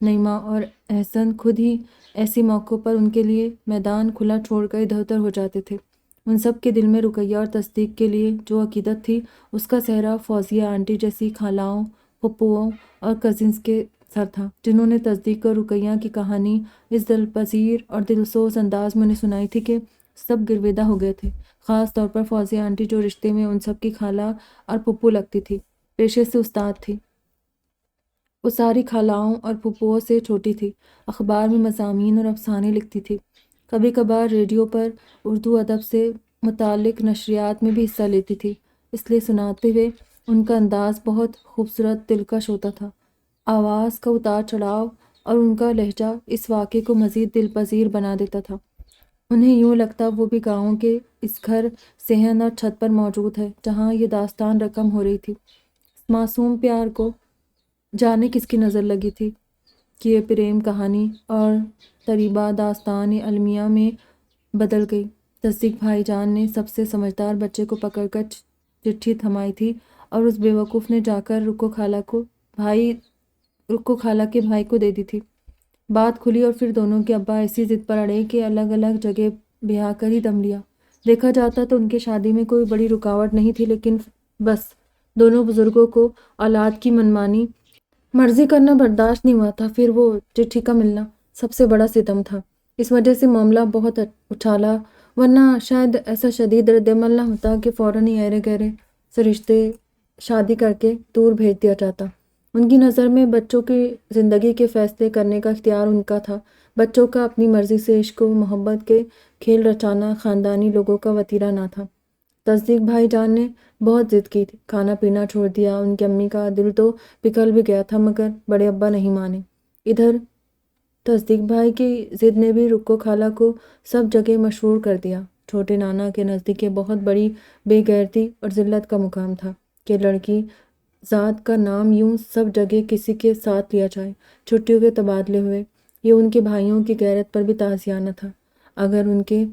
نعیمہ اور احسن خود ہی ایسے موقعوں پر ان کے لیے میدان کھلا چھوڑ کر ادھر ادھر ہو جاتے تھے۔ ان سب کے دل میں رقیہ اور تصدیق کے لیے جو عقیدت تھی، اس کا سہرا فوزیہ آنٹی جیسی خالاؤں، پھپھوؤں اور کزنس کے سر تھا، جنہوں نے تصدیق اور رقیہ کی کہانی اس دلپذیر اور دلسوز انداز میں انہیں سنائی تھی کہ سب گرویدہ ہو گئے تھے، خاص طور پر فوزیہ آنٹی، جو رشتے میں ان سب کی خالہ اور پھپھو لگتی تھی، پیشے سے استاد تھی۔ وہ ساری خالاؤں اور پھپھوؤں سے چھوٹی تھی، اخبار میں مضامین اور افسانے لکھتی تھی، کبھی کبھار ریڈیو پر اردو ادب سے متعلق نشریات میں بھی حصہ لیتی تھی، اس لیے سناتے ہوئے ان کا انداز بہت خوبصورت دلکش ہوتا تھا۔ آواز کا اتار چڑھاؤ اور ان کا لہجہ اس واقعے کو مزید دل پذیر بنا دیتا تھا۔ انہیں یوں لگتا وہ بھی گاؤں کے اس گھر صحن اور چھت پر موجود ہے جہاں یہ داستان رقم ہو رہی تھی۔ اس معصوم پیار کو جانے کس کی نظر لگی تھی کہ یہ پریم کہانی اور طریبہ داستان المیہ میں بدل گئی۔ تصدیق بھائی جان نے سب سے سمجھدار بچے کو پکڑ کر چٹھی تھمائی تھی اور اس بیوقوف نے جا کر رکو خالہ کے بھائی کو دے دی تھی۔ بات کھلی اور پھر دونوں کے ابا ایسی ضد پر اڑے کہ الگ الگ جگہ بیاہ کر ہی دم لیا۔ دیکھا جاتا تو ان کی شادی میں کوئی بڑی رکاوٹ نہیں تھی، لیکن بس دونوں بزرگوں کو اولاد کی منمانی مرضی کرنا برداشت نہیں ہوا تھا۔ پھر وہ چٹھی کا ملنا سب سے بڑا ستم تھا۔ اس وجہ سے معاملہ بہت اچھالا، ورنہ شاید ایسا شدید رد عمل نہ ہوتا کہ فوراً ہی ایرے گہرے سے رشتے شادی کر کے دور بھیج دیا جاتا۔ ان کی نظر میں بچوں کی زندگی کے فیصلے کرنے کا اختیار ان کا تھا۔ بچوں کا اپنی مرضی سے عشق و محبت کے کھیل رچانا خاندانی لوگوں کا وتیرہ نہ تھا۔ تصدیق بھائی جان نے بہت ضد کی، کھانا پینا چھوڑ دیا، ان کی امی کا دل تو پگھل بھی گیا تھا، مگر بڑے ابا نہیں مانے۔ ادھر تصدیق بھائی کی ضد نے بھی رکو خالہ کو سب جگہ مشہور کر دیا۔ چھوٹے نانا کے نزدیک یہ بہت بڑی بے غیرتی اور ذلت کا مقام تھا کہ لڑکی ذات کا نام یوں سب جگہ کسی کے ساتھ لیا جائے۔ چھٹیوں کے تبادلے ہوئے، یہ ان کے بھائیوں کی غیرت پر بھی تعزیانہ تھا۔ اگر ان کے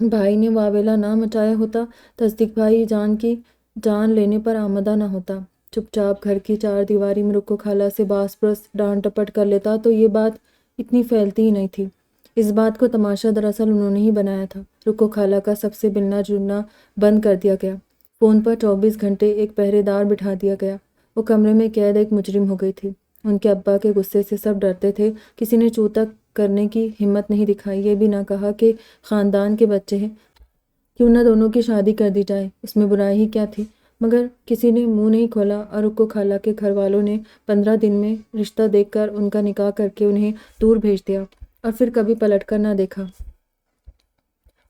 بھائی نے واویلا نہ مچایا ہوتا، تصدیق بھائی جان کی جان لینے پر آمادہ نہ ہوتا، چپ چاپ گھر کی چار دیواری میں رکو خالہ سے باس پرس ڈانٹ ڈپٹ کر لیتا، تو یہ بات اتنی پھیلتی ہی نہیں تھی۔ اس بات کو تماشا دراصل انہوں نے ہی بنایا تھا۔ رکو خالہ کا سب سے ملنا جلنا بند کر دیا گیا، فون پر 24 گھنٹے ایک پہرے دار بٹھا دیا گیا۔ وہ کمرے میں قید ایک مجرم ہو گئی تھی۔ ان کے ابا کے غصے سے سب ڈرتے تھے، کسی نے چوں تک کرنے کی ہمت نہیں دکھائی، یہ بھی نہ کہا کہ خاندان کے بچے ہیں، کیوں نہ دونوں کی شادی کر دی جائے، اس میں برائی ہی کیا تھی؟ مگر کسی نے منہ نہیں کھولا اور رکو خالہ کے گھر والوں نے 15 دن میں رشتہ دیکھ کر ان کا نکاح کر کے انہیں دور بھیج دیا اور پھر کبھی پلٹ کر نہ دیکھا۔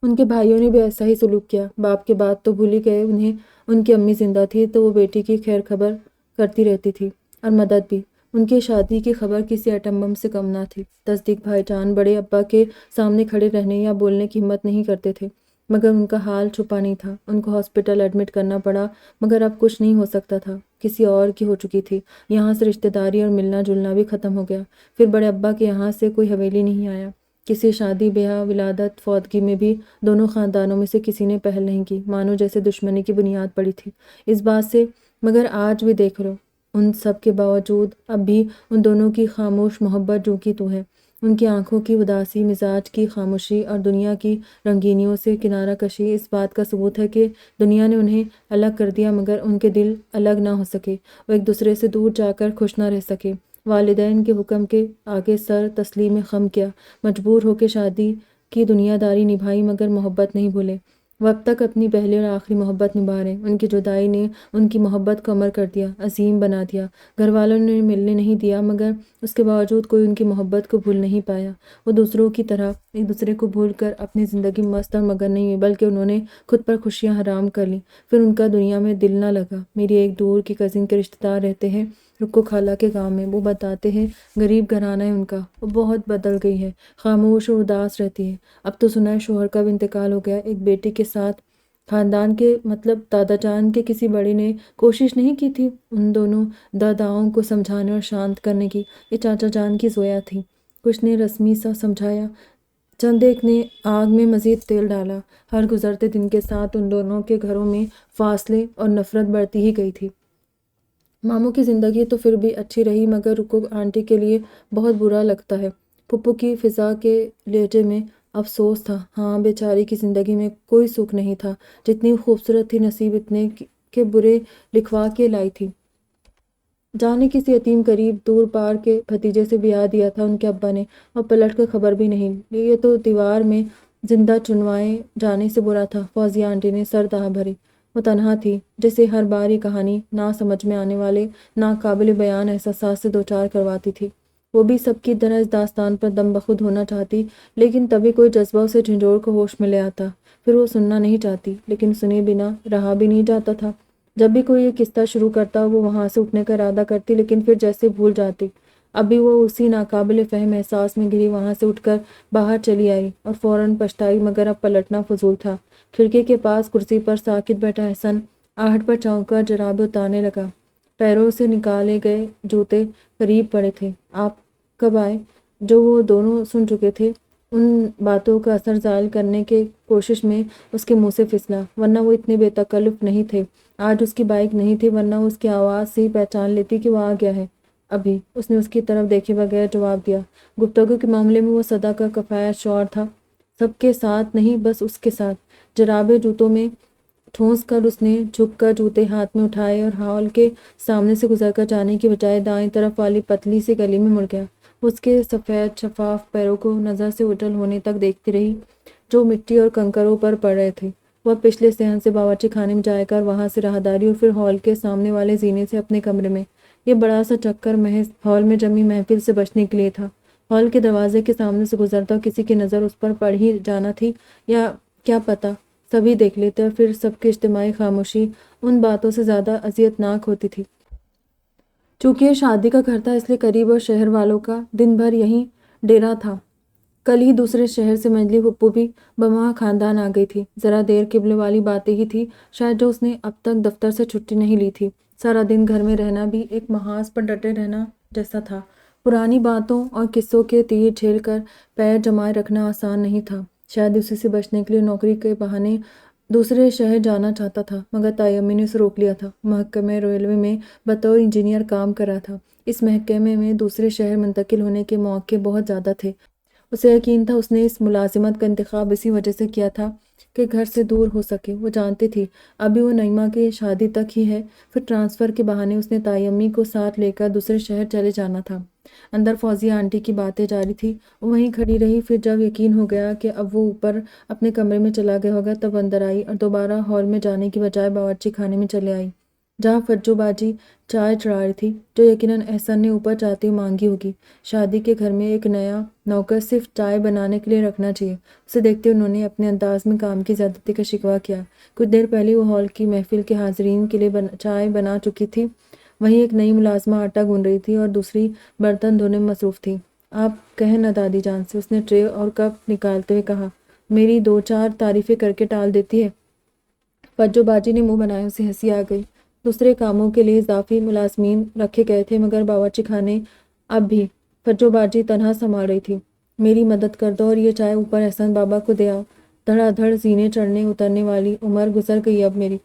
ان کے بھائیوں نے بھی ایسا ہی سلوک کیا۔ باپ کے بات تو بھول ہی گئے، انہیں ان کی امی زندہ تھی تو وہ بیٹی کی خیر خبر کرتی رہتی تھی اور مدد بھی۔ ان کی شادی کی خبر کسی ایٹم بم سے کم نہ تھی۔ تصدیق بھائی جان بڑے ابا کے سامنے کھڑے رہنے یا بولنے کی ہمت نہیں کرتے تھے، مگر ان کا حال چھپا نہیں تھا۔ ان کو ہاسپٹل ایڈمٹ کرنا پڑا، مگر اب کچھ نہیں ہو سکتا تھا، کسی اور کی ہو چکی تھی۔ یہاں سے رشتہ داری اور ملنا جلنا بھی ختم ہو گیا۔ پھر بڑے ابا کے یہاں سے کوئی حویلی نہیں آیا۔ کسی شادی بیاہ ولادت فوتگی میں بھی دونوں خاندانوں میں سے کسی نے پہل نہیں کی، مانو جیسے دشمنی کی بنیاد پڑی تھی اس بات سے۔ مگر آج بھی دیکھ لو، ان سب کے باوجود اب بھی ان دونوں کی خاموش محبت جو کی تو ہے۔ ان کی آنکھوں کی اداسی، مزاج کی خاموشی اور دنیا کی رنگینیوں سے کنارہ کشی اس بات کا ثبوت ہے کہ دنیا نے انہیں الگ کر دیا مگر ان کے دل الگ نہ ہو سکے، وہ ایک دوسرے سے دور جا کر خوش نہ رہ سکے۔ والدین کے حکم کے آگے سر تسلیم خم کیا، مجبور ہو کے شادی کی دنیا داری نبھائی مگر محبت نہیں بھولے۔ وہ اب تک اپنی پہلی اور آخری محبت نبھا رہے۔ ان کی جدائی نے ان کی محبت کو امر کر دیا، عظیم بنا دیا۔ گھر والوں نے انہیں ملنے نہیں دیا مگر اس کے باوجود کوئی ان کی محبت کو بھول نہیں پایا۔ وہ دوسروں کی طرح ایک دوسرے کو بھول کر اپنی زندگی میں مست اور مگن نہیں ہوئے، بلکہ انہوں نے خود پر خوشیاں حرام کر لیں۔ پھر ان کا دنیا میں دل نہ لگا۔ میری ایک دور کی کزن کے رشتہ دار رہتے ہیں رکو خالہ کے گاؤں میں، وہ بتاتے ہیں غریب گھرانہ ہے ان کا، وہ بہت بدل گئی ہے، خاموش اور اداس رہتی ہے۔ اب تو سنا ہے شوہر کا بھی انتقال ہو گیا۔ ایک بیٹی کے ساتھ خاندان کے مطلب دادا جان کے کسی بڑے نے کوشش نہیں کی تھی ان دونوں داداؤں کو سمجھانے اور شانت کرنے کی؟ یہ چاچا جان کی زویا تھی۔ کچھ نے رسمی سا سمجھایا، چند ایک نے آگ میں مزید تیل ڈالا۔ ہر گزرتے دن کے ساتھ ان دونوں کے گھروں میں فاصلے اور نفرت بڑھتی ہی گئی تھی۔ ماموں کی زندگی تو پھر بھی اچھی رہی مگر رکو آنٹی کے لیے بہت برا لگتا ہے۔ پھپھو کی فضا کے لہجے میں افسوس تھا۔ ہاں بیچاری کی زندگی میں کوئی سکھ نہیں تھا، جتنی خوبصورت تھی نصیب اتنے کے برے لکھوا کے لائی تھی۔ جانے کسی یتیم قریب دور پار کے بھتیجے سے بیاہ دیا تھا ان کے ابا نے، اور پلٹ کر خبر بھی نہیں لی۔ یہ تو دیوار میں زندہ چنوائے جانے سے برا تھا۔ فوزیہ آنٹی نے سر تاہ بھری۔ وہ تنہا تھی جسے ہر بار یہ کہانی نہ سمجھ میں آنے والے ناقابل بیان احساسات سے دوچار کرواتی تھی۔ وہ بھی سب کی طرح اس داستان پر دم بخود ہونا چاہتی، لیکن تبھی کوئی جذبہ اسے جھنجھوڑ کر ہوش میں لے آتا۔ پھر وہ سننا نہیں چاہتی، لیکن سنے بنا رہا بھی نہیں جاتا تھا۔ جب بھی کوئی یہ قصہ شروع کرتا وہ وہاں سے اٹھنے کا ارادہ کرتی، لیکن پھر جیسے بھول جاتی۔ اب بھی وہ اسی ناقابل فہم احساس میں گھری وہاں سے اٹھ کر باہر چلی آئی اور فوراً پچھتائی، مگر اب پلٹنا فضول تھا۔ کھڑکی کے پاس کرسی پر ساکت بیٹھا احسن آہٹ پر چونک کر جرابیں اتارنے لگا۔ پیروں سے نکالے گئے جوتے قریب پڑے تھے۔ آپ کب آئے؟ جو وہ دونوں سن چکے تھے، ان باتوں کا اثر زائل کرنے کے کوشش میں اس کے منہ سے پھسلا، ورنہ وہ اتنے بے تکلف نہیں تھے۔ آج اس کی بائک نہیں تھی، ورنہ اس کی آواز سے ہی پہچان لیتی کہ وہ آ گیا ہے۔ ابھی اس نے اس کی طرف دیکھے بغیر جواب دیا۔ گفتگو کے معاملے میں وہ صدا کا کفایت شعور تھا، سب کے ساتھ نہیں بس اس کے ساتھ۔ جرابیں جوتوں میں ٹھونس کر اس نے جھک کر جوتے ہاتھ میں اٹھائے اور ہال کے سامنے سے گزر کر جانے کی بجائے دائیں طرف والی پتلی سی گلی میں مڑ گیا۔ وہ اس کے سفید شفاف پیروں کو نظر سے اوجھل ہونے تک دیکھتی رہی جو مٹی اور کنکروں پر پڑ رہے تھے۔ وہ پچھلے صحن سے باورچی خانے میں جائے کر وہاں سے راہداری اور پھر ہال کے سامنے والے زینے سے اپنے کمرے میں۔ یہ بڑا سا چکر محض ہال میں جمی محفل سے بچنے کے لیے تھا۔ ہال کے دروازے کے سامنے سے گزرتا کسی کی نظر اس پر پڑ ہی جانا تھی یا کیا پتہ سبھی دیکھ لیتے، اور پھر سب کی اجتماعی خاموشی ان باتوں سے زیادہ اذیت ناک ہوتی تھی۔ چونکہ یہ شادی کا گھر تھا اس لیے قریب اور شہر والوں کا دن بھر یہیں ڈیرا تھا۔ کل ہی دوسرے شہر سے منجلی پھپھو بھی بمہا خاندان آ گئی تھی۔ ذرا دیر قبلے والی باتیں ہی تھی شاید جو اس نے اب تک دفتر سے چھٹی نہیں لی تھی۔ سارا دن گھر میں رہنا بھی ایک محاذ پر ڈٹے رہنا جیسا تھا۔ پرانی باتوں اور قصوں کے تیر جھیل کر پیر جمائے رکھنا آسان نہیں تھا۔ شاید اسی سے بچنے کے لیے نوکری کے بہانے دوسرے شہر جانا چاہتا تھا، مگر تائی امی نے اسے روک لیا تھا۔ محکمہ ریلوے میں بطور انجینئر کام کر رہا تھا۔ اس محکمے میں دوسرے شہر منتقل ہونے کے مواقع بہت زیادہ تھے۔ اسے یقین تھا اس نے اس ملازمت کا انتخاب اسی وجہ سے کیا تھا کہ گھر سے دور ہو سکے۔ وہ جانتی تھی ابھی وہ نعیمہ کی شادی تک ہی ہے، پھر ٹرانسفر کے بہانے اس نے تائی امی کو ساتھ لے کر دوسرے شہر چلے جانا تھا۔ اندر فوزیہ آنٹی کی باتیں جاری تھی، وہ وہیں کھڑی رہی۔ پھر جب یقین ہو گیا کہ اب وہ اوپر اپنے کمرے میں چلا گیا ہوگا تب اندر آئی اور دوبارہ ہال میں جانے کی بجائے باورچی خانے میں چلے آئی، جہاں فجو باجی چائے چڑھا رہی تھی، جو یقیناً احسن نے اوپر جاتے ہوئے مانگی ہوگی۔ شادی کے گھر میں ایک نیا نوکر صرف چائے بنانے کے لیے رکھنا چاہیے۔ اسے دیکھتے انہوں نے اپنے انداز میں کام کی زیادتی کا شکوہ کیا۔ کچھ دیر پہلے وہ ہال کی محفل کے حاضرین کے لیے چائے بنا چکی تھی، وہیں ایک نئی ملازمہ آٹا گون رہی تھی اور دوسری برتن دھونے میں مصروف تھی۔ آپ کہیں نہ دادی جان سے، اس نے ٹرے اور کپ نکالتے ہوئے کہا، میری دو چار تعریفیں کر کے ٹال دیتی ہے۔ فجو باجی نے منہ بنایا، اسے ہنسی آ گئی۔ دوسرے کاموں کے لیے اضافی ملازمین رکھے گئے تھے، مگر باورچی خانے اب بھی فجو باجی تنہا سنبھال رہی تھی۔ میری مدد کر دو اور یہ چائے اوپر احسن بابا کو دے آؤ۔ دھڑا دھڑ زینے چڑھنے اترنے والی عمر گزر گئی اب میری۔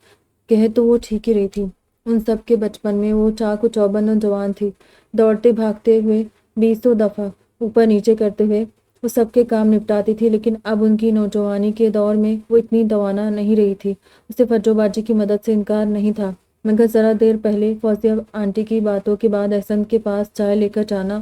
کہہ تو وہ ٹھیک ہی رہی تھی، ان سب کے بچپن میں وہ چاق و چوبند اور جوان تھی، دوڑتے بھاگتے ہوئے 20 دفعہ اوپر نیچے کرتے ہوئے وہ سب کے کام نپٹاتی تھی، لیکن اب ان کی نوجوانی کے دور میں وہ اتنی توانا نہیں رہی تھی۔ اسے فجو باجی کی مدد سے انکار نہیں تھا، مگر ذرا دیر پہلے فوزیہ آنٹی کی باتوں کے بعد احسن کے پاس چائے لے کر جانا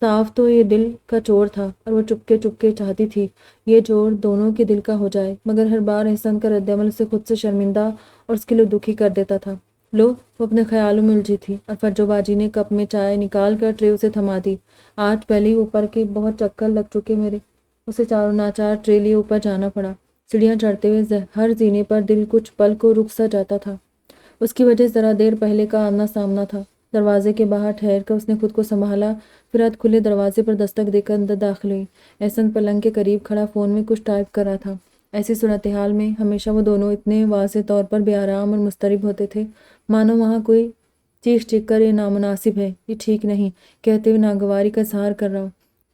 صاف تو یہ دل کا چور تھا، اور وہ چپکے چپکے چاہتی تھی یہ چور دونوں کے دل کا ہو جائے، مگر ہر بار احسن کا رد عمل اسے خود سے شرمندہ اور اس کے لیے دکھی کر دیتا تھا۔ لو، وہ اپنے خیالوں میں الجھی تھی اور فجو باجی نے کپ میں چائے نکال کر ٹرے اسے تھما دی۔ آج پہلے ہی اوپر کے بہت چکر لگ چکے میرے، اسے چاروں ناچار ٹرے لیے اوپر جانا پڑا۔ سیڑھیاں چڑھتے ہوئے ہر زینے پر دل کچھ پل کو رک سا جاتا تھا۔ اس کی وجہ ذرا دیر پہلے کا آمنا سامنا تھا۔ دروازے کے باہر ٹھہر کر اس نے خود کو سنبھالا، پھر ہاتھ کھلے دروازے پر دستک دے کر اندر داخل ہوئی۔ احسن پلنگ کے قریب کھڑا فون میں کچھ ٹائپ کر رہا تھا۔ ایسی صورتحال میں ہمیشہ وہ دونوں اتنے واضح طور پر بے آرام اور مضطرب ہوتے تھے، مانو وہاں کوئی چیخ چیخ کر یہ نامناسب ہے، یہ ٹھیک نہیں کہتے ہوئے ناگواری کا اظہار کر رہا ہو۔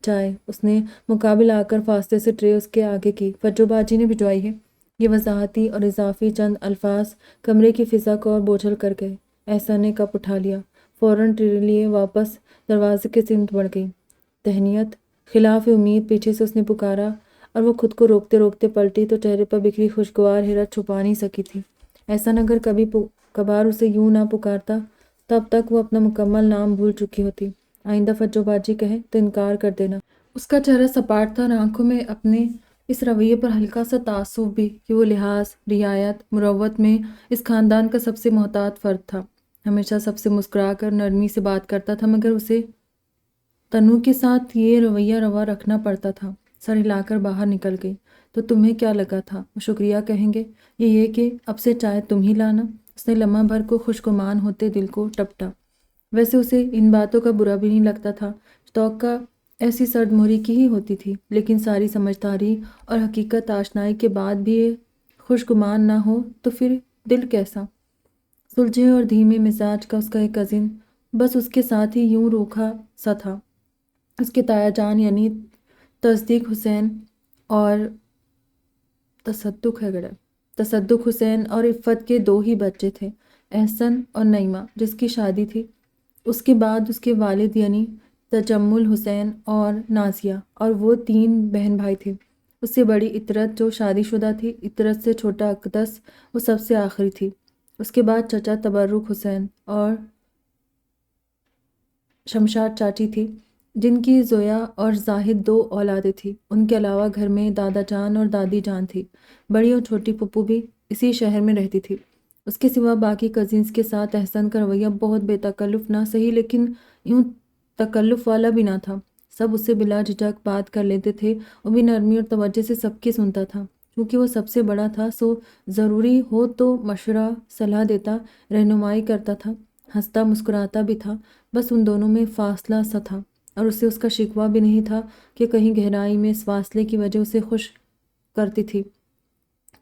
چائے، اس نے مقابل آ کر فاصلے سے ٹرے اس کے آگے کی، فجو باجی نے بھجوائی ہے۔ یہ وضاحتی اور اضافی چند الفاظ کمرے کی فضا کو اور بوجھل کر گئے۔ احسن نے کپ اٹھا لیا، فوراً ٹری لیے واپس دروازے کے سمت بڑھ گئی۔ تہنیت، خلاف امید پیچھے سے اس نے پکارا اور وہ خود کو روکتے روکتے پلٹی تو چہرے پر بکھری خوشگوار حیرت چھپا نہیں سکی تھی۔ احسن اگر کبھی کبھار اسے یوں نہ پکارتا تو اب تک وہ اپنا مکمل نام بھول چکی ہوتی۔ آئندہ فجو بازی کہے تو انکار کر دینا۔ اس کا چہرہ سپاٹ تھا اور آنکھوں میں اپنے اس رویے پر ہلکا سا تعصب بھی کہ وہ لحاظ، رعایت، مروت میں اس خاندان کا سب سے محتاط فرد تھا۔ ہمیشہ سب سے مسکرا کر نرمی سے بات کرتا تھا، مگر اسے تنو کے ساتھ یہ رویہ روا رکھنا پڑتا تھا۔ سر ہلا کر باہر نکل گئی۔ تو تمہیں کیا لگا تھا وہ شکریہ کہیں گے؟ یہ کہ اب سے چائے تم ہی لانا؟ اس نے لمحہ بھر کو خوشگمان ہوتے دل کو ٹپٹا۔ ویسے اسے ان باتوں کا برا بھی نہیں لگتا تھا، توقع ایسی سرد مہری کی ہی ہوتی تھی، لیکن ساری سمجھداری اور حقیقت آشنائی کے بعد بھی یہ خوشگمان نہ ہو تو پھر دل کیسا؟ سلجھے اور دھیمے مزاج کا اس کا ایک کزن بس اس کے ساتھ ہی یوں روکھا سا تھا۔ اس کے تایا جان یعنی تصدیق حسین اور تصدق حسین اور عفت کے دو ہی بچے تھے، احسن اور نعیمہ جس کی شادی تھی۔ اس کے بعد اس کے والد یعنی تجمل حسین اور نازیہ اور وہ 3 بہن بھائی تھے۔ اس سے بڑی عطرت جو شادی شدہ تھی، عطرت سے چھوٹا اقدس وہ سب سے آخری تھی۔ اس کے بعد چچا تبرک حسین اور شمشاد چاچی تھی، جن کی زویا اور زاہد 2 اولادیں تھیں۔ ان کے علاوہ گھر میں دادا جان اور دادی جان تھی۔ بڑی اور چھوٹی پھپھو بھی اسی شہر میں رہتی تھی۔ اس کے سوا باقی کزنز کے ساتھ احسن کا رویہ بہت بے تکلف نہ صحیح لیکن یوں تکلف والا بھی نہ تھا۔ سب اس سے بلا جھجک بات کر لیتے تھے، وہ بھی نرمی اور توجہ سے سب کی سنتا تھا۔ چونکہ وہ سب سے بڑا تھا سو ضروری ہو تو مشورہ، صلاح دیتا، رہنمائی کرتا تھا، ہنستا مسکراتا بھی تھا۔ بس ان دونوں میں فاصلہ سا تھا اور اسے اس کا شکوہ بھی نہیں تھا کہ کہیں گہرائی میں اس فاصلے کی وجہ اسے خوش کرتی تھی۔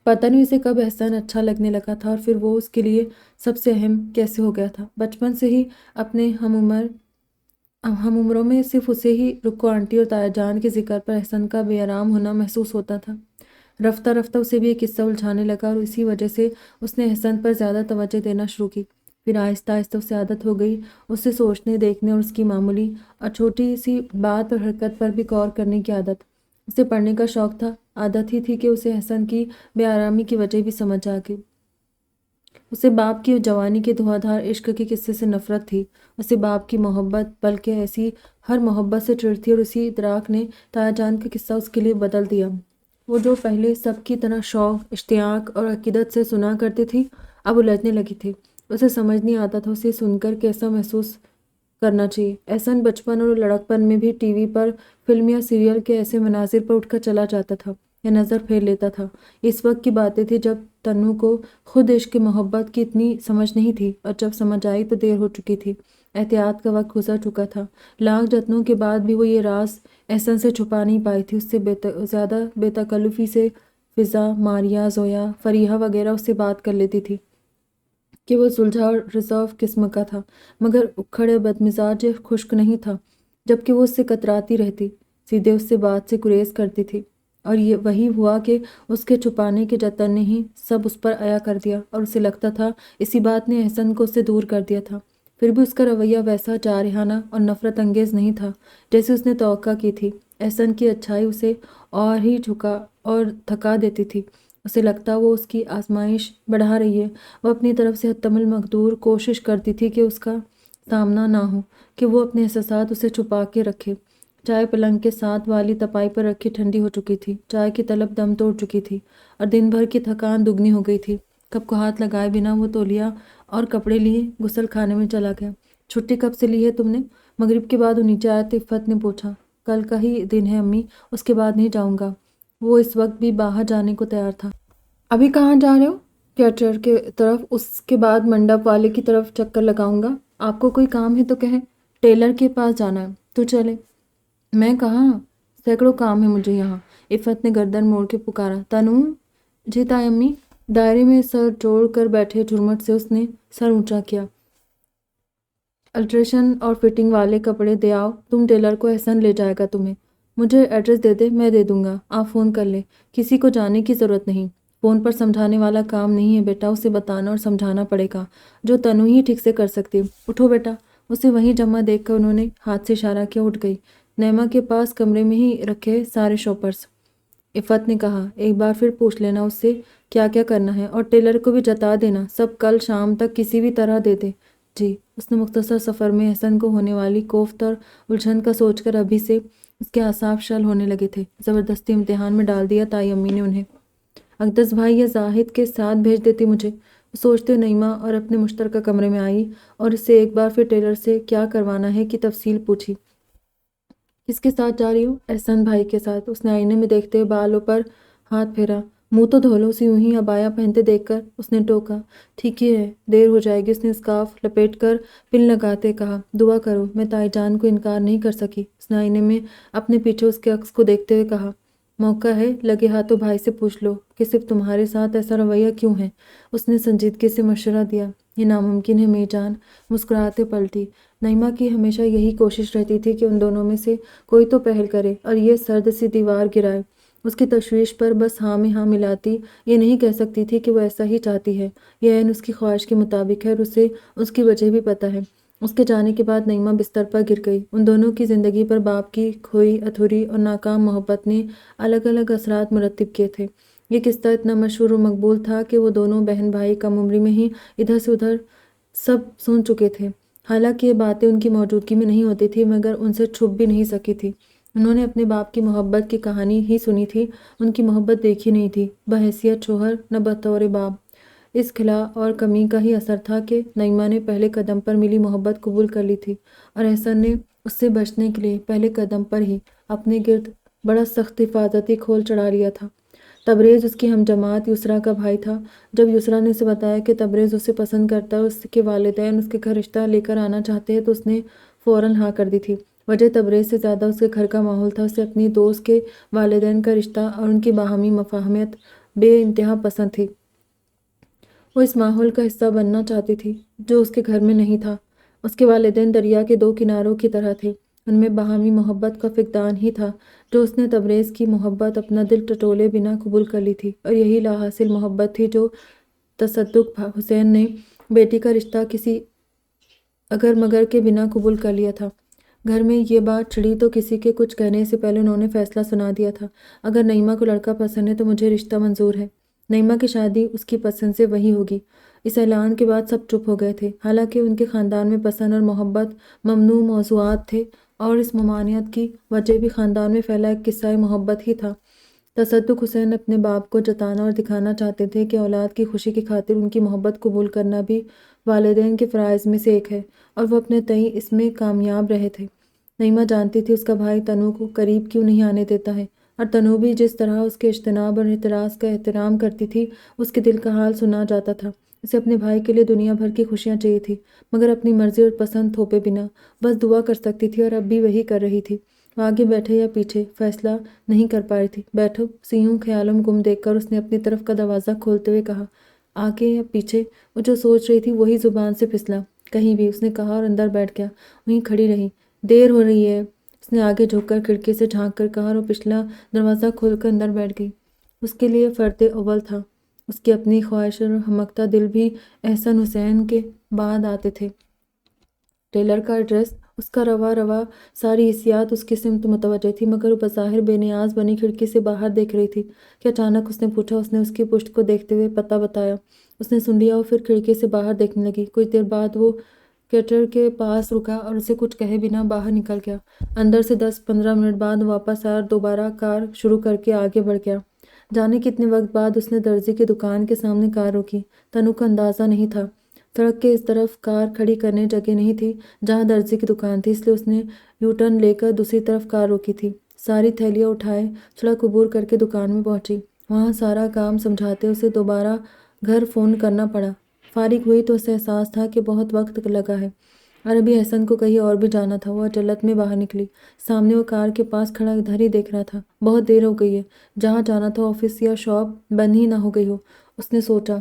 پتہ نہیں اسے کب احسن اچھا لگنے لگا تھا اور پھر وہ اس کے لیے سب سے اہم کیسے ہو گیا تھا۔ بچپن سے ہی اپنے ہم عمروں میں صرف اسے ہی رکو آنٹی اور تایا جان کے ذکر پر احسن کا بے آرام ہونا محسوس ہوتا تھا۔ رفتہ رفتہ اسے بھی ایک قصہ الجھانے لگا اور اسی وجہ سے اس نے احسن پر زیادہ توجہ دینا شروع کی۔ پھر آہستہ آہستہ اسے عادت ہو گئی اسے سوچنے، دیکھنے اور اس کی معمولی اور چھوٹی سی بات اور حرکت پر بھی غور کرنے کی عادت۔ اسے پڑھنے کا شوق تھا، عادت ہی تھی کہ اسے احسن کی بے آرامی کی وجہ بھی سمجھ آ گئی۔ اسے باپ کی جوانی کے دھواں عشق کے قصے سے نفرت تھی، اسے باپ کی محبت، بلکہ ایسی ہر محبت سے چڑ تھی، اور اسی ادراک نے تایا جان کا قصہ اس کے لیے بدل دیا۔ وہ جو پہلے سب کی طرح شوق، اشتیاق اور عقیدت سے سنا کرتی تھی، اب الجھنے لگی تھی۔ اسے سمجھ نہیں آتا تھا اسے سن کر کیسا محسوس کرنا چاہیے۔ احسن بچپن اور لڑکپن میں بھی ٹی وی پر فلم یا سیریل کے ایسے مناظر پر اٹھ کر چلا جاتا تھا یا نظر پھیر لیتا تھا۔ اس وقت کی باتیں تھیں جب تنو کو خود عشق محبت کی اتنی سمجھ نہیں تھی، اور جب سمجھ آئی تو دیر ہو چکی تھی، احتیاط کا وقت گزر چکا تھا۔ لاکھ جتنوں کے بعد بھی وہ یہ راز احسن سے چھپا نہیں پائی تھی۔ اس سے زیادہ بے تکلفی سے فضا، ماریہ، زویا، فریحہ وغیرہ اس سے بات کر لیتی تھی کہ وہ سلجھا اور ریزرو قسم کا تھا، مگر اکھڑ یا بدمزاج یا خشک نہیں تھا، جبکہ وہ اس سے کتراتی رہتی، سیدھے اس سے بات سے گریز کرتی تھی۔ اور یہ وہی ہوا کہ اس کے چھپانے کے جتن نے ہی سب اس پر عیا کر دیا، اور اسے لگتا تھا اسی بات نے احسن کو اس سے دور کر دیا تھا۔ پھر بھی اس کا رویہ ویسا جارحانہ اور نفرت انگیز نہیں تھا جیسے اس نے توقع کی تھی۔ احسن کی اچھائی اسے اور ہی جھکا اور تھکا دیتی تھی۔ اسے لگتا وہ اس کی آزمائش بڑھا رہی ہے۔ وہ اپنی طرف سے حتم المقدور کوشش کرتی تھی کہ اس کا سامنا نہ ہو، کہ وہ اپنے احساسات اسے چھپا کے رکھے۔ چائے پلنگ کے ساتھ والی تپائی پر رکھی ٹھنڈی ہو چکی تھی، چائے کی طلب دم توڑ چکی تھی، اور دن بھر کی تھکان دگنی ہو گئی تھی۔ کپ کو ہاتھ لگائے بنا وہ تولیہ اور کپڑے لیے غسل خانے میں چلا گیا۔ چھٹی کب سے لی ہے تم نے؟ مغرب کے بعد وہ نیچے آیا تو عفت نے پوچھا۔ کل کا ہی دن ہے امی، اس کے بعد نہیں جاؤں گا۔ وہ اس وقت بھی باہر جانے کو تیار تھا۔ ابھی کہاں جا رہے ہو؟ تھیٹر کی طرف، اس کے بعد منڈپ والے کی طرف چکر لگاؤں گا۔ آپ کو کوئی کام ہے تو کہیں، ٹیلر کے پاس جانا ہے تو چلے۔ میں کہاں، سینکڑوں کام ہے مجھے یہاں، عفت نے گردن موڑ کے پکارا۔ تنو؟ جی تائی امی۔ دائرے میں سر جوڑ کر بیٹھے جھرمٹ سے اس نے سر اونچا کیا۔ الٹریشن اور فٹنگ والے کپڑے دے آؤ، تم ٹیلر کو احسن لے جائے گا تمہیں۔ مجھے ایڈریس دے دے، میں دے دوں گا، آپ فون کر لیں، کسی کو جانے کی ضرورت نہیں۔ فون پر سمجھانے والا کام نہیں ہے بیٹا، اسے بتانا اور سمجھانا پڑے گا، جو تنو ہی ٹھیک سے کر سکتی۔ اٹھو بیٹا، اسے وہیں جمع دیکھ کر انہوں نے ہاتھ سے اشارہ کیا، اٹھ گئی۔ نیما کے پاس کمرے میں ہی رکھے سارے شاپرز۔ عفت نے کہا، ایک بار پھر پوچھ لینا اس سے کیا کیا کرنا ہے، اور ٹیلر کو بھی جتا دینا سب کل شام تک کسی بھی طرح دے دے۔ جی۔ اس نے مختصر سفر میں احسن کو ہونے والی کوفت اور الجھن کا سوچ کر ابھی سے اس کے اعصاب شل ہونے لگے تھے۔ زبردستی امتحان میں ڈال دیا تائی امی نے انہیں۔ اقدس بھائی یا زاہد کے ساتھ بھیج دیتی مجھے، سوچتے نعیمہ اور اپنے مشترکہ کمرے میں آئی اور اس سے ایک بار پھر ٹیلر سے کیا کروانا ہے کی تفصیل پوچھی۔ کس کے ساتھ جا رہی ہو؟ احسن بھائی کے ساتھ۔ اس نے آئینے میں دیکھتے ہوئے بالوں پر ہاتھ پھیرا۔ منہ تو دھو لو، اسے یوں ہی عبایا پہنتے دیکھ کر اس نے ٹوکا۔ ٹھیک ہی ہے، دیر ہو جائے گی۔ اس نے اسکارف لپیٹ کر پن لگاتے کہا، دعا کرو میں تائی جان کو انکار نہیں کر سکی۔ اس نے آئینے میں اپنے پیچھے اس کے عکس کو دیکھتے ہوئے کہا، موقع ہے لگے ہاتھوں بھائی سے پوچھ لو کہ صرف تمہارے ساتھ ایسا رویہ کیوں ہے۔ اس نے سنجیدگی سے مشورہ دیا۔ یہ ناممکن ہے میاں جان۔ مسکراتے پلٹی۔ نعیمہ کی ہمیشہ یہی کوشش رہتی تھی کہ ان دونوں میں سے کوئی تو پہل کرے اور یہ سرد سی دیوار گرائے۔ اس کی تشویش پر بس ہاں میں ہاں ملاتی یہ نہیں کہہ سکتی تھی کہ وہ ایسا ہی چاہتی ہے۔ یہ عین اس کی خواہش کے مطابق ہے اور اسے اس کی وجہ بھی پتہ ہے۔ اس کے جانے کے بعد نعیمہ بستر پر گر گئی۔ ان دونوں کی زندگی پر باپ کی کھوئی ادھوری اور ناکام محبت نے الگ الگ اثرات مرتب کیے تھے۔ یہ قصہ اتنا مشہور و مقبول تھا کہ وہ دونوں بہن بھائی کم عمری میں ہی ادھر سے ادھر سب سن چکے تھے۔ حالانکہ یہ باتیں ان کی موجودگی میں نہیں ہوتی تھی مگر ان سے چھپ بھی نہیں سکی تھی۔ انہوں نے اپنے باپ کی محبت کی کہانی ہی سنی تھی، ان کی محبت دیکھی نہیں تھی، بحیثیت شوہر نہ بطور باپ۔ اس خلا اور کمی کا ہی اثر تھا کہ نعیمہ نے پہلے قدم پر ملی محبت قبول کر لی تھی اور احسن نے اس سے بچنے کے لیے پہلے قدم پر ہی اپنے گرد بڑا سخت حفاظتی کھول چڑھا لیا تھا۔ تبریز اس کی ہم جماعت یسریٰ کا بھائی تھا۔ جب یسریٰ نے اسے بتایا کہ تبریز اسے پسند کرتا ہے اور اس کے والدین اس کے گھر رشتہ لے کر آنا چاہتے ہیں تو اس نے فوراً ہاں کر دی تھی۔ وجہ تبریز سے زیادہ اس کے گھر کا ماحول تھا۔ اسے اپنی دوست کے والدین کا رشتہ اور ان کی باہمی مفاہمت بے انتہا پسند تھی۔ وہ اس ماحول کا حصہ بننا چاہتی تھی جو اس کے گھر میں نہیں تھا۔ اس کے والدین دریا کے دو کناروں کی طرح تھے، ان میں باہمی محبت کا فقدان ہی تھا جو اس نے تبریز کی محبت اپنا دل ٹٹولے بنا قبول کر لی تھی، اور یہی لا حاصل محبت تھی جو تصدق حسین نے بیٹی کا رشتہ کسی اگر مگر کے بنا قبول کر لیا تھا۔ گھر میں یہ بات چھڑی تو کسی کے کچھ کہنے سے پہلے انہوں نے فیصلہ سنا دیا تھا، اگر نعیمہ کو لڑکا پسند ہے تو مجھے رشتہ منظور ہے۔ نعیمہ کی شادی اس کی پسند سے وہی ہوگی۔ اس اعلان کے بعد سب چپ ہو گئے تھے، حالانکہ ان کے خاندان میں پسند اور محبت ممنوع موضوعات تھے اور اس ممانعت کی وجہ بھی خاندان میں پھیلا ایک قصہ محبت ہی تھا۔ تصدق حسین اپنے باپ کو جتانا اور دکھانا چاہتے تھے کہ اولاد کی خوشی کی خاطر ان کی محبت قبول کرنا بھی والدین کے فرائض میں سے ایک ہے، اور وہ اپنے تئیں اس میں کامیاب رہے تھے۔ نعیمہ جانتی تھی اس کا بھائی تنو کو قریب کیوں نہیں آنے دیتا ہے، اور تنو بھی جس طرح اس کے اجتناب اور احتراز کا احترام کرتی تھی، اس کے دل کا حال سنا جاتا تھا۔ اسے اپنے بھائی کے لیے دنیا بھر کی خوشیاں چاہیے تھی مگر اپنی مرضی اور پسند تھوپے بنا بس دعا کر سکتی تھی، اور اب بھی وہی کر رہی تھی۔ وہ آگے بیٹھے یا پیچھے فیصلہ نہیں کر پا رہی تھی۔ بیٹھو، سیوں خیالوں میں گم دیکھ کر اس نے اپنی طرف کا دروازہ کھولتے ہوئے کہا، آگے یا پیچھے؟ وہ جو سوچ رہی تھی وہی زبان سے پھسلا، کہیں بھی۔ اس نے کہا اور اندر بیٹھ گیا۔ وہیں کھڑی رہی۔ دیر ہو رہی ہے، اس نے آگے جھک کر کھڑکی سے جھانک کر کہا اور وہ پچھلا دروازہ کھول کر اندر بیٹھ گئی۔ اس کے لیے فرد اول تھا۔ اس کی اپنی خواہش اور ہمکتا دل بھی احسن حسین کے بعد آتے تھے۔ ٹیلر کا ایڈریس، اس کا روا ساری حیثیات اس کی سمت متوجہ تھی مگر وہ بظاہر بے نیاز بنی کھڑکی سے باہر دیکھ رہی تھی کہ اچانک اس نے پوچھا۔ اس نے اس کی پشت کو دیکھتے ہوئے پتہ بتایا۔ اس نے سن لیا اور پھر کھڑکی سے باہر دیکھنے لگی۔ کچھ دیر بعد وہ کیٹر کے پاس رکا اور اسے کچھ کہے بنا باہر نکل گیا۔ اندر سے 10-15 منٹ بعد واپس آیا اور دوبارہ کار شروع کر کے آگے بڑھ گیا۔ جانے کتنے وقت بعد اس نے درزی کی دکان کے سامنے کار روکی۔ تنو کو اندازہ نہیں تھا، سڑک کے اس طرف کار کھڑی کرنے جگہ نہیں تھی جہاں درزی کی دکان تھی، اس لیے اس نے یو ٹرن لے کر دوسری طرف کار روکی تھی۔ ساری تھیلیاں اٹھائے سڑک عبور کر کے دکان میں پہنچی۔ وہاں سارا کام سمجھاتے اسے دوبارہ گھر فون کرنا پڑا۔ فارغ ہوئی تو اسے احساس تھا کہ بہت وقت لگا ہے اور ابھی احسن کو کہیں اور بھی جانا تھا۔ وہ عجلت میں باہر نکلی۔ سامنے وہ کار کے پاس کھڑا ادھر ہی دیکھ رہا تھا۔ بہت دیر ہو گئی ہے، جہاں جانا تھا آفس یا شاپ بند ہی نہ ہو گئی ہو، اس نے سوچا۔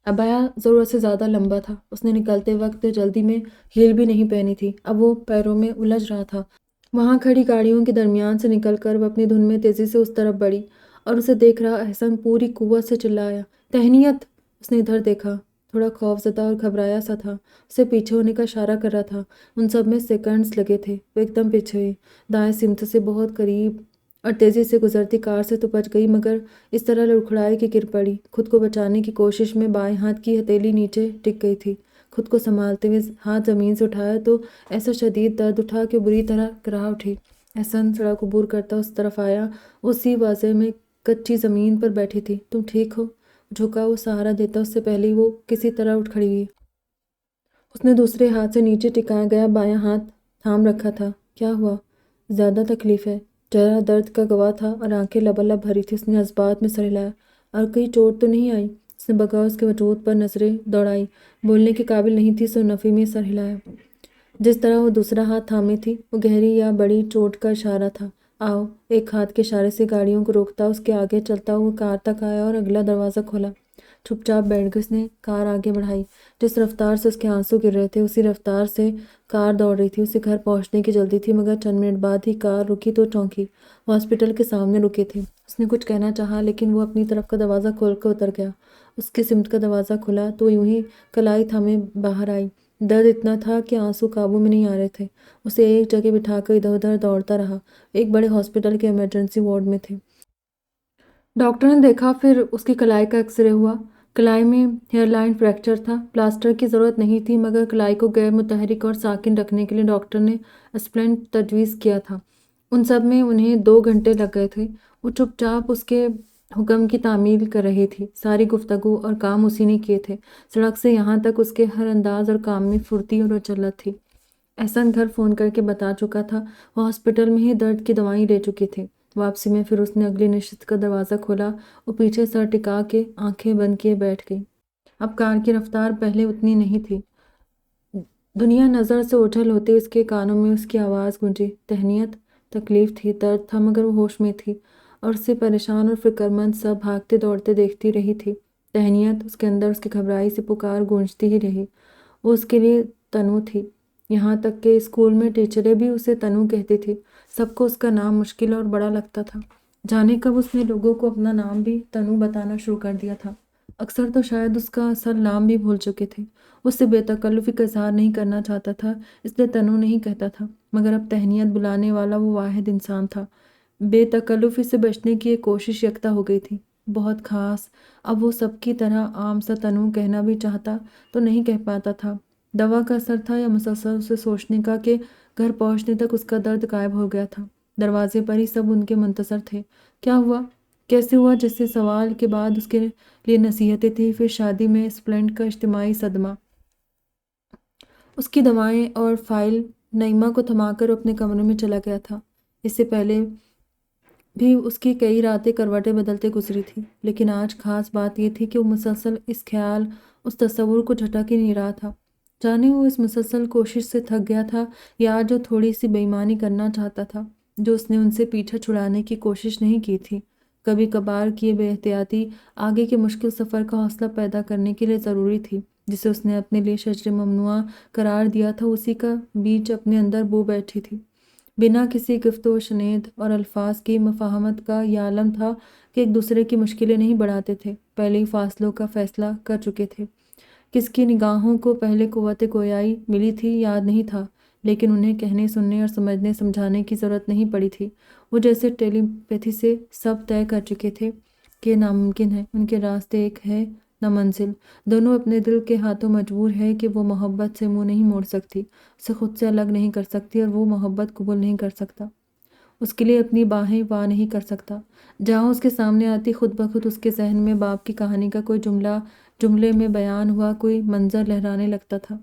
عبایا ضرورت سے زیادہ لمبا تھا۔ اس نے نکلتے وقت جلدی میں ہیل بھی نہیں پہنی تھی، اب وہ پیروں میں الجھ رہا تھا۔ وہاں کھڑی گاڑیوں کے درمیان سے نکل کر وہ اپنی دھن میں تیزی سے اس طرف بڑھی اور اسے دیکھ رہا احسن پوری قوت سے چلایا، تہنیت! اس نے ادھر دیکھا تھوڑا خوف زدہ اور گھبرایا سا تھا، اسے پیچھے ہونے کا اشارہ کر رہا تھا۔ ان سب میں سیکنڈز لگے تھے، وہ ایک دم پیچھے ہوئی، دائیں سمت سے بہت قریب اور تیزی سے گزرتی کار سے تو بچ گئی، مگر اس طرح لڑکھڑائی کہ گر پڑی۔ خود کو بچانے کی کوشش میں بائیں ہاتھ کی ہتھیلی نیچے ٹک گئی تھی۔ خود کو سنبھالتے ہوئے ہاتھ زمین سے اٹھایا تو ایسا شدید درد اٹھا کہ بری طرح کراہ اٹھی۔ احسن سڑک عبور کرتا اس طرف آیا، اسی واضح میں کچی زمین پر بیٹھی تھی۔ تم ٹھیک ہو؟ جھکا وہ سہارا دیتا اس سے پہلے وہ کسی طرح اٹھ کھڑی ہوئی۔ اس نے دوسرے ہاتھ سے نیچے ٹکایا گیا بایاں ہاتھ تھام رکھا تھا۔ کیا ہوا؟ زیادہ تکلیف ہے؟ چہرہ درد کا گواہ تھا اور آنکھیں لبالب بھری تھی۔ اس نے جذبات میں سر ہلایا۔ اور کہیں چوٹ تو نہیں آئی؟ اس نے بغور اس کے وجود پر نظریں دوڑائی۔ بولنے کے قابل نہیں تھی سو نفی میں سر ہلایا۔ جس طرح وہ دوسرا ہاتھ تھامے تھی وہ گہری یا بڑی چوٹ کا اشارہ تھا۔ آؤ، ایک ہاتھ کے اشارے سے گاڑیوں کو روکتا اس کے آگے چلتا ہوا کار تک آیا اور اگلا دروازہ کھولا۔ چپ چاپ بیٹھ گئی۔ اس نے کار آگے بڑھائی۔ جس رفتار سے اس کے آنسو گر رہے تھے اسی رفتار سے کار دوڑ رہی تھی۔ اسے گھر پہنچنے کی جلدی تھی، مگر چند منٹ بعد ہی کار رکی تو چونکی۔ وہ ہاسپٹل کے سامنے رکے تھے۔ اس نے کچھ کہنا چاہا لیکن وہ اپنی طرف کا دروازہ کھول کر اتر گیا۔ اس کی سمت کا دروازہ کھلا تو یوں ہی کلائی تھامے باہر آئی۔ درد اتنا تھا کہ آنسو قابو میں نہیں آ رہے تھے۔ اسے ایک جگہ بٹھا کر ادھر ادھر دوڑتا رہا۔ ایک بڑے ہاسپٹل کے ایمرجنسی وارڈ میں تھے۔ ڈاکٹر نے دیکھا، پھر اس کی کلائی کا ایکس رے ہوا۔ کلائی میں ہیئر لائن فریکچر تھا۔ پلاسٹر کی ضرورت نہیں تھی، مگر کلائی کو غیر متحرک اور ساکن رکھنے کے لیے ڈاکٹر نے اسپلنٹ تجویز کیا تھا۔ ان سب میں انہیں 2 گھنٹے لگ گئے تھے۔ وہ چپ چاپ اس کے حکم کی تعمیل کر رہی تھی۔ ساری گفتگو اور کام اسی نے کیے تھے۔ سڑک سے یہاں تک اس کے ہر انداز اور کام میں پھرتی اور اچلت تھی۔ احسن گھر فون کر کے بتا چکا تھا۔ وہ ہاسپٹل میں ہی درد کی دوائیں لے چکی تھے۔ واپسی میں پھر اس نے اگلی نشست کا دروازہ کھولا۔ وہ پیچھے سر ٹکا کے آنکھیں بند کیے بیٹھ گئی۔ اب کار کی رفتار پہلے اتنی نہیں تھی۔ دنیا نظر سے اوجھل ہوتے اس کے کانوں میں اس کی آواز گونجی۔ تہنیت، تکلیف تھی، درد تھا، مگر وہ ہوش میں تھی اور اسے پریشان اور فکرمند سب بھاگتے دوڑتے دیکھتی رہی تھی۔ تہنیت، اس کے اندر اس کی گھبرائی سی پکار گونجتی ہی رہی۔ وہ اس کے لیے تنو تھی، یہاں تک کہ اسکول میں ٹیچریں بھی اسے تنو کہتی تھی۔ سب کو اس کا نام مشکل اور بڑا لگتا تھا۔ جانے کب اس نے لوگوں کو اپنا نام بھی تنو بتانا شروع کر دیا تھا۔ اکثر تو شاید اس کا اصل نام بھی بھول چکے تھے۔ اس سے بے تکلفی کا اظہار نہیں کرنا چاہتا تھا، اس لیے تنو نہیں کہتا تھا، مگر اب تہنیت بلانے والا وہ واحد انسان تھا۔ بے تکلفی سے بچنے کی ایک کوشش یکتا ہو گئی تھی، بہت خاص۔ اب وہ سب کی طرح عام سا تنو کہنا بھی چاہتا تو نہیں کہہ پاتا تھا۔ دوا کا اثر تھا یا مسلسل اسے سوچنے کا کہ گھر پہنچنے تک اس کا درد غائب ہو گیا تھا۔ دروازے پر ہی سب ان کے منتظر تھے۔ کیا ہوا؟ کیسے ہوا؟ جیسے سوال کے بعد اس کے لیے نصیحتیں تھیں، پھر شادی میں اسپلنٹ کا اجتماعی صدمہ۔ اس کی دوائیں اور فائل نعیمہ کو تھما کر اپنے کمرے میں چلا گیا تھا۔ اس سے پہلے بھی اس کی کئی راتیں کروٹیں بدلتے گزری تھی، لیکن آج خاص بات یہ تھی کہ وہ مسلسل اس خیال، اس تصور کو جھٹک ہی نہیں رہا تھا۔ جانے وہ اس مسلسل کوشش سے تھک گیا تھا یا جو تھوڑی سی بے ایمانی کرنا چاہتا تھا جو اس نے ان سے پیچھا چھڑانے کی کوشش نہیں کی تھی۔ کبھی کبھار کی بے احتیاطی آگے کے مشکل سفر کا حوصلہ پیدا کرنے کے لیے ضروری تھی۔ جسے اس نے اپنے لیے شجر ممنوعہ قرار دیا تھا اسی کا بیج اپنے اندر بو بیٹھی تھی۔ بنا کسی گفت و شنید اور الفاظ کی مفاہمت کا یہ عالم تھا کہ ایک دوسرے کی مشکلیں نہیں بڑھاتے تھے، پہلے ہی فاصلوں کا فیصلہ کر چکے تھے۔ کس کی نگاہوں کو پہلے قوت گویائی ملی تھی یاد نہیں تھا، لیکن انہیں کہنے سننے اور سمجھنے سمجھانے کی ضرورت نہیں پڑی تھی۔ وہ جیسے ٹیلی پیتھی سے سب طے کر چکے تھے کہ ناممکن ہے، ان کے راستے ایک ہے نہ منزل۔ دونوں اپنے دل کے ہاتھوں مجبور ہے کہ وہ محبت سے منہ نہیں موڑ سکتی، اسے خود سے الگ نہیں کر سکتی اور وہ محبت قبول نہیں کر سکتا، اس کے لیے اپنی باہیں وا نہیں کر سکتا۔ جہاں اس کے سامنے آتی خود بخود اس کے ذہن میں باپ کی کہانی کا کوئی جملے میں بیان ہوا کوئی منظر لہرانے لگتا تھا۔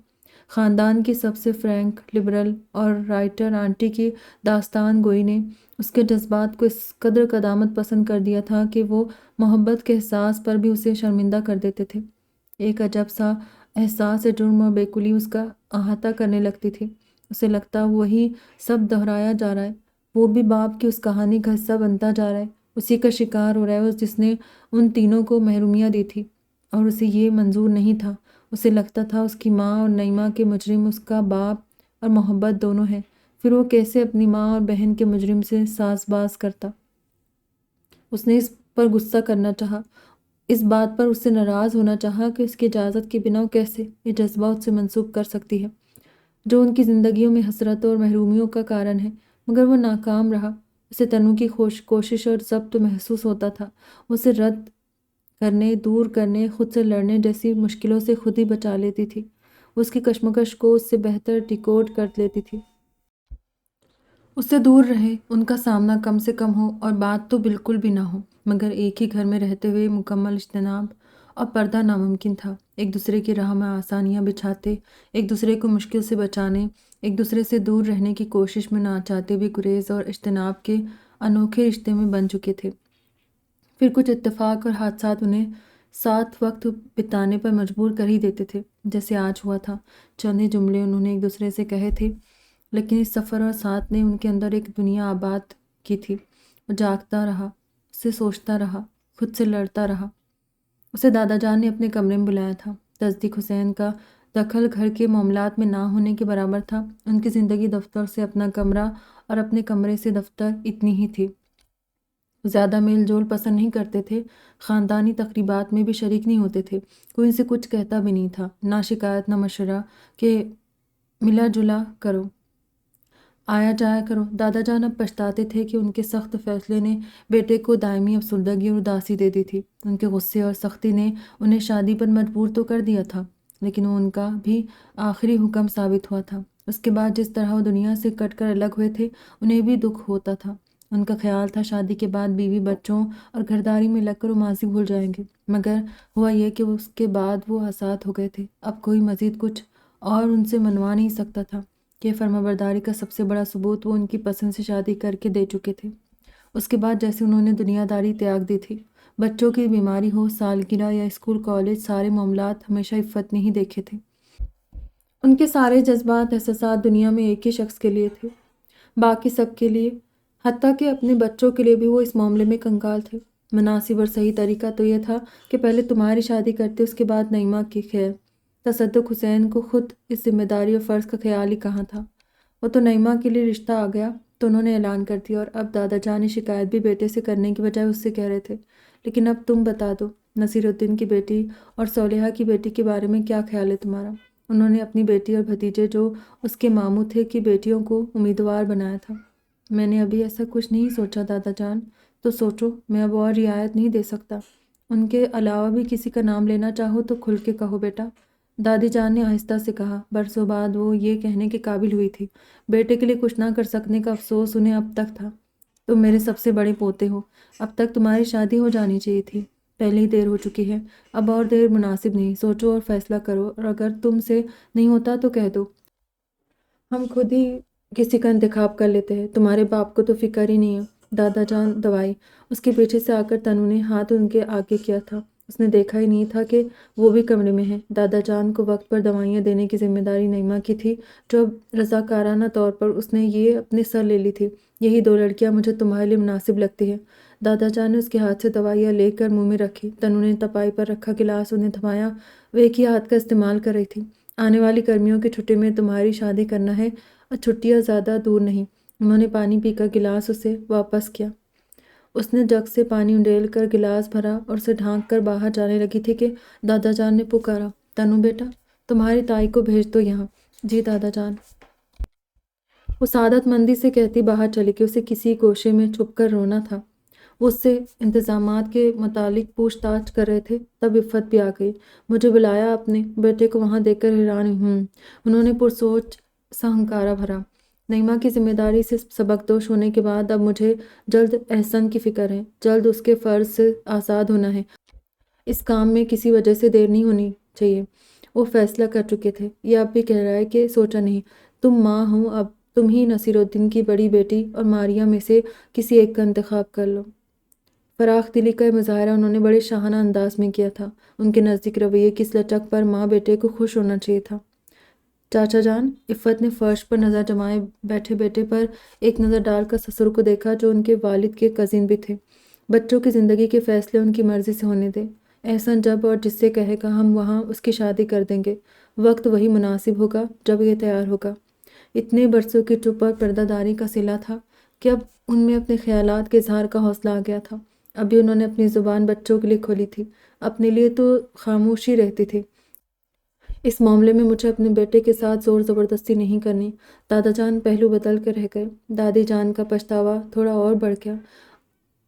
خاندان کی سب سے فرینک، لبرل اور رائٹر آنٹی کی داستان گوئی نے اس کے جذبات کو اس قدر قدامت پسند کر دیا تھا کہ وہ محبت کے احساس پر بھی اسے شرمندہ کر دیتے تھے۔ ایک عجب سا احساس جرم اور بیکلی اس کا احاطہ کرنے لگتی تھی۔ اسے لگتا وہی سب دہرایا جا رہا ہے، وہ بھی باپ کی اس کہانی کا حصہ بنتا جا رہا ہے، اسی کا شکار ہو رہا ہے جس نے ان تینوں کو محرومیاں دی تھی، اور اسے یہ منظور نہیں تھا۔ اسے لگتا تھا اس کی ماں اور نعیمہ کے مجرم اس کا باپ اور محبت دونوں ہیں، پھر وہ کیسے اپنی ماں اور بہن کے مجرم سے ساز باز کرتا۔ اس نے اس پر غصہ کرنا چاہا، اس بات پر اس سے ناراض ہونا چاہا کہ اس کی اجازت کے بنا وہ کیسے یہ جذبہ اس سے منسوخ کر سکتی ہے جو ان کی زندگیوں میں حسرتوں اور محرومیوں کا کارن ہے، مگر وہ ناکام رہا۔ اسے تنو کی کوشش اور ضبط محسوس ہوتا تھا، اسے رد کرنے، دور کرنے، خود سے لڑنے جیسی مشکلوں سے خود ہی بچا لیتی تھی، اس کی کشمکش کو اس سے بہتر ڈیکوڈ کر لیتی تھی۔ اس سے دور رہے، ان کا سامنا کم سے کم ہو اور بات تو بالکل بھی نہ ہو، مگر ایک ہی گھر میں رہتے ہوئے مکمل اجتناب اور پردہ ناممکن تھا۔ ایک دوسرے کی راہ میں آسانیاں بچھاتے، ایک دوسرے کو مشکل سے بچانے، ایک دوسرے سے دور رہنے کی کوشش میں نہ چاہتے بھی گریز اور اجتناب کے انوکھے رشتے میں بن چکے تھے۔ پھر کچھ اتفاق اور حادثات انہیں ساتھ وقت بتانے پر مجبور کر ہی دیتے تھے، جیسے آج ہوا تھا۔ چند ہی جملے انہوں نے ایک دوسرے سے کہے تھے، لیکن اس سفر اور ساتھ نے ان کے اندر ایک دنیا آباد کی تھی۔ وہ جاگتا رہا، اس سے سوچتا رہا، خود سے لڑتا رہا۔ اسے دادا جان نے اپنے کمرے میں بلایا تھا۔ تصدیق حسین کا دخل گھر کے معاملات میں نہ ہونے کے برابر تھا۔ ان کی زندگی دفتر سے اپنا کمرہ اور اپنے کمرے سے دفتر اتنی ہی تھی۔ زیادہ میل جول پسند نہیں کرتے تھے، خاندانی تقریبات میں بھی شریک نہیں ہوتے تھے، کوئی ان سے کچھ کہتا بھی نہیں تھا، نہ شکایت نہ مشورہ کہ ملا جلا کرو، آیا جایا کرو۔ دادا جان اب پچھتاتے تھے کہ ان کے سخت فیصلے نے بیٹے کو دائمی افسردگی اور اداسی دے دی تھی۔ ان کے غصے اور سختی نے انہیں شادی پر مجبور تو کر دیا تھا، لیکن وہ ان کا بھی آخری حکم ثابت ہوا تھا۔ اس کے بعد جس طرح وہ دنیا سے کٹ کر الگ ہوئے تھے، انہیں بھی دکھ ہوتا تھا۔ ان کا خیال تھا شادی کے بعد بیوی بچوں اور گھرداری میں لگ کر وہ ماضی بھول جائیں گے، مگر ہوا یہ کہ اس کے بعد وہ آزاد ہو گئے تھے۔ اب کوئی مزید کچھ اور ان سے منوا نہیں سکتا تھا کہ فرمانبرداری کا سب سے بڑا ثبوت وہ ان کی پسند سے شادی کر کے دے چکے تھے۔ اس کے بعد جیسے انہوں نے دنیا داری تیاگ دی تھی، بچوں کی بیماری ہو، سالگرہ یا اسکول کالج، سارے معاملات ہمیشہ عفت نے ہی دیکھے تھے۔ ان کے سارے جذبات احساسات دنیا میں ایک ہی شخص کے لیے تھے، باقی سب کے لیے، حتیٰ کہ اپنے بچوں کے لیے بھی وہ اس معاملے میں کنگال تھے۔ مناسب اور صحیح طریقہ تو یہ تھا کہ پہلے تمہاری شادی کرتے، اس کے بعد نعیمہ کی خیر۔ تصدق حسین کو خود اس ذمہ داری اور فرض کا خیال ہی کہاں تھا۔ وہ تو نعیمہ کے لیے رشتہ آ گیا تو انہوں نے اعلان کر دیا، اور اب دادا جان شکایت بھی بیٹے سے کرنے کی بجائے اس سے کہہ رہے تھے، لیکن اب تم بتا دو، نصیر الدین کی بیٹی اور صالحہ کی بیٹی کے بارے میں کیا خیال ہے تمہارا؟ انہوں نے اپنی بیٹی اور بھتیجے جو اس کے ماموں تھے کی بیٹیوں کو امیدوار بنایا تھا۔ میں نے ابھی ایسا کچھ نہیں سوچا دادا جان، تو سوچو، میں اب اور رعایت نہیں دے سکتا۔ ان کے علاوہ بھی کسی کا نام لینا چاہو تو کھل کے کہو بیٹا، دادی جان نے آہستہ سے کہا۔ برسوں بعد وہ یہ کہنے کے قابل ہوئی تھی۔ بیٹے کے لیے کچھ نہ کر سکنے کا افسوس انہیں اب تک تھا۔ تم میرے سب سے بڑے پوتے ہو، اب تک تمہاری شادی ہو جانی چاہیے تھی، پہلے ہی دیر ہو چکی ہے، اب اور دیر مناسب نہیں۔ سوچو اور فیصلہ کرو، اور اگر تم سے نہیں ہوتا تو کہہ دو، ہم خود ہی کسی کا انتخاب کر لیتے ہیں، تمہارے باپ کو تو فکر ہی نہیں ہے۔ دادا جان دوائی اس کے پیچھے سے آ کر تنو نے ہاتھ ان کے آگے کیا تھا۔ اس نے دیکھا ہی نہیں تھا کہ وہ بھی کمرے میں ہیں۔ دادا جان کو وقت پر دوائیاں دینے کی ذمہ داری نعیمہ کی تھی، جو اب رضاکارانہ طور پر اس نے یہ اپنے سر لے لی تھی۔ یہی دو لڑکیاں مجھے تمہارے لیے مناسب لگتی ہیں۔ دادا جان نے اس کے ہاتھ سے دوائیاں لے کر منہ میں رکھی۔ تنو نے تپائی پر رکھا گلاس انہیں تھمایا، وہ ایک ہی ہاتھ کا استعمال کر رہی تھی۔ آنے والی گرمیوں کی چھٹی میں تمہاری شادی کرنا ہے اور چھٹیاں زیادہ دور نہیں۔ انہوں نے پانی پی کر گلاس اسے واپس کیا۔ اس نے جگ سے پانی انڈیل کر گلاس بھرا اور اسے ڈھانک کر باہر جانے لگی تھی کہ دادا جان نے پکارا، تنو بیٹا، تمہاری تائی کو بھیج دو یہاں۔ جی دادا جان، وہ سعادت مندی سے کہتی باہر چلی گئی۔ اسے کسی گوشے میں چھپ کر رونا تھا۔ وہ اس سے انتظامات کے متعلق پوچھ تاچھ کر رہے تھے، تب عفت بھی آ گئی۔ مجھے بلایا آپ نے؟ بیٹے کو وہاں دیکھ کر حیران انہوں نے پرسوچ سا ہنکارا بھرا۔ نعیمہ کی ذمہ داری سے سبکدوش ہونے کے بعد اب مجھے جلد احسن کی فکر ہے، جلد اس کے فرض سے آزاد ہونا ہے۔ اس کام میں کسی وجہ سے دیر نہیں ہونی چاہیے۔ وہ فیصلہ کر چکے تھے۔ یہ اب بھی کہہ رہا ہے کہ سوچا نہیں۔ تم ماں ہو، اب تم ہی نصیر الدین کی بڑی بیٹی اور ماریہ میں سے کسی ایک کا انتخاب کر لو۔ فراخ دلی کا مظاہرہ انہوں نے بڑے شاہانہ انداز میں کیا تھا۔ ان کے نزدیک رویے کی اس لچک پر ماں بیٹے کو خوش ہونا چاہیے تھا۔ چاچا جان، عفت نے فرش پر نظر جمائے بیٹھے بیٹے پر ایک نظر ڈال کر سسر کو دیکھا، جو ان کے والد کے کزن بھی تھے۔ بچوں کی زندگی کے فیصلے ان کی مرضی سے ہونے دے۔ احسن جب اور جس سے کہے گا ہم وہاں اس کی شادی کر دیں گے۔ وقت وہی مناسب ہوگا جب یہ تیار ہوگا۔ اتنے برسوں کی چپ اور پردہ داری کا صلہ تھا کہ اب ان میں اپنے خیالات کے اظہار کا حوصلہ آ گیا تھا۔ ابھی انہوں نے اپنی زبان بچوں کے لیے کھولی تھی، اپنے لیے تو خاموشی رہتی تھی۔ اس معاملے میں مجھے اپنے بیٹے کے ساتھ زور زبردستی نہیں کرنی۔ دادا جان پہلو بدل کر رہ گئے۔ دادی جان کا پچھتاوا تھوڑا اور بڑھ گیا،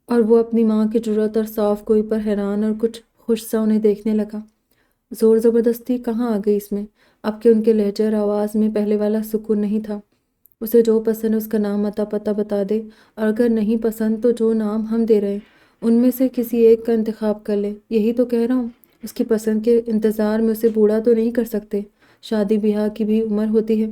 اور وہ اپنی ماں کی جرأت اور صاف گوئی پر حیران اور کچھ خوش سا انہیں دیکھنے لگا۔ زور زبردستی کہاں آ گئی اس میں؟ اب کہ ان کے لہجے اور آواز میں پہلے والا سکون نہیں تھا۔ اسے جو پسند ہے اس کا نام اتا پتہ بتا دے، اور اگر نہیں پسند تو جو نام ہم دے رہے ہیں ان میں سے کسی ایک کا انتخاب کر لے۔ یہی تو کہہ رہا ہوں، اس کی پسند کے انتظار میں اسے بوڑھا تو نہیں کر سکتے۔ شادی بیاہ کی بھی عمر ہوتی ہے،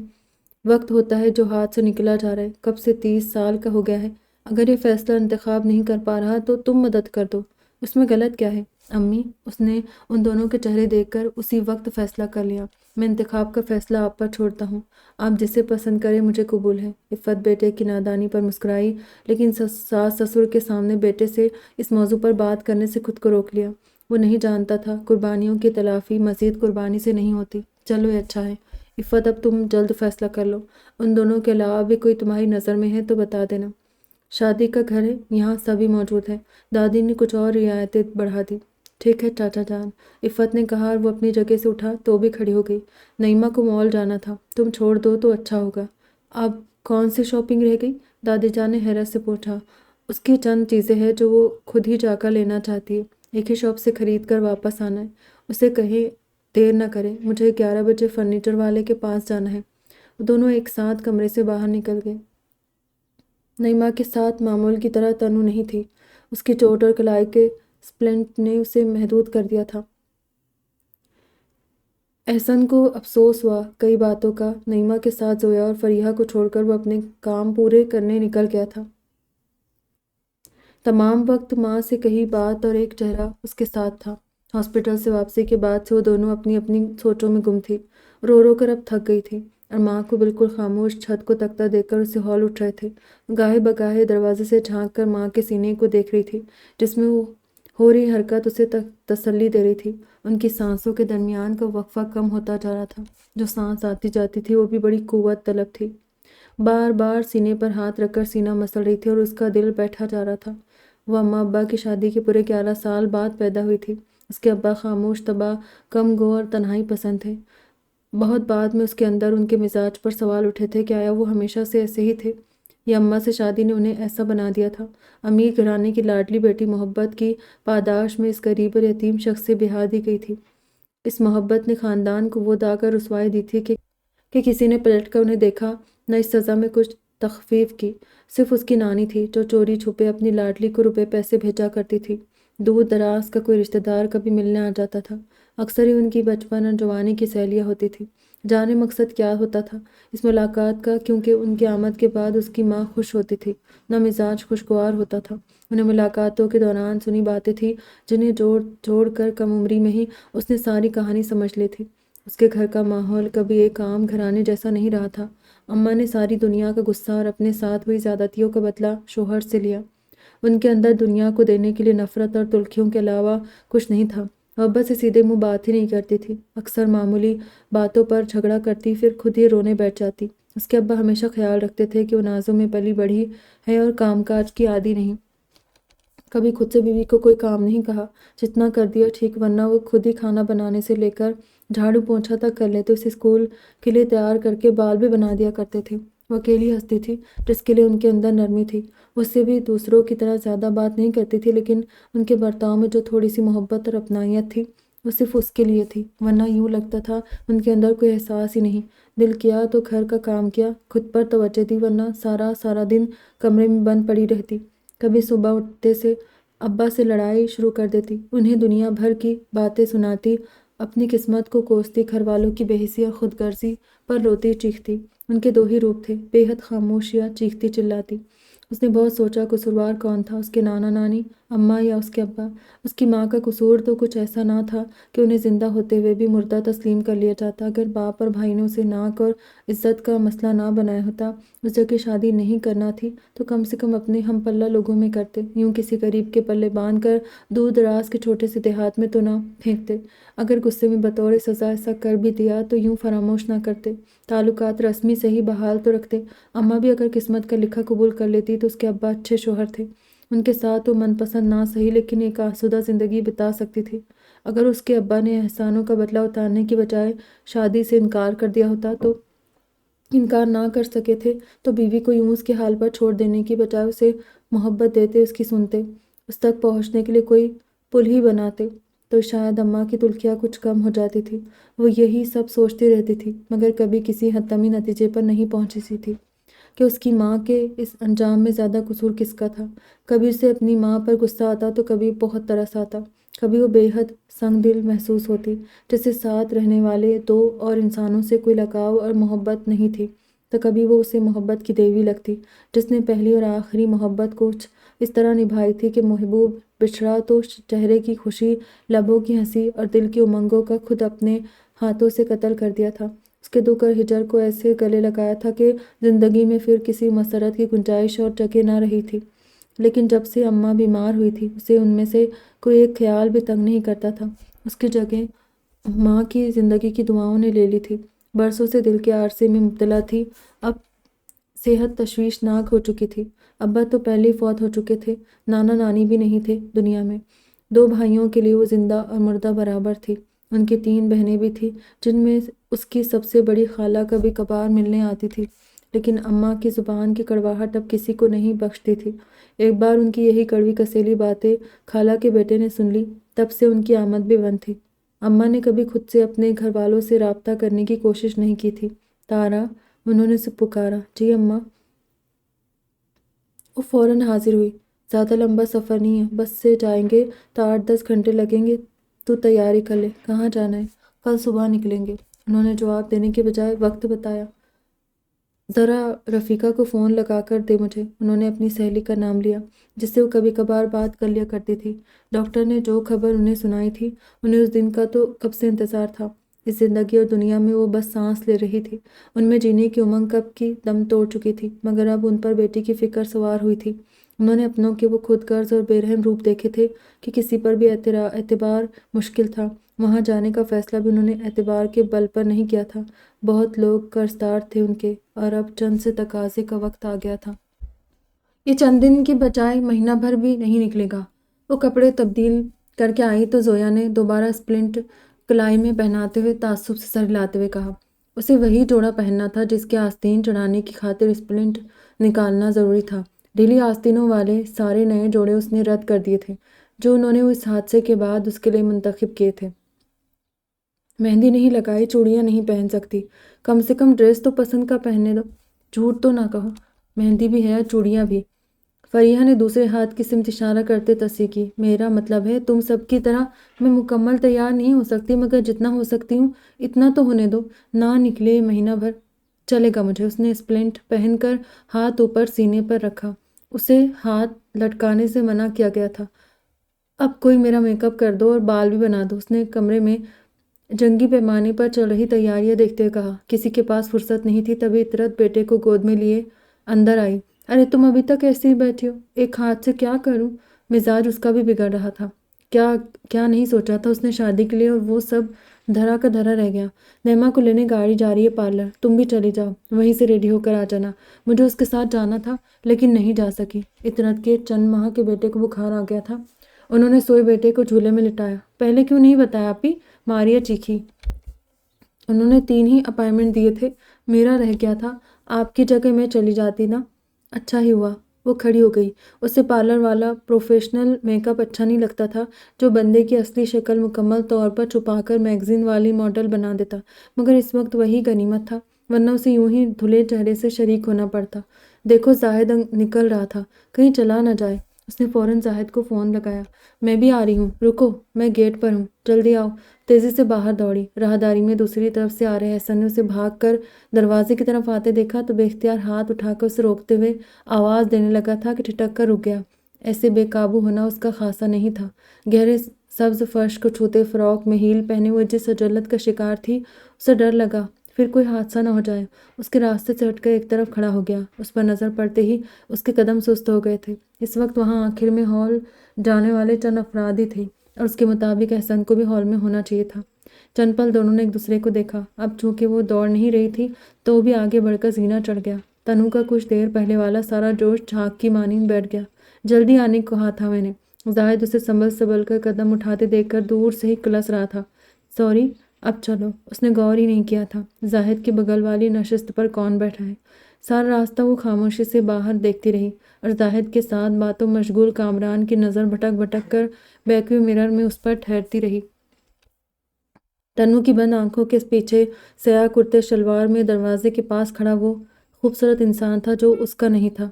وقت ہوتا ہے جو ہاتھ سے نکلا جا رہا ہے، کب سے 30 سال کا ہو گیا ہے۔ اگر یہ فیصلہ انتخاب نہیں کر پا رہا تو تم مدد کر دو، اس میں غلط کیا ہے؟ امی، اس نے ان دونوں کے چہرے دیکھ کر اسی وقت فیصلہ کر لیا۔ میں انتخاب کا فیصلہ آپ پر چھوڑتا ہوں، آپ جسے پسند کریں مجھے قبول ہے۔ عفت بیٹے کی نادانی پر مسکرائی، لیکن ساس سسر کے سامنے بیٹے سے اس موضوع پر بات کرنے سے خود کو روک لیا۔ وہ نہیں جانتا تھا قربانیوں کی تلافی مزید قربانی سے نہیں ہوتی۔ چلو یہ اچھا ہے عفت، اب تم جلد فیصلہ کر لو۔ ان دونوں کے علاوہ بھی کوئی تمہاری نظر میں ہے تو بتا دینا۔ شادی کا گھر ہے، یہاں سبھی موجود ہیں۔ دادی نے کچھ اور رعایتیں بڑھا دی۔ ٹھیک ہے چاچا جان، عفت نے کہا، اور وہ اپنی جگہ سے اٹھا تو بھی کھڑی ہو گئی۔ نعیمہ کو مال جانا تھا، تم چھوڑ دو تو اچھا ہوگا۔ اب کون سی شاپنگ رہ گئی؟ دادی جان نے حیرت سے پوچھا۔ اس کی چند چیزیں ہیں جو وہ خود ہی جا کر لینا چاہتی ہے، ایک ہی شاپ سے خرید کر واپس آنا ہے۔ اسے کہیں دیر نہ کرے، مجھے 11 بجے فرنیچر والے کے پاس جانا ہے۔ وہ دونوں ایک ساتھ کمرے سے باہر نکل گئے۔ نعیمہ کے ساتھ معمول کی طرح تنو نہیں تھی، اس کی چوٹ اور کلائی کے سپلنٹ نے اسے محدود کر دیا تھا۔ احسن کو افسوس ہوا کئی باتوں کا۔ نعیمہ کے ساتھ زویا اور فریحہ کو چھوڑ کر وہ اپنے کام پورے کرنے نکل گیا تھا۔ تمام وقت ماں سے کہی بات اور ایک چہرہ اس کے ساتھ تھا۔ ہاسپٹل سے واپسی کے بعد سے وہ دونوں اپنی اپنی سوچوں میں گم تھی، رو رو کر اب تھک گئی تھی، اور ماں کو بالکل خاموش چھت کو تکتا دیکھ کر اسے ہول اٹھ رہے تھے۔ گاہے بگاہے دروازے سے جھانک کر ماں کے سینے کو دیکھ رہی تھی، جس میں وہ ہو رہی حرکت اسے تسلی دے رہی تھی۔ ان کی سانسوں کے درمیان کا وقفہ کم ہوتا جا رہا تھا، جو سانس آتی جاتی تھی وہ بھی بڑی قوت طلب تھی۔ بار بار سینے پر ہاتھ رکھ کر سینہ مسل رہی تھی اور اس کا دل بیٹھا جا رہا تھا۔ وہ اماں ابا کی شادی کے پورے 11 سال بعد پیدا ہوئی تھی۔ اس کے ابا خاموش طبع، کم گو اور تنہائی پسند تھے۔ بہت بعد میں اس کے اندر ان کے مزاج پر سوال اٹھے تھے کہ آیا وہ ہمیشہ سے ایسے ہی تھے، یا اماں سے شادی نے انہیں ایسا بنا دیا تھا۔ امیر گھرانے کی لاڈلی بیٹی محبت کی پاداش میں اس غریب اور یتیم شخص سے بیاہ دی گئی تھی۔ اس محبت نے خاندان کو وہ دا کر رسوائی دی تھی کہ کسی نے پلٹ کر انہیں دیکھا، نہ اس سزا میں کچھ تخفیف کی۔ صرف اس کی نانی تھی جو چوری چھپے اپنی لاڈلی کو روپے پیسے بھیجا کرتی تھی۔ دور دراز کا کوئی رشتہ دار کبھی ملنے آ جاتا تھا، اکثر ہی ان کی بچپن اور جوانی کی سہیلیاں ہوتی تھی۔ جانے مقصد کیا ہوتا تھا اس ملاقات کا، کیونکہ ان کی آمد کے بعد اس کی ماں خوش ہوتی تھی، نہ مزاج خوشگوار ہوتا تھا۔ انہیں ملاقاتوں کے دوران سنی باتیں تھیں جنہیں جوڑ جوڑ کر کم عمری میں ہی اس نے ساری کہانی سمجھ لی تھی۔ اس کے گھر کا ماحول کبھی ایک عام گھرانے جیسا نہیں رہا تھا۔ اماں نے ساری دنیا کا غصہ اور اپنے ساتھ ہوئی زیادتیوں کا بدلہ شوہر سے لیا۔ ان کے اندر دنیا کو دینے کے لیے نفرت اور تلخیوں کے علاوہ کچھ نہیں تھا۔ وہ ابا سے سیدھے منہ بات ہی نہیں کرتی تھی، اکثر معمولی باتوں پر جھگڑا کرتی پھر خود ہی رونے بیٹھ جاتی۔ اس کے ابا ہمیشہ خیال رکھتے تھے کہ وہ نازوں میں پلی بڑھی ہے اور کام کاج کی عادی نہیں۔ کبھی خود سے بیوی کو کوئی کام نہیں کہا، جتنا کر دیا ٹھیک، ورنہ وہ خود ہی کھانا بنانے سے لے کر جھاڑو پونچھا تک کر لیتے، اسے اسکول کے لیے تیار کر کے بال بھی بنا دیا کرتے تھے۔ وہ اکیلی ہستی تھی جس کے لیے ان کے اندر نرمی تھی۔ وہ اس سے بھی دوسروں کی طرح زیادہ بات نہیں کرتی تھی، لیکن ان کے برتاؤ میں جو تھوڑی سی محبت اور اپنائیت تھی وہ صرف اس کے لیے تھی، ورنہ یوں لگتا تھا ان کے اندر کوئی احساس ہی نہیں۔ دل کیا تو گھر کا کام کیا، خود پر توجہ دی، ورنہ سارا دن کمرے میں بند پڑی رہتی۔ کبھی صبح اٹھتے سے ابا سے لڑائی شروع کر دیتی، انہیں دنیا بھر کی باتیں سناتی، اپنی قسمت کو کوستی، گھر والوں کی بے حسی اور خود غرضی پر روتی چیختی۔ ان کے دو ہی روپ تھے، بے حد خاموش یا چیختی چلاتی۔ اس نے بہت سوچا قصوروار کون تھا، اس کے نانا نانی، اماں یا اس کے ابا۔ اس کی ماں کا قصور تو کچھ ایسا نہ تھا کہ انہیں زندہ ہوتے ہوئے بھی مردہ تسلیم کر لیا جاتا۔ اگر باپ اور بھائی نے اسے ناک اور عزت کا مسئلہ نہ بنایا ہوتا، اس جگہ شادی نہیں کرنا تھی تو کم سے کم اپنے ہم پلہ لوگوں میں کرتے، یوں کسی غریب کے پلے باندھ کر دور دراز کے چھوٹے سے دیہات میں تو نہ پھینکتے۔ اگر غصے میں بطور سزا ایسا کر بھی دیا تو یوں فراموش نہ کرتے، تعلقات رسمی سے ہی بحال تو رکھتے۔ اماں بھی اگر قسمت کا لکھا قبول کر لیتی تو اس کے ابا اچھے شوہر تھے، ان کے ساتھ وہ من پسند نہ صحیح لیکن ایک آسودہ زندگی بتا سکتی تھی۔ اگر اس کے ابا نے احسانوں کا بدلہ اتارنے کی بجائے شادی سے انکار کر دیا ہوتا تو انکار نہ کر سکے تھے تو بیوی کو یوں اس کے حال پر چھوڑ دینے کی بجائے اسے محبت دیتے، اس کی سنتے، اس تک پہنچنے کے لیے کوئی پل ہی بناتے تو شاید اماں کی تلخیاں کچھ کم ہو جاتی تھی۔ وہ یہی سب سوچتی رہتی تھی مگر کبھی کسی حتمی نتیجے پر نہیں پہنچی سی تھی کہ اس کی ماں کے اس انجام میں زیادہ قصور کس کا تھا۔ کبھی اسے اپنی ماں پر غصہ آتا تو کبھی بہت ترس آتا، کبھی وہ بے حد سنگ دل محسوس ہوتی، جیسے ساتھ رہنے والے دو اور انسانوں سے کوئی لگاؤ اور محبت نہیں تھی، تو کبھی وہ اسے محبت کی دیوی لگتی جس نے پہلی اور آخری محبت کچھ اس طرح نبھائی تھی کہ محبوب بچھڑا تو چہرے کی خوشی، لبوں کی ہنسی اور دل کی امنگوں کا خود اپنے ہاتھوں سے قتل کر دیا تھا۔ اس کے دکھ اور ہجر کو ایسے گلے لگایا تھا کہ زندگی میں پھر کسی مسرت کی گنجائش اور جگہ نہ رہی تھی۔ لیکن جب سے اماں بیمار ہوئی تھی اسے ان میں سے کوئی ایک خیال بھی تنگ نہیں کرتا تھا۔ اس کی جگہ ماں کی زندگی کی دعاؤں نے لے لی تھی۔ برسوں سے دل کے عارضے میں مبتلا تھی، اب صحت تشویشناک ہو چکی تھی۔ ابا تو پہلے ہی فوت ہو چکے تھے، نانا نانی بھی نہیں تھے دنیا میں۔ دو بھائیوں کے لیے وہ زندہ اور مردہ برابر تھی۔ ان کی 3 بہنیں بھی تھیں جن میں اس کی سب سے بڑی خالہ کبھی کبھار ملنے آتی تھی، لیکن اماں کی زبان کی کڑواہٹ اب کسی کو نہیں بخشتی تھی۔ ایک بار ان کی یہی کڑوی کسیلی باتیں خالہ کے بیٹے نے سن لی، تب سے ان کی آمد بھی بند تھی۔ اماں نے کبھی خود سے اپنے گھر والوں سے رابطہ کرنے کی کوشش نہیں کی تھی۔ تارا، انہوں نے اسے پکارا۔ جی اماں۔ وہ فوراً حاضر ہوئی۔ زیادہ لمبا سفر نہیں ہے، بس سے جائیں گے تو 8-10 گھنٹے لگیں گے، تو تیاری کر لے۔ کہاں جانا ہے؟ کل صبح نکلیں گے۔ انہوں نے جواب دینے کے بجائے وقت بتایا۔ ذرا رفیقہ کو فون لگا کر دے مجھے۔ انہوں نے اپنی سہیلی کا نام لیا جس سے وہ کبھی کبھار بات کر لیا کرتی تھی۔ ڈاکٹر نے جو خبر انہیں سنائی تھی انہیں اس دن کا تو کب سے انتظار تھا۔ اس زندگی اور دنیا میں وہ بس سانس لے رہی تھی، ان میں جینے کی امنگ کب کی دم توڑ چکی تھی، مگر اب ان پر بیٹی کی فکر سوار ہوئی تھی۔ انہوں نے اپنوں کے وہ خود غرض اور بے رحم روپ دیکھے تھے کہ کسی پر بھی اعتبار مشکل تھا۔ وہاں جانے کا فیصلہ بھی انہوں نے اعتبار کے بل پر نہیں کیا تھا۔ بہت لوگ قرضدار تھے ان کے، اور اب چند سے تقاضے کا وقت آ گیا تھا۔ یہ چند دن کی بجائے مہینہ بھر بھی نہیں نکلے گا۔ وہ کپڑے تبدیل کر کے آئی تو زویا نے دوبارہ اسپلنٹ کلائی میں پہناتے ہوئے تعصب سے سر ہلاتے ہوئے کہا، اسے وہی جوڑا پہننا تھا جس کے آستین چڑھانے کی خاطر اسپلنٹ نکالنا ضروری تھا۔ ڈھیلی آستینوں والے سارے نئے جوڑے اس نے رد کر دیے تھے جو انہوں نے اس حادثے کے بعد اس کے لیے منتخب کیے تھے۔ مہندی نہیں لگائی، چوڑیاں نہیں پہن سکتی، کم سے کم ڈریس تو پسند کا پہننے دو، جھوٹ تو نہ کہو، مہندی بھی ہے، چوڑیاں بھی۔ فریحہ نے دوسرے ہاتھ کی سمت اشارہ کرتے تصحیح کی۔ میرا مطلب ہے تم سب کی طرح میں مکمل تیار نہیں ہو سکتی، مگر جتنا ہو سکتی ہوں اتنا تو ہونے دو۔ نہ نکلے مہینہ بھر چلے گا مجھے۔ اس نے اسپلنٹ پہن کر ہاتھ اوپر سینے پر رکھا۔ اسے ہاتھ لٹکانے سے منع کیا گیا تھا۔ اب کوئی میرا میک اپ کر دو اور بال بھی بنا دو۔ اس نے کمرے میں جنگی پیمانے پر چل رہی تیاریاں دیکھتے ہوئے کہا۔ کسی کے پاس فرصت نہیں تھی، تبھی عطرت بیٹے کو گود میں لیے اندر آئی۔ ارے تم ابھی تک ایسے ہی بیٹھی ہو، ایک ہاتھ سے کیا کروں؟ مزاج اس کا بھی بگڑ رہا تھا۔ کیا نہیں سوچا تھا اس نے شادی کے لیے، اور وہ سب دھرا کا دھرا رہ گیا۔ نیما کو لینے گاڑی جا رہی ہے پارلر، تم بھی چلی جاؤ، وہیں سے ریڈی ہو کر آ جانا۔ مجھے اس کے ساتھ جانا تھا لیکن نہیں جا سکی۔ عطرت کے چند ماہ کے بیٹے کو بخار آ گیا تھا۔ انہوں نے سوئے بیٹے کو جھولے میں لٹایا۔ پہلے کیوں نہیں بتایا اپی؟ ماریا چیخی۔ انہوں نے 3 ہی اپائنٹمنٹ دیے تھے، میرا رہ گیا تھا، آپ کی جگہ میں چلی جاتی نا۔ اچھا ہی ہوا۔ وہ کھڑی ہو گئی۔ اسے پارلر والا پروفیشنل میک اپ اچھا نہیں لگتا تھا جو بندے کی اصلی شکل مکمل طور پر چھپا کر میگزین والی ماڈل بنا دیتا، مگر اس وقت وہی غنیمت تھا، ورنہ اسے یوں ہی دھلے چہرے سے شریک ہونا پڑتا۔ دیکھو زاہد نکل رہا تھا، کہیں چلا نہ جائے۔ اس نے فوراً زاہد کو فون لگایا۔ میں بھی آ رہی ہوں، رکو، میں گیٹ پر ہوں، جلدی آؤ۔ تیزی سے باہر دوڑی۔ راہداری میں دوسری طرف سے آ رہے احسن نے اسے بھاگ کر دروازے کی طرف آتے دیکھا تو بے اختیار ہاتھ اٹھا کر اسے روکتے ہوئے آواز دینے لگا تھا کہ ٹھٹک کر رک گیا۔ ایسے بے قابو ہونا اس کا خاصہ نہیں تھا۔ گہرے سبز فرش کو چھوتے فراق میں ہیل پہنے ہوئے جس اجلت کا شکار تھی، اسے ڈر لگا پھر کوئی حادثہ نہ ہو جائے۔ اس کے راستے سے ہٹ کر ایک طرف کھڑا ہو گیا۔ اس پر نظر پڑتے ہی اس کے قدم سست ہو گئے تھے۔ اس وقت وہاں آخر میں ہال جانے والے چند افراد ہی تھے، اور اس کے مطابق احسن کو بھی ہال میں ہونا چاہیے تھا۔ چند پل دونوں نے ایک دوسرے کو دیکھا۔ اب چونکہ وہ دوڑ نہیں رہی تھی تو وہ بھی آگے بڑھ کر زینہ چڑھ گیا۔ تنو کا کچھ دیر پہلے والا سارا جوش جھاگ کی مانند بیٹھ گیا۔ جلدی آنے کو کہا تھا میں نے۔ زاہد اسے سنبھل کر قدم اٹھاتے دیکھ کر دور سے ہی کلس رہا تھا۔ سوری، اب چلو۔ اس نے غور ہی نہیں کیا تھا زاہد کے بغل والی نشست پر کون بیٹھا ہے۔ سارا راستہ وہ خاموشی سے باہر دیکھتی رہی اور زاہد کے ساتھ باتوں مشغول کامران کی نظر بھٹک بھٹک کر بیک ویو مرر میں اس پر ٹھہرتی رہی۔ تنو کی بند آنکھوں کے پیچھے سیاہ کرتے شلوار میں دروازے کے پاس کھڑا وہ خوبصورت انسان تھا جو اس کا نہیں تھا۔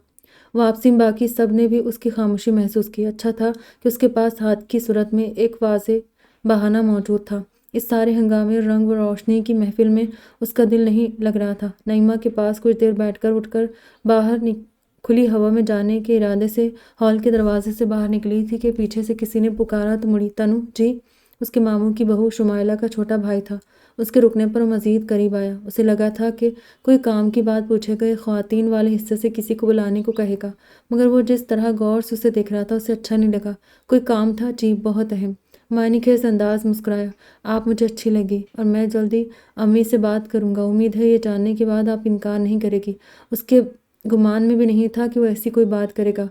واپسی میں باقی سب نے بھی اس کی خاموشی محسوس کی۔ اچھا تھا کہ اس کے پاس ہاتھ کی صورت میں ایک واضح بہانہ موجود تھا۔ اس سارے ہنگامے اور رنگ و روشنی کی محفل میں اس کا دل نہیں لگ رہا تھا۔ نعیمہ کے پاس کچھ دیر بیٹھ کر اٹھ کر باہر کھلی ہوا میں جانے کے ارادے سے ہال کے دروازے سے باہر نکلی تھی کہ پیچھے سے کسی نے پکارا تو مڑی۔ تنو جی! اس کے ماموں کی بہو شمائلہ کا چھوٹا بھائی تھا۔ اس کے رکنے پر وہ مزید قریب آیا۔ اسے لگا تھا کہ کوئی کام کی بات پوچھے گا یا خواتین والے حصے سے کسی کو بلانے کو کہے گا، مگر وہ جس طرح غور سے اسے دیکھ رہا تھا اسے اچھا نہیں لگا۔ کوئی کام تھا؟ جی، بہت اہم۔ معنی خیز انداز مسکرایا۔ آپ مجھے اچھی لگی اور میں جلدی امی سے بات کروں گا۔ امید ہے یہ جاننے کے بعد آپ انکار نہیں کرے گی۔ اس کے گمان میں بھی نہیں تھا کہ وہ ایسی کوئی بات کرے گا۔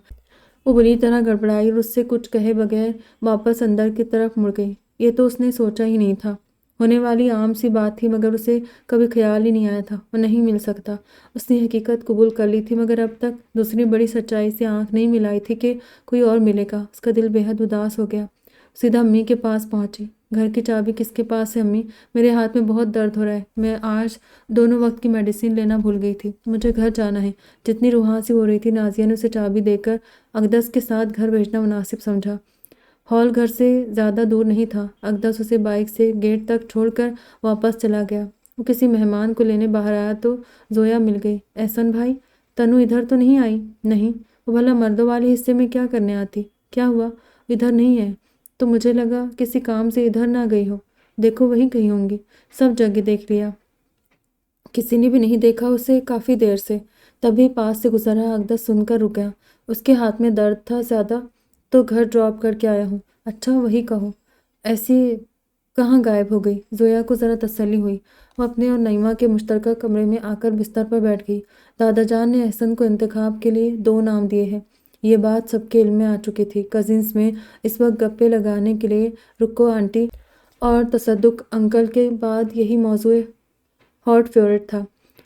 وہ بری طرح گڑبڑائی اور اس سے کچھ کہے بغیر واپس اندر کی طرف مڑ گئی۔ یہ تو اس نے سوچا ہی نہیں تھا۔ ہونے والی عام سی بات تھی مگر اسے کبھی خیال ہی نہیں آیا تھا وہ نہیں مل سکتا۔ اس نے حقیقت قبول کر لی تھی مگر اب تک دوسری بڑی سچائی سے آنکھ نہیں ملائی تھی کہ کوئی اور ملے گا۔ اس کا دل بے حد اداس ہو گیا۔ سیدھا امی کے پاس پہنچی۔ گھر کی چابی کس کے پاس ہے امی؟ میرے ہاتھ میں بہت درد ہو رہا ہے۔ میں آج دونوں وقت کی میڈیسن لینا بھول گئی تھی۔ مجھے گھر جانا ہے۔ جتنی روحاں سی ہو رہی تھی نازیہ نے اسے چابی دے کر اقدس کے ساتھ گھر بھیجنا مناسب سمجھا۔ ہال گھر سے زیادہ دور نہیں تھا۔ اقدس اسے بائک سے گیٹ تک چھوڑ کر واپس چلا گیا۔ وہ کسی مہمان کو لینے باہر آیا تو زویا مل گئی۔ احسن بھائی، تنو ادھر تو نہیں آئی؟ نہیں، وہ بھلا مردوں والے حصے میں کیا کرنے آتی؟ کیا ہوا؟ ادھر نہیں ہے تو مجھے لگا کسی کام سے ادھر نہ گئی ہو۔ دیکھو وہیں کہیں ہوں گی۔ سب جگہ دیکھ لیا، کسی نے بھی نہیں دیکھا اسے کافی دیر سے۔ تبھی پاس سے گزرا اقدس سن کر رک گیا۔ اس کے ہاتھ میں درد تھا زیادہ تو گھر ڈراپ کر کے آیا ہوں۔ اچھا، وہی کہو۔ ایسی کہاں غائب ہو گئی؟ زویا کو ذرا تسلی ہوئی۔ وہ اپنے اور نعیمہ کے مشترکہ کمرے میں آ کر بستر پر بیٹھ گئی۔ دادا جان نے احسن کو انتخاب کے لیے 2 نام دیے ہیں۔ یہ بات سب کے علم میں آ چکی تھی۔ کزنز میں اس وقت گپے لگانے کے لیے رکو آنٹی اور تصدق انکل کے بعد یہی موضوع ہاٹ فیورٹ تھا۔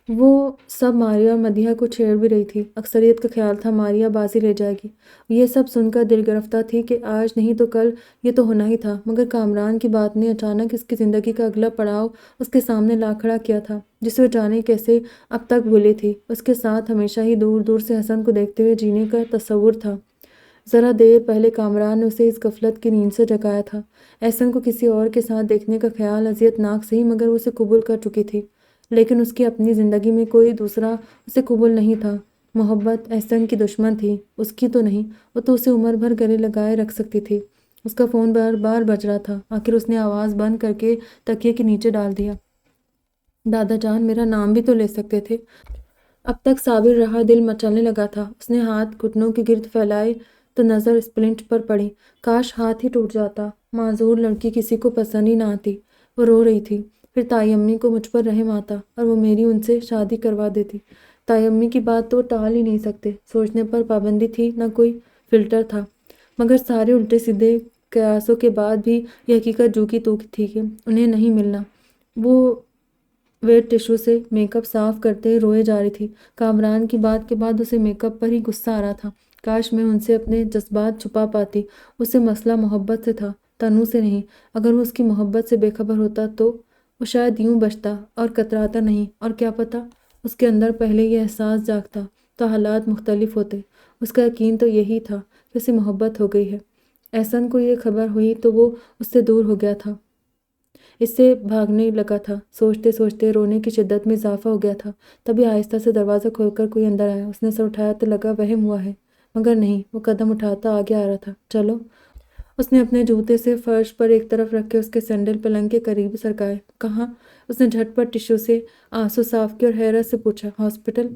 وہ سب ماریہ اور مدیحہ کو چھیڑ بھی رہی تھی۔ اکثریت کا خیال تھا ماریہ بازی لے جائے گی۔ یہ سب سن کر دل گرفتہ تھی کہ آج نہیں تو کل یہ تو ہونا ہی تھا، مگر کامران کی بات نے اچانک اس کی زندگی کا اگلا پڑاؤ اس کے سامنے لا کھڑا کیا تھا جسے وہ جانے کیسے اب تک بھولی تھی۔ اس کے ساتھ ہمیشہ ہی دور دور سے حسن کو دیکھتے ہوئے جینے کا تصور تھا۔ ذرا دیر پہلے کامران نے اسے اس غفلت کی نیند سے جگایا تھا۔ احسن کو کسی اور کے ساتھ دیکھنے کا خیال اذیت ناک صحیح مگر وہ اسے قبول کر چکی تھی، لیکن اس کی اپنی زندگی میں کوئی دوسرا اسے قبول نہیں تھا۔ محبت احسن کی دشمن تھی، اس کی تو نہیں۔ وہ تو اسے عمر بھر گلے لگائے رکھ سکتی تھی۔ اس کا فون بار بار بج رہا تھا۔ آخر اس نے آواز بند کر کے تکیے کے نیچے ڈال دیا۔ دادا جان، میرا نام بھی تو لے سکتے تھے۔ اب تک صابر رہا دل مچلنے لگا تھا۔ اس نے ہاتھ گھٹنوں کے گرد پھیلائے تو نظر اسپلنٹ پر پڑی۔ کاش ہاتھ ہی ٹوٹ جاتا۔ معذور لڑکی کسی کو پسند ہی نہ آتی۔ وہ رو رہی تھی۔ پھر تائی امی کو مجھ پر رحم آتا اور وہ میری ان سے شادی کروا دیتی۔ تائی امی کی بات تو ٹال ہی نہیں سکتے۔ سوچنے پر پابندی تھی، نہ کوئی فلٹر تھا۔ مگر سارے الٹے سیدھے قیاسوں کے بعد بھی یہ حقیقت جو کی تو تھی کہ انہیں نہیں ملنا۔ وہ ویٹ ٹشو سے میک اپ صاف کرتے روئے جا رہی تھی۔ کامران کی بات کے بعد اسے میک اپ پر ہی غصہ آ رہا تھا۔ کاش میں ان سے اپنے جذبات چھپا پاتی۔ اس سے مسئلہ محبت سے تھا، تنو سے نہیں۔ اگر وہ اس کی محبت سے بے خبر ہوتا تو وہ شاید یوں بچتا اور کتراتا نہیں، اور کیا پتہ اس کے اندر پہلے یہ احساس جاگتا تو حالات مختلف ہوتے۔ اس کا یقین تو یہی تھا کہ اسے محبت ہو گئی ہے۔ احسن کو یہ خبر ہوئی تو وہ اس سے دور ہو گیا تھا، اس سے بھاگنے لگا تھا۔ سوچتے سوچتے رونے کی شدت میں اضافہ ہو گیا تھا۔ تبھی آہستہ سے دروازہ کھول کر کوئی اندر آیا۔ اس نے سر اٹھایا تو لگا وہم ہوا ہے، مگر نہیں، وہ قدم اٹھاتا آگے آ رہا تھا۔ چلو۔ اس نے اپنے جوتے سے فرش پر ایک طرف رکھ کے اس کے سینڈل پلنگ کے قریب سرکائے۔ کہاں؟ اس نے جھٹ پٹ ٹشو سے آنسو صاف کیے اور حیرت سے پوچھا۔ ہاسپٹل۔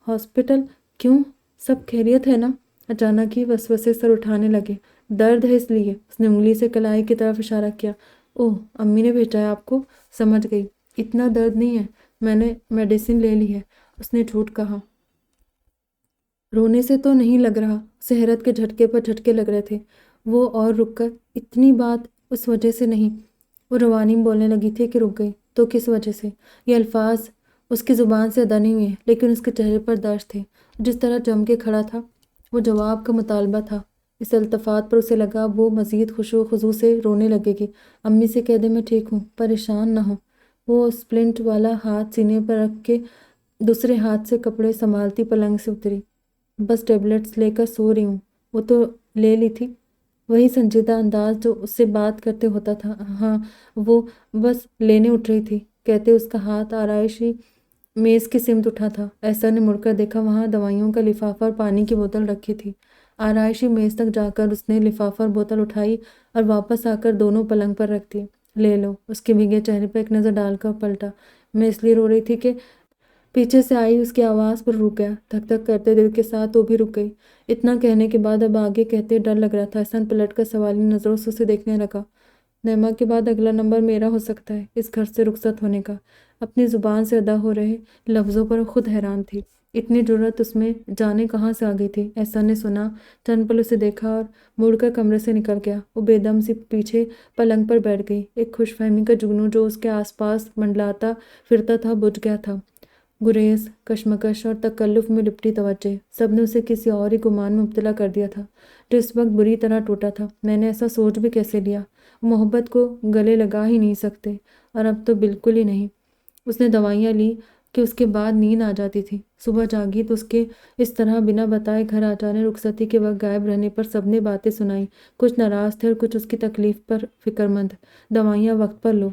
ہاسپٹل؟ کیوں؟ سب خیریت ہے نا؟ اچانک ہی وسوسے سر اٹھانے لگے۔ درد ہے اس لیے؟ اس نے انگلی سے کلائی کی طرف اشارہ کیا۔ اوہ، امی نے بھیجا ہے آپ کو؟ سمجھ گئی۔ اتنا درد نہیں ہے، میں نے میڈیسن لے لی ہے۔ اس نے جھوٹ کہا۔ رونے سے تو نہیں لگ رہا، حیرت کے جھٹکے پر جھٹکے لگ رہے تھے۔ وہ اور رک کر اتنی بات اس وجہ سے نہیں، وہ روانی میں بولنے لگی تھی کہ رک گئی تو کس وجہ سے؟ یہ الفاظ اس کی زبان سے ادا نہیں ہوئے، لیکن اس کے چہرے پر درد تھے۔ جس طرح جم کے کھڑا تھا، وہ جواب کا مطالبہ تھا۔ اس التفات پر اسے لگا وہ مزید خشوع و خضوع سے رونے لگے گی۔ امی سے کہہ دے میں ٹھیک ہوں، پریشان نہ ہوں۔ وہ سپلنٹ والا ہاتھ سینے پر رکھ کے دوسرے ہاتھ سے کپڑے سنبھالتی پلنگ سے اتری۔ بس ٹیبلٹس لے کر سو رہی ہوں۔ وہ تو لے لی تھی، وہی سنجیدہ انداز جو اس سے بات کرتے ہوتا تھا۔ ہاں، وہ بس لینے اٹھ رہی تھی کہتے اس کا ہاتھ آرائشی میز کی سمت اٹھا تھا۔ احسان نے مڑ کر دیکھا، وہاں دوائیوں کا لفافہ اور پانی کی بوتل رکھی تھی۔ آرائشی میز تک جا کر اس نے لفافہ اور بوتل اٹھائی اور واپس آ کر دونوں پلنگ پر رکھ دی۔ لے لو۔ اس کے بھیگے چہرے پر ایک نظر ڈال کر پلٹا۔ میں اس لیے رو رہی تھی کہ پیچھے سے آئی اس کی آواز پر رک گیا، دھک دھک کرتے دل کے ساتھ وہ بھی رک گئی۔ اتنا کہنے کے بعد اب آگے کہتے ڈر لگ رہا تھا۔ احسان پلٹ کر سوالی نظروں سے اسے دیکھنے لگا۔ نعمہ کے بعد اگلا نمبر میرا ہو سکتا ہے اس گھر سے رخصت ہونے کا۔ اپنی زبان سے ادا ہو رہے لفظوں پر خود حیران تھی۔ اتنی جرأت اس میں جانے کہاں سے آ گئی تھی؟ احسان نے سنا، چند پل اسے دیکھا اور مڑ کر کمرے سے نکل گیا۔ وہ بے دم سی پیچھے پلنگ پر بیٹھ گئی۔ ایک خوش فہمی کا جگنو جو اس کے آس پاس منڈلاتا پھرتا تھا بجھ گیا تھا۔ گریز، کشمکش اور تکلف میں لپٹی توجہ، سب نے اسے کسی اور ہی گمان میں مبتلا کر دیا تھا جو اس وقت بری طرح ٹوٹا تھا۔ میں نے ایسا سوچ بھی کیسے لیا؟ محبت کو گلے لگا ہی نہیں سکتے، اور اب تو بالکل ہی نہیں۔ اس نے دوائیاں لی کہ اس کے بعد نیند آ جاتی تھی۔ صبح جاگی تو اس کے اس طرح بنا بتائے گھر آ جانے، رخصتی کے وقت غائب رہنے پر سب نے باتیں سنائیں۔ کچھ ناراض تھے اور کچھ اس کی تکلیف پر فکر مند۔ دوائیاں وقت پر لو،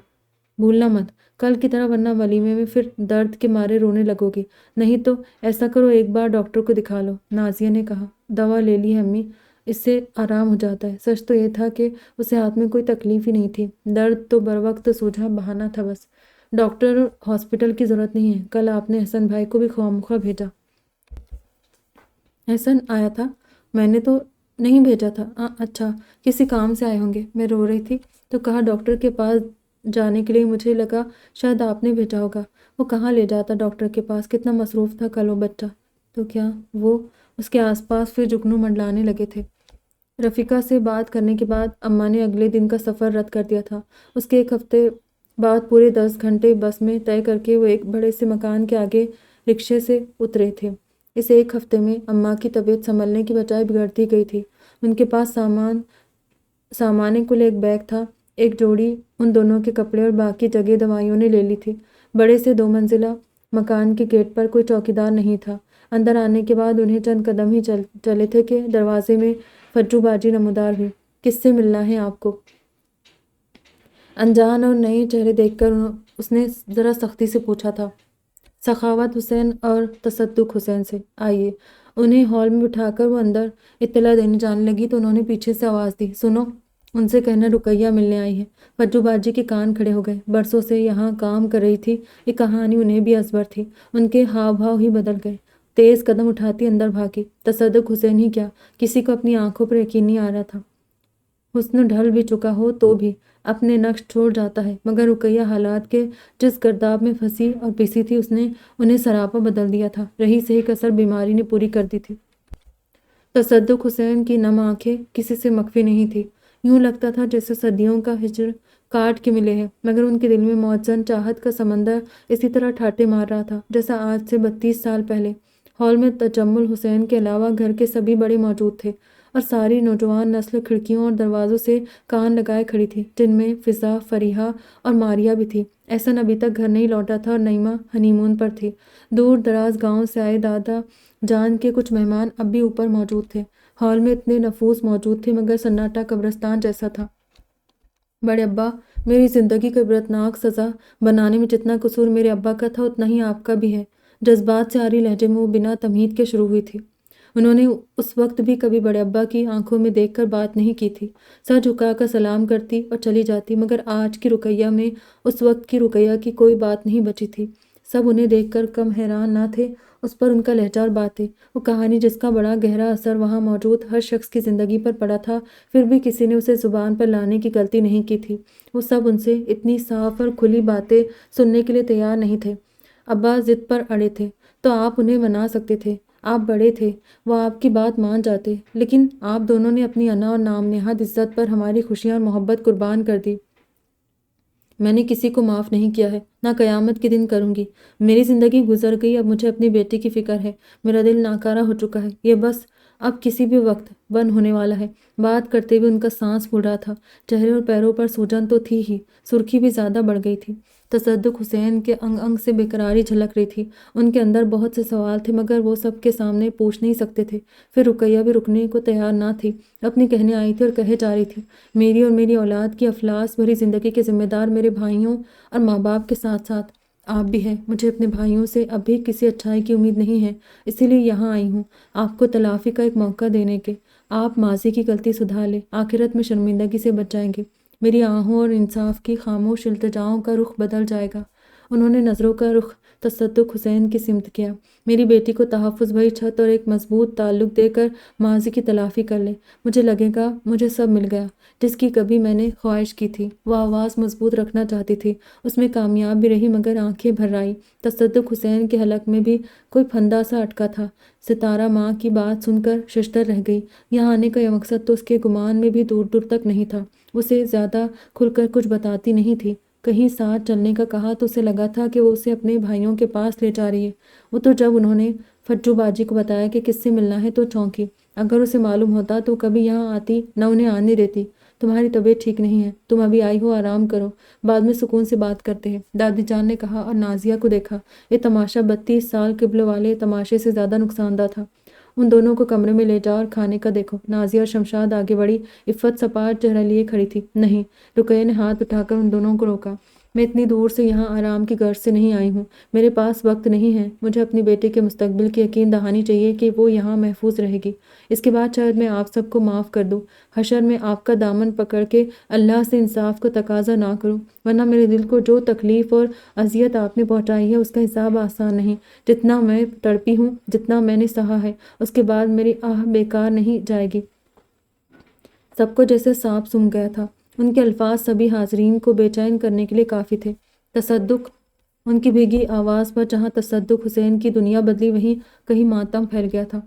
بھولنا مت کل کی طرح، ورنہ ولیمے میں پھر درد کے مارے رونے لگو گی۔ نہیں تو ایسا کرو ایک بار ڈاکٹر کو دکھا لو، نازیہ نے کہا۔ دوا لے لی ہے امی، اس سے آرام ہو جاتا ہے۔ سچ تو یہ تھا کہ اسے ہاتھ میں کوئی تکلیف ہی نہیں تھی، درد تو بروقت سوجھا، بہانہ تھا بس۔ ڈاکٹر اور ہاسپٹل کی ضرورت نہیں ہے، کل آپ نے احسن بھائی کو بھی خواہ بھیجا۔ احسن آیا تھا؟ میں نے تو نہیں بھیجا تھا۔ اچھا، کسی کام سے آئے ہوں گے۔ میں رو رہی تھی تو کہا ڈاکٹر کے پاس جانے کے لیے، مجھے لگا شاید آپ نے بھیجا ہوگا۔ وہ کہاں لے جاتا ڈاکٹر کے پاس، کتنا مصروف تھا کل وہ بچہ۔ تو کیا وہ اس کے آس پاس پھر جگنو منڈلانے لگے تھے؟ رفیقہ سے بات کرنے کے بعد اماں نے اگلے دن کا سفر رد کر دیا تھا۔ اس کے ایک ہفتے بعد پورے 10 گھنٹے بس میں طے کر کے وہ ایک بڑے سے مکان کے آگے رکشے سے اترے تھے۔ اس ایک ہفتے میں اماں کی طبیعت سنبھلنے کی بجائے بگڑتی گئی تھی۔ ان کے پاس سامان کل ایک بیگ تھا، ایک جوڑی ان دونوں کے کپڑے اور باقی جگہ دوائیوں نے لے لی تھی۔ بڑے سے 2 منزلہ مکان کے گیٹ پر کوئی چوکیدار نہیں تھا۔ اندر آنے کے بعد انہیں چند قدم ہی چلے تھے کہ دروازے میں فجو بازی نمودار ہوئی۔ کس سے ملنا ہے آپ کو؟ انجان اور نئے چہرے دیکھ کر اس نے ذرا سختی سے پوچھا تھا۔ سخاوت حسین اور تصدق حسین سے۔ آئیے۔ انہیں ہال میں بٹھا کر وہ اندر اطلاع دینے جانے لگی تو انہوں نے پیچھے سے آواز دی، سنو، ان سے کہنا رقیہ ملنے آئی ہے۔ فجو باجی کے کان کھڑے ہو گئے۔ برسوں سے یہاں کام کر رہی تھی، یہ کہانی انہیں بھی ازبر تھی۔ ان کے ہاؤ بھاؤ ہی بدل گئے۔ تیز قدم اٹھاتی اندر بھاگی۔ تصدق حسین ہی کیا، کسی کو اپنی آنکھوں پر یقین نہیں آ رہا تھا۔ حسن ڈھل بھی چکا ہو تو بھی اپنے نقش چھوڑ جاتا ہے، مگر رقیہ حالات کے جس گرداب میں پھنسی اور پسی تھی اس نے انہیں سراپا بدل دیا تھا۔ رہی سہی کسر بیماری نے پوری کر دی تھی۔ تصدق حسین کی نم آنکھیں کسی سے مخفی نہیں تھی۔ یوں لگتا تھا جیسے صدیوں کا ہجر کاٹ کے ملے ہیں، مگر ان کے دل میں موزن چاہت کا سمندر اسی طرح ٹھاٹے مار رہا تھا جیسا آج سے 32 سال پہلے۔ ہال میں تجمل حسین کے علاوہ گھر کے سبھی بڑے موجود تھے، اور ساری نوجوان نسل کھڑکیوں اور دروازوں سے کان لگائے کھڑی تھی، جن میں فضا، فریحہ اور ماریہ بھی تھی۔ احسن ابھی تک گھر نہیں لوٹا تھا اور نعیمہ ہنی مون پر تھی۔ دور دراز گاؤں سے آئے دادا جان کے کچھ مہمان اب بھی اوپر موجود تھے۔ ہال میں اتنے نفوس موجود تھے مگر سناٹا قبرستان جیسا تھا۔ بڑے ابا، میری زندگی کو عبرتناک سزا بنانے میں جتنا قصور میرے ابا کا تھا اتنا ہی آپ کا بھی ہے۔ جذبات سے عاری لہجے میں وہ بنا تمہید کے شروع ہوئی تھی۔ انہوں نے اس وقت بھی کبھی بڑے ابا کی آنکھوں میں دیکھ کر بات نہیں کی تھی، سر جھکا کر سلام کرتی اور چلی جاتی، مگر آج کی رقیہ میں اس وقت کی رقیہ کی کوئی بات نہیں بچی تھی۔ سب انہیں دیکھ کر کم حیران نہ تھے، اس پر ان کا لہجہ اور باتیں، وہ کہانی جس کا بڑا گہرا اثر وہاں موجود ہر شخص کی زندگی پر پڑا تھا، پھر بھی کسی نے اسے زبان پر لانے کی غلطی نہیں کی تھی۔ وہ سب ان سے اتنی صاف اور کھلی باتیں سننے کے لیے تیار نہیں تھے۔ ابا ضد پر اڑے تھے تو آپ انہیں منا سکتے تھے، آپ بڑے تھے، وہ آپ کی بات مان جاتے، لیکن آپ دونوں نے اپنی انا اور نام نہاد عزت پر ہماری خوشیاں اور محبت قربان کر دی۔ میں نے کسی کو معاف نہیں کیا ہے، نہ قیامت کے دن کروں گی۔ میری زندگی گزر گئی، اب مجھے اپنی بیٹی کی فکر ہے۔ میرا دل ناکارہ ہو چکا ہے، یہ بس اب کسی بھی وقت بند ہونے والا ہے۔ بات کرتے ہوئے ان کا سانس پھول رہا تھا، چہرے اور پیروں پر سوجن تو تھی ہی، سرخی بھی زیادہ بڑھ گئی تھی۔ تصدق حسین کے انگ انگ سے بیقراری جھلک رہی تھی۔ ان کے اندر بہت سے سوال تھے، مگر وہ سب کے سامنے پوچھ نہیں سکتے تھے۔ پھر رقیہ بھی رکنے کو تیار نہ تھی، اپنی کہنے آئی تھی اور کہے جا رہی تھی، میری اور میری اولاد کی افلاس بھری زندگی کے ذمہ دار میرے بھائیوں اور ماں باپ کے ساتھ ساتھ آپ بھی ہیں۔ مجھے اپنے بھائیوں سے اب بھی کسی اچھائی کی امید نہیں ہے، اسی لیے یہاں آئی ہوں آپ کو تلافی کا ایک موقع دینے کے۔ آپ ماضی کی غلطی سدھار لیں، آخرت میں شرمندگی سے بچ جائیں گے۔ میری آہوں اور انصاف کی خاموش التجاؤں کا رخ بدل جائے گا۔ انہوں نے نظروں کا رخ تصدق حسین کی سمت کیا۔ میری بیٹی کو تحفظ بھری چھت اور ایک مضبوط تعلق دے کر ماضی کی تلافی کر لے، مجھے لگے گا مجھے سب مل گیا جس کی کبھی میں نے خواہش کی تھی۔ وہ آواز مضبوط رکھنا چاہتی تھی، اس میں کامیاب بھی رہی، مگر آنکھیں بھر آئی۔ تصدق حسین کے حلق میں بھی کوئی پھندا سا اٹکا تھا۔ ستارہ ماں کی بات سن کر ششدر رہ گئی۔ یہاں آنے کا یہ مقصد تو اس کے گمان میں بھی دور دور تک نہیں تھا۔ اسے زیادہ کھل کر کچھ بتاتی نہیں تھی، کہیں ساتھ چلنے کا کہا تو اسے لگا تھا کہ وہ اسے اپنے بھائیوں کے پاس لے جا رہی ہے۔ وہ تو جب انہوں نے فجو باجی کو بتایا کہ کس سے ملنا ہے تو چونکی۔ اگر اسے معلوم ہوتا تو کبھی یہاں آتی نہ انہیں آنے دیتی۔ تمہاری طبیعت ٹھیک نہیں ہے، تم ابھی آئی ہو، آرام کرو، بعد میں سکون سے بات کرتے ہیں، دادی جان نے کہا اور نازیہ کو دیکھا۔ یہ تماشا 32 سال قبل والے تماشے سے زیادہ نقصان دہ تھا۔ ان دونوں کو کمرے میں لے جاؤ اور کھانے کا دیکھو۔ نازیہ اور شمشاد آگے بڑھی، عفت سپاٹ چہرہ لیے کھڑی تھی۔ نہیں، رقیہ نے ہاتھ اٹھا کر ان دونوں کو روکا۔ میں اتنی دور سے یہاں آرام کی غرض سے نہیں آئی ہوں، میرے پاس وقت نہیں ہے۔ مجھے اپنی بیٹی کے مستقبل کی یقین دہانی چاہیے کہ وہ یہاں محفوظ رہے گی۔ اس کے بعد شاید میں آپ سب کو معاف کر دوں، حشر میں آپ کا دامن پکڑ کے اللہ سے انصاف کا تقاضا نہ کروں، ورنہ میرے دل کو جو تکلیف اور اذیت آپ نے پہنچائی ہے اس کا حساب آسان نہیں۔ جتنا میں تڑپی ہوں، جتنا میں نے سہا ہے، اس کے بعد میری آہ بیکار نہیں جائے گی۔ سب کو جیسے سانپ سونگھ گیا تھا۔ ان کے الفاظ سبھی حاضرین کو بے چین کرنے کے لیے کافی تھے۔ تصدق، ان کی بھیگی آواز پر جہاں تصدق حسین کی دنیا بدلی وہیں کہیں ماتم پھیل گیا تھا۔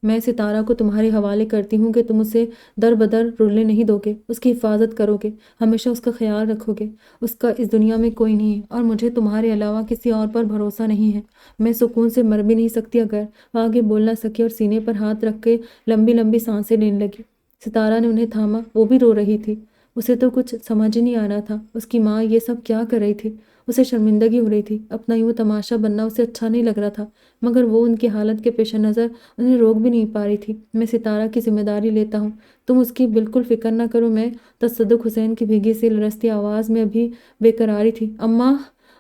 میں ستارہ کو تمہارے حوالے کرتی ہوں کہ تم اسے در بدر رلنے نہیں دو گے، اس کی حفاظت کرو گے، ہمیشہ اس کا خیال رکھو گے۔ اس کا اس دنیا میں کوئی نہیں ہے اور مجھے تمہارے علاوہ کسی اور پر بھروسہ نہیں ہے۔ میں سکون سے مر بھی نہیں سکتی اگر۔ وہ آگے بول نہ سکی اور سینے پر ہاتھ رکھ کے لمبی لمبی سانسیں لینے لگی۔ ستارہ نے انہیں تھاما، وہ بھی رو رہی تھی۔ اسے تو کچھ سمجھ ہی نہیں آ رہا تھا، اس کی ماں یہ سب کیا کر رہی تھی۔ اسے شرمندگی ہو رہی تھی، اپنا یوں تماشا بننا اسے اچھا نہیں لگ رہا تھا، مگر وہ ان کی حالت کے پیش نظر انہیں روک بھی نہیں پا رہی تھی۔ میں ستارہ کی ذمہ داری لیتا ہوں، تم اس کی بالکل فکر نہ کرو۔ میں تصدق حسین کی بھیگی سی لرزتی آواز میں ابھی بے قراری تھی۔ اماں،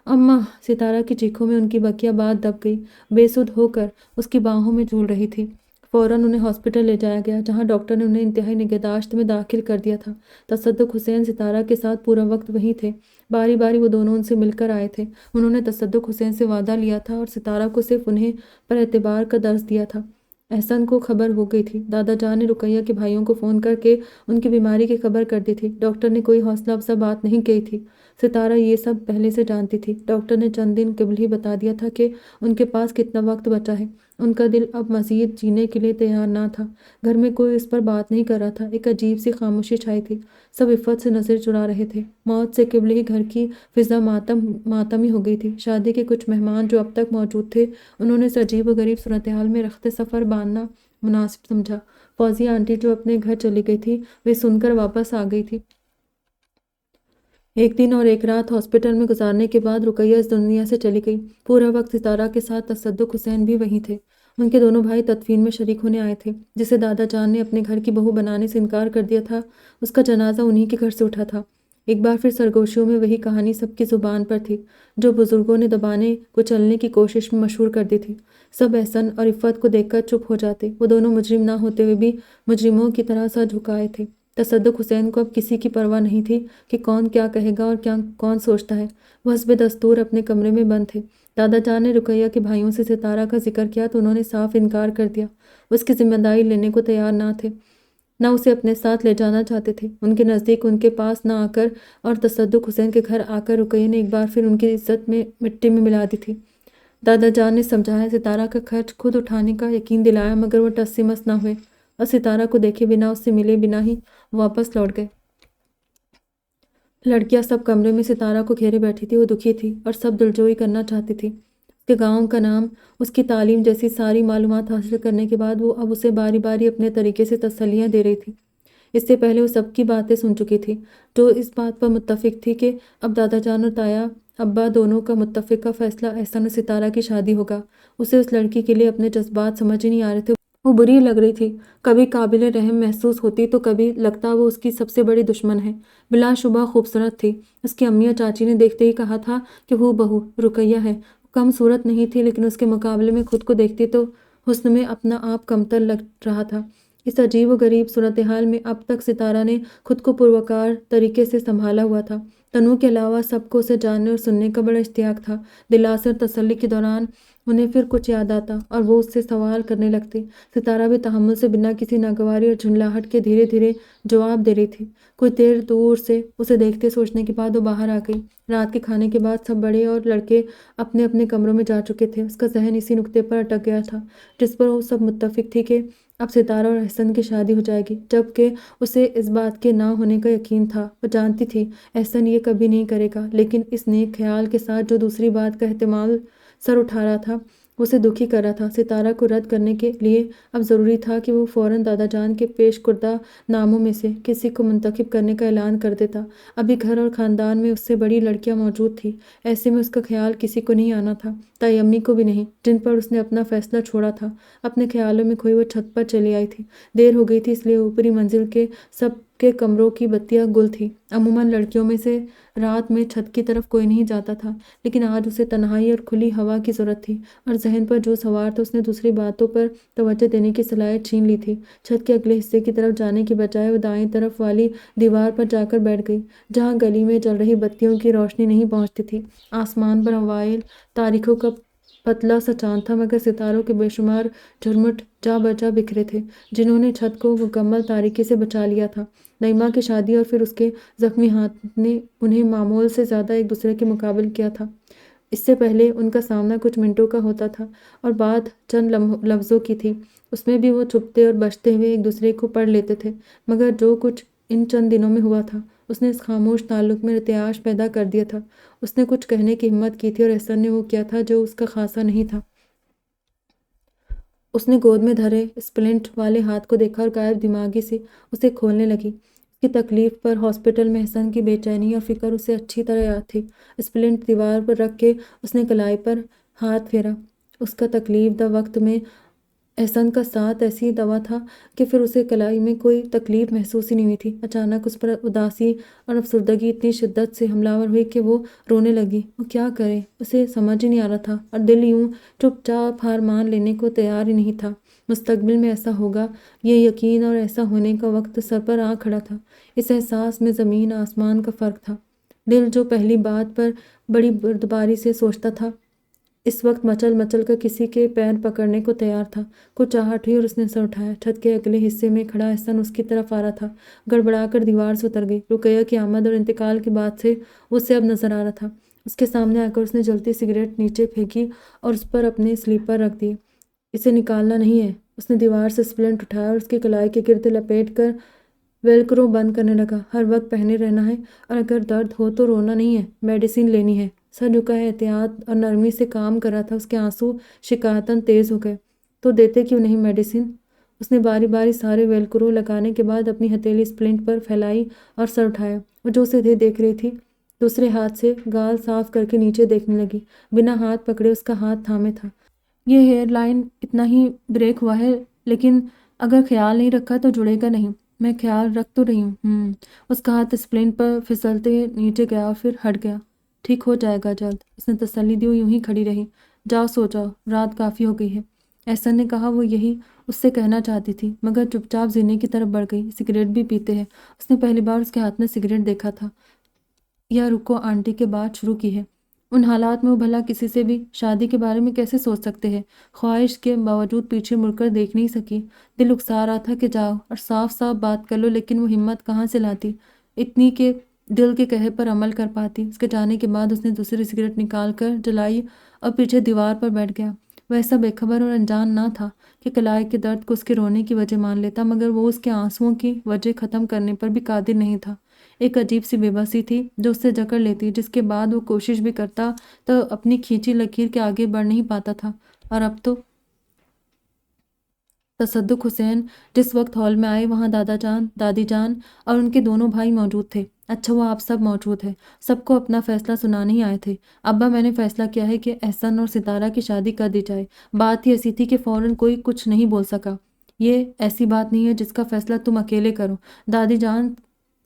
اماں! ستارہ کی چیخوں میں ان کی بقیہ بات دب گئی، بے سدھ ہو کر اس کی باہوں میں جھول رہی تھی۔ فوراً انہیں ہاسپٹل لے جایا گیا، جہاں ڈاکٹر نے انہیں انتہائی نگہداشت میں داخل کر دیا تھا۔ تصدق حسین ستارہ کے ساتھ پورا وقت وہیں تھے۔ باری باری وہ دونوں ان سے مل کر آئے تھے۔ انہوں نے تصدق حسین سے وعدہ لیا تھا اور ستارہ کو صرف انہیں پر اعتبار کا درس دیا تھا۔ احسن کو خبر ہو گئی تھی۔ دادا جان نے رقیہ کے بھائیوں کو فون کر کے ان کی بیماری کی خبر کر دی تھی۔ ڈاکٹر نے کوئی حوصلہ افزا بات نہیں کہی تھی۔ ستارہ یہ سب پہلے سے جانتی تھی۔ ڈاکٹر نے چند دن قبل ہی بتا دیا تھا کہ ان کے پاس کتنا وقت بچا ہے۔ ان کا دل اب مزید جینے کے لیے تیار نہ تھا۔ گھر میں کوئی اس پر بات نہیں کر رہا تھا، ایک عجیب سی خاموشی چھائی تھی، سب عفت سے نظر چرا رہے تھے۔ موت سے قبل ہی گھر کی فضا ماتمی ہو گئی تھی۔ شادی کے کچھ مہمان جو اب تک موجود تھے، انہوں نے اس عجیب و غریب صورتحال میں رخت سفر باندھنا مناسب سمجھا۔ فوزیہ آنٹی جو اپنے گھر چلی گئی تھی، وہ سن کر واپس آ گئی تھی۔ ایک دن اور ایک رات ہاسپٹل میں گزارنے کے بعد رقیہ اس دنیا سے چلی گئی۔ پورا وقت ستارہ کے ساتھ تصدق حسین بھی وہیں تھے۔ ان کے دونوں بھائی تدفین میں شریک ہونے آئے تھے۔ جسے دادا جان نے اپنے گھر کی بہو بنانے سے انکار کر دیا تھا، اس کا جنازہ انہی کے گھر سے اٹھا تھا۔ ایک بار پھر سرگوشیوں میں وہی کہانی سب کی زبان پر تھی، جو بزرگوں نے دبانے کچلنے کی کوشش میں مشہور کر دی تھی۔ سب احسن اور عفت کو دیکھ کر چپ ہو جاتے، وہ دونوں مجرم نہ ہوتے ہوئے بھی مجرموں کی طرح سر جھکائے تھے۔ تصدق حسین کو اب کسی کی پرواہ نہیں تھی کہ کون کیا کہے گا اور کون سوچتا ہے۔ وہ حسب دستور اپنے کمرے میں بند تھے۔ دادا جان نے رقیہ کے بھائیوں سے ستارہ کا ذکر کیا تو انہوں نے صاف انکار کر دیا۔ وہ اس کی ذمہ داری لینے کو تیار نہ تھے، نہ اسے اپنے ساتھ لے جانا چاہتے تھے۔ ان کے نزدیک ان کے پاس نہ آ کر اور تصدق حسین کے گھر آ کر رقیہ نے ایک بار پھر ان کی عزت میں مٹی میں ملا دی تھی۔ دادا جان نے سمجھایا، ستارہ کا خرچ خود اٹھانے کا یقین دلایا، مگر وہ ٹس سے مس نہ ہوئے اور ستارہ کو دیکھے بنا، اس سے ملے بنا ہی واپس لوٹ گئے۔ لڑکیاں سب کمرے میں ستارہ کو گھیرے بیٹھی تھی، وہ دکھی تھی اور سب دلجوئی کرنا چاہتی تھی۔ اس کے گاؤں کا نام، اس کی تعلیم جیسی ساری معلومات حاصل کرنے کے بعد وہ اب اسے باری باری اپنے طریقے سے تسلیاں دے رہی تھی۔ اس سے پہلے وہ سب کی باتیں سن چکی تھی، جو اس بات پر متفق تھی کہ اب دادا جان اور تایا ابا دونوں کا متفقہ فیصلہ احسن اور ستارہ کی شادی ہوگا۔ اسے اس لڑکی کے لیے اپنے جذبات سمجھ ہی نہیں آ رہے تھے۔ وہ بری لگ رہی تھی، کبھی قابل رحم محسوس ہوتی تو کبھی لگتا وہ اس کی سب سے بڑی دشمن ہے۔ بلا شبہ خوبصورت تھی۔ اس کی امی اور چاچی نے دیکھتے ہی کہا تھا کہ وہ بہو رقیہ ہے۔ وہ کم صورت نہیں تھی، لیکن اس کے مقابلے میں خود کو دیکھتی تو حسن میں اپنا آپ کمتر لگ رہا تھا۔ اس عجیب و غریب صورتحال میں اب تک ستارہ نے خود کو پروکار طریقے سے سنبھالا ہوا تھا۔ تنو کے علاوہ سب کو اسے جاننے اور سننے کا بڑا اشتیاق تھا۔ دلاسے اور تسلی کے دوران انہیں پھر کچھ یاد آتا اور وہ اس سے سوال کرنے لگتی۔ ستارہ بھی تحمل سے بنا کسی ناگواری اور جھنجھلاہٹ کے دھیرے دھیرے جواب دے رہی تھی۔ کچھ دیر دور سے اسے دیکھتے سوچنے کے بعد وہ باہر آ گئی۔ رات کے کھانے کے بعد سب بڑے اور لڑکے اپنے اپنے کمروں میں جا چکے تھے۔ اس کا ذہن اسی نکتے پر اٹک گیا تھا جس پر وہ سب متفق تھی کہ اب ستارہ اور احسن کی شادی ہو جائے گی، جبکہ اسے اس بات کے نہ ہونے کا یقین تھا۔ وہ جانتی تھی احسن یہ کبھی نہیں کرے گا، لیکن اس نیک خیال کے ساتھ جو دوسری بات کا احتمال سر اٹھا رہا تھا وہ اسے دکھی کر رہا تھا۔ ستارہ کو رد کرنے کے لیے اب ضروری تھا کہ وہ فوراً دادا جان کے پیش کردہ ناموں میں سے کسی کو منتخب کرنے کا اعلان کر دیتا۔ ابھی گھر اور خاندان میں اس سے بڑی لڑکیاں موجود تھیں، ایسے میں اس کا خیال کسی کو نہیں آنا تھا، تائی امی کو بھی نہیں، جن پر اس نے اپنا فیصلہ چھوڑا تھا۔ اپنے خیالوں میں کھوئی وہ چھت پر چلی آئی تھی۔ دیر ہو گئی تھی، اس لیے اوپری منزل کے سب کے کمروں کی بتیاں گل تھیں۔ عموماً لڑکیوں میں سے رات میں چھت کی طرف کوئی نہیں جاتا تھا، لیکن آج اسے تنہائی اور کھلی ہوا کی ضرورت تھی، اور ذہن پر جو سوار تھا اس نے دوسری باتوں پر توجہ دینے کی صلاحیت چھین لی تھی۔ چھت کے اگلے حصے کی طرف جانے کی بجائے وہ دائیں طرف والی دیوار پر جا کر بیٹھ گئی، جہاں گلی میں جل رہی بتیوں کی روشنی نہیں پہنچتی تھی۔ آسمان پر اوائل تاریخوں کا پتلا سا چاند تھا، مگر ستاروں کے بے شمار جھرمٹ جا بجا بکھرے تھے، جنہوں نے چھت کو مکمل تاریکی سے بچا لیا تھا۔ نعیمہ کی شادی اور پھر اس کے زخمی ہاتھ نے انہیں معمول سے زیادہ ایک دوسرے کے مقابل کیا تھا۔ اس سے پہلے ان کا سامنا کچھ منٹوں کا ہوتا تھا اور بات چند لفظوں کی تھی، اس میں بھی وہ چھپتے اور بچتے ہوئے ایک دوسرے کو پڑھ لیتے تھے، مگر جو کچھ ان چند دنوں میں ہوا تھا اس نے اس خاموش تعلق میں ارتعاش پیدا کر دیا تھا۔ اس نے کچھ کہنے کی ہمت کی تھی اور احسن نے وہ کیا تھا جو اس کا خاصا نہیں تھا۔ اس نے گود میں دھرے اسپلنٹ والے ہاتھ کو دیکھا اور غائب دماغی سے اسے کھولنے لگی۔ اس کی تکلیف پر ہاسپٹل میں احسن کی بے چینی اور فکر اسے اچھی طرح یاد تھی۔ اسپلنٹ دیوار پر رکھ کے اس نے کلائی پر ہاتھ پھیرا۔ اس کا تکلیف دہ وقت میں احسن کا ساتھ ایسی دوا تھا کہ پھر اسے کلائی میں کوئی تکلیف محسوس ہی نہیں ہوئی تھی۔ اچانک اس پر اداسی اور افسردگی اتنی شدت سے حملہ آور ہوئی کہ وہ رونے لگی۔ وہ کیا کرے، اسے سمجھ ہی نہیں آ رہا تھا، اور دل یوں چپ چاپ ہار مان لینے کو تیار ہی نہیں تھا۔ مستقبل میں ایسا ہوگا، یہ یقین اور ایسا ہونے کا وقت سر پر آ کھڑا تھا۔ اس احساس میں زمین آسمان کا فرق تھا۔ دل جو پہلی بات پر بڑی بردباری سے سوچتا تھا، اس وقت مچل مچل کر کسی کے پیر پکڑنے کو تیار تھا۔ کچھ آہٹ ہوئی اور اس نے سر اٹھایا۔ چھت کے اگلے حصے میں کھڑا احسن اس کی طرف آ رہا تھا، گڑبڑا کر دیوار سے اتر گئی۔ رقیہ کی آمد اور انتقال کے بعد سے وہ اسے اب نظر آ رہا تھا۔ اس کے سامنے آ کر اس نے جلتی سگریٹ نیچے پھینکی اور اس پر اپنے سلیپر رکھ دیے۔ اسے نکالنا نہیں ہے۔ اس نے دیوار سے اسپلنٹ اٹھایا اور اس کی کلائی کے گرد لپیٹ کر ویلکرو بند کرنے لگا۔ ہر وقت پہنے رہنا ہے، اور اگر درد ہو تو رونا نہیں ہے، میڈیسن لینی ہے۔ سر جھکا ہے، احتیاط اور نرمی سے کام کر رہا تھا۔ اس کے آنسو شکایتاً تیز ہو گئے۔ تو دیتے کیوں نہیں میڈیسن؟ اس نے باری باری سارے ویلکرو لگانے کے بعد اپنی ہتھیلی اسپلنٹ پر پھیلائی اور سر اٹھایا۔ وہ جو اسے دیکھ رہی تھی، دوسرے ہاتھ سے گال صاف کر کے نیچے دیکھنے لگی۔ بنا ہاتھ پکڑے اس کا ہاتھ تھامے تھا۔ یہ ہیئر لائن اتنا ہی بریک ہوا ہے، لیکن اگر خیال نہیں رکھا تو جڑے گا نہیں۔ میں خیال رکھ تو رہی ہوں۔ اس کا ہاتھ اسپلنٹ پر پھسلتے نیچے گیا اور پھر ہٹ گیا۔ ٹھیک ہو جائے گا جلد، اس نے تسلی دی۔ وہ یوں ہی کھڑی رہی۔ جاؤ سو جاؤ، رات کافی ہو گئی ہے، احسن نے کہا۔ وہ یہی اس سے کہنا چاہتی تھی، مگر چپ چاپ زینے کی طرف بڑھ گئی۔ سگریٹ بھی پیتے ہیں؟ اس نے پہلی بار اس کے ہاتھ میں سگریٹ دیکھا تھا۔ یا رکو آنٹی کے بعد شروع کی ہے۔ ان حالات میں وہ بھلا کسی سے بھی شادی کے بارے میں کیسے سوچ سکتے ہیں؟ خواہش کے باوجود پیچھے مڑ کر دیکھ نہیں سکی۔ دل اکسا رہا تھا کہ جاؤ اور صاف صاف بات کر لو، لیکن وہ ہمت کہاں سے لاتی اتنی کہ دل کے کہے پر عمل کر پاتی۔ اس کے جانے کے بعد اس نے دوسری سگریٹ نکال کر جلائی اور پیچھے دیوار پر بیٹھ گیا۔ وہ ایسا بے خبر اور انجان نہ تھا کہ کلائی کے درد کو اس کے رونے کی وجہ مان لیتا، مگر وہ اس کے آنسوؤں کی وجہ ختم کرنے پر بھی قادر نہیں تھا۔ ایک عجیب سی بے بسی تھی جو اس سے جکڑ لیتی، جس کے بعد وہ کوشش بھی کرتا تو اپنی کھینچی لکیر کے آگے بڑھ نہیں پاتا تھا۔ اور اب تو تصدق حسین جس وقت ہال میں آئے وہاں دادا جان، دادی جان اور ان کے دونوں بھائی موجود تھے۔ اچھا ہوا آپ سب موجود ہیں، سب کو اپنا فیصلہ سنانے ہی آئے تھے۔ ابا میں نے فیصلہ کیا ہے کہ احسن اور ستارہ کی شادی کر دی جائے۔ بات ہی ایسی تھی کہ فوراً کوئی کچھ نہیں بول سکا۔ یہ ایسی بات نہیں ہے جس کا فیصلہ تم اکیلے کرو۔ دادی جان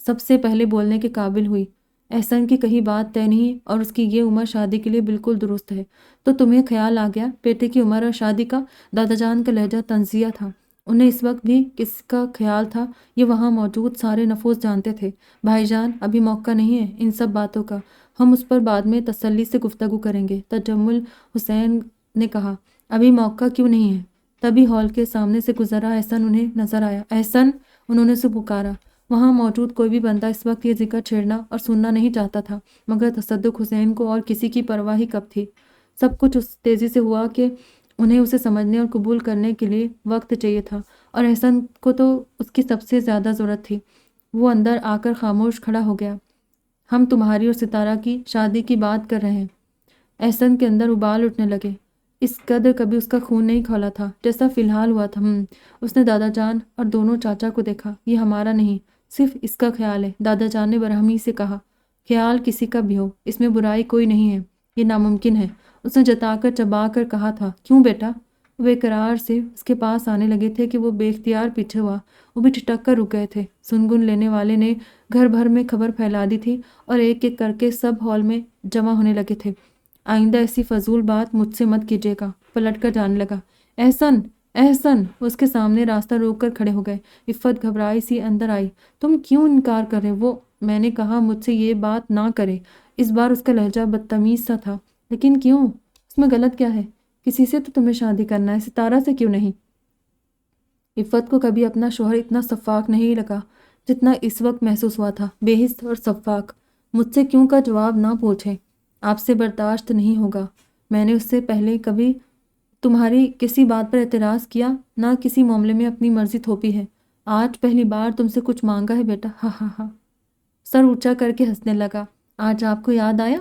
سب سے پہلے بولنے کے قابل ہوئی۔ احسن کی کہیں بات طے نہیں اور اس کی یہ عمر شادی کے لیے بالکل درست ہے، تو تمہیں خیال آ گیا بیٹے کی عمر اور شادی کا؟ دادا جان کا لہجہ طنزیہ تھا۔ انہیں اس وقت بھی کس کا خیال تھا یہ وہاں موجود سارے نفوس جانتے تھے۔ بھائی جان ابھی موقع نہیں ہے ان سب باتوں کا، ہم اس پر بعد میں تسلی سے گفتگو کریں گے، تجمل حسین نے کہا۔ ابھی موقع کیوں نہیں ہے؟ تبھی ہال کے سامنے سے گزرا احسن انہیں نظر آیا۔ احسن، انہوں نے اسے پکارا۔ وہاں موجود کوئی بھی بندہ اس وقت یہ ذکر چھیڑنا اور سننا نہیں چاہتا تھا، مگر تصدق حسین کو اور کسی کی پرواہ ہی کب تھی۔ سب کچھ اس تیزی سے ہوا کہ انہیں اسے سمجھنے اور قبول کرنے کے لیے وقت چاہیے تھا، اور احسن کو تو اس کی سب سے زیادہ ضرورت تھی۔ وہ اندر آ کر خاموش کھڑا ہو گیا۔ ہم تمہاری اور ستارہ کی شادی کی بات کر رہے ہیں۔ احسن کے اندر ابال اٹھنے لگے۔ اس قدر کبھی اس کا خون نہیں کھولا تھا جیسا فی الحال ہوا تھا۔ اس نے دادا جان اور دونوں چاچا کو دیکھا۔ یہ ہمارا نہیں، صرف اس کا خیال ہے، دادا جان نے برہمی سے کہا۔ خیال کسی کا بھی ہو، اس میں برائی کوئی نہیں ہے، یہ ناممکن ہے، اس نے جتا کر چبا کر کہا تھا۔ کیوں بیٹا؟ وہ اقرار سے اس کے پاس آنے لگے تھے کہ وہ بے اختیار پیچھے ہوا۔ وہ بھی ٹھٹک کر رک گئے تھے۔ سنگن لینے والے نے گھر بھر میں خبر پھیلا دی تھی اور ایک ایک کر کے سب ہال میں جمع ہونے لگے تھے۔ آئندہ ایسی فضول بات مجھ سے مت کیجیے گا۔ پلٹ کر جانے لگا۔ احسن، احسن! وہ اس کے سامنے راستہ روک کر کھڑے ہو گئے۔ عفت گھبرائی سی اندر آئی۔ تم کیوں انکار کر رہے؟ وہ میں نے کہا مجھ سے یہ بات نہ کرے۔ اس بار اس کا لہجہ بدتمیز سا تھا۔ لیکن کیوں؟ اس میں غلط کیا ہے؟ کسی سے تو تمہیں شادی کرنا ہے، ستارہ سے کیوں نہیں؟ عفت کو کبھی اپنا شوہر اتنا شفاق نہیں لگا جتنا اس وقت محسوس ہوا تھا، بے حس اور شفاق۔ مجھ سے کیوں کا جواب نہ پوچھیں، آپ سے برداشت نہیں ہوگا۔ میں نے اس سے پہلے کبھی تمہاری کسی بات پر اعتراض کیا، نہ کسی معاملے میں اپنی مرضی تھوپی ہے۔ آج پہلی بار تم سے کچھ مانگا ہے بیٹا۔ ہاں ہاں ہاں، سر اونچا کر کے ہنسنے لگا۔ آج آپ کو یاد آیا؟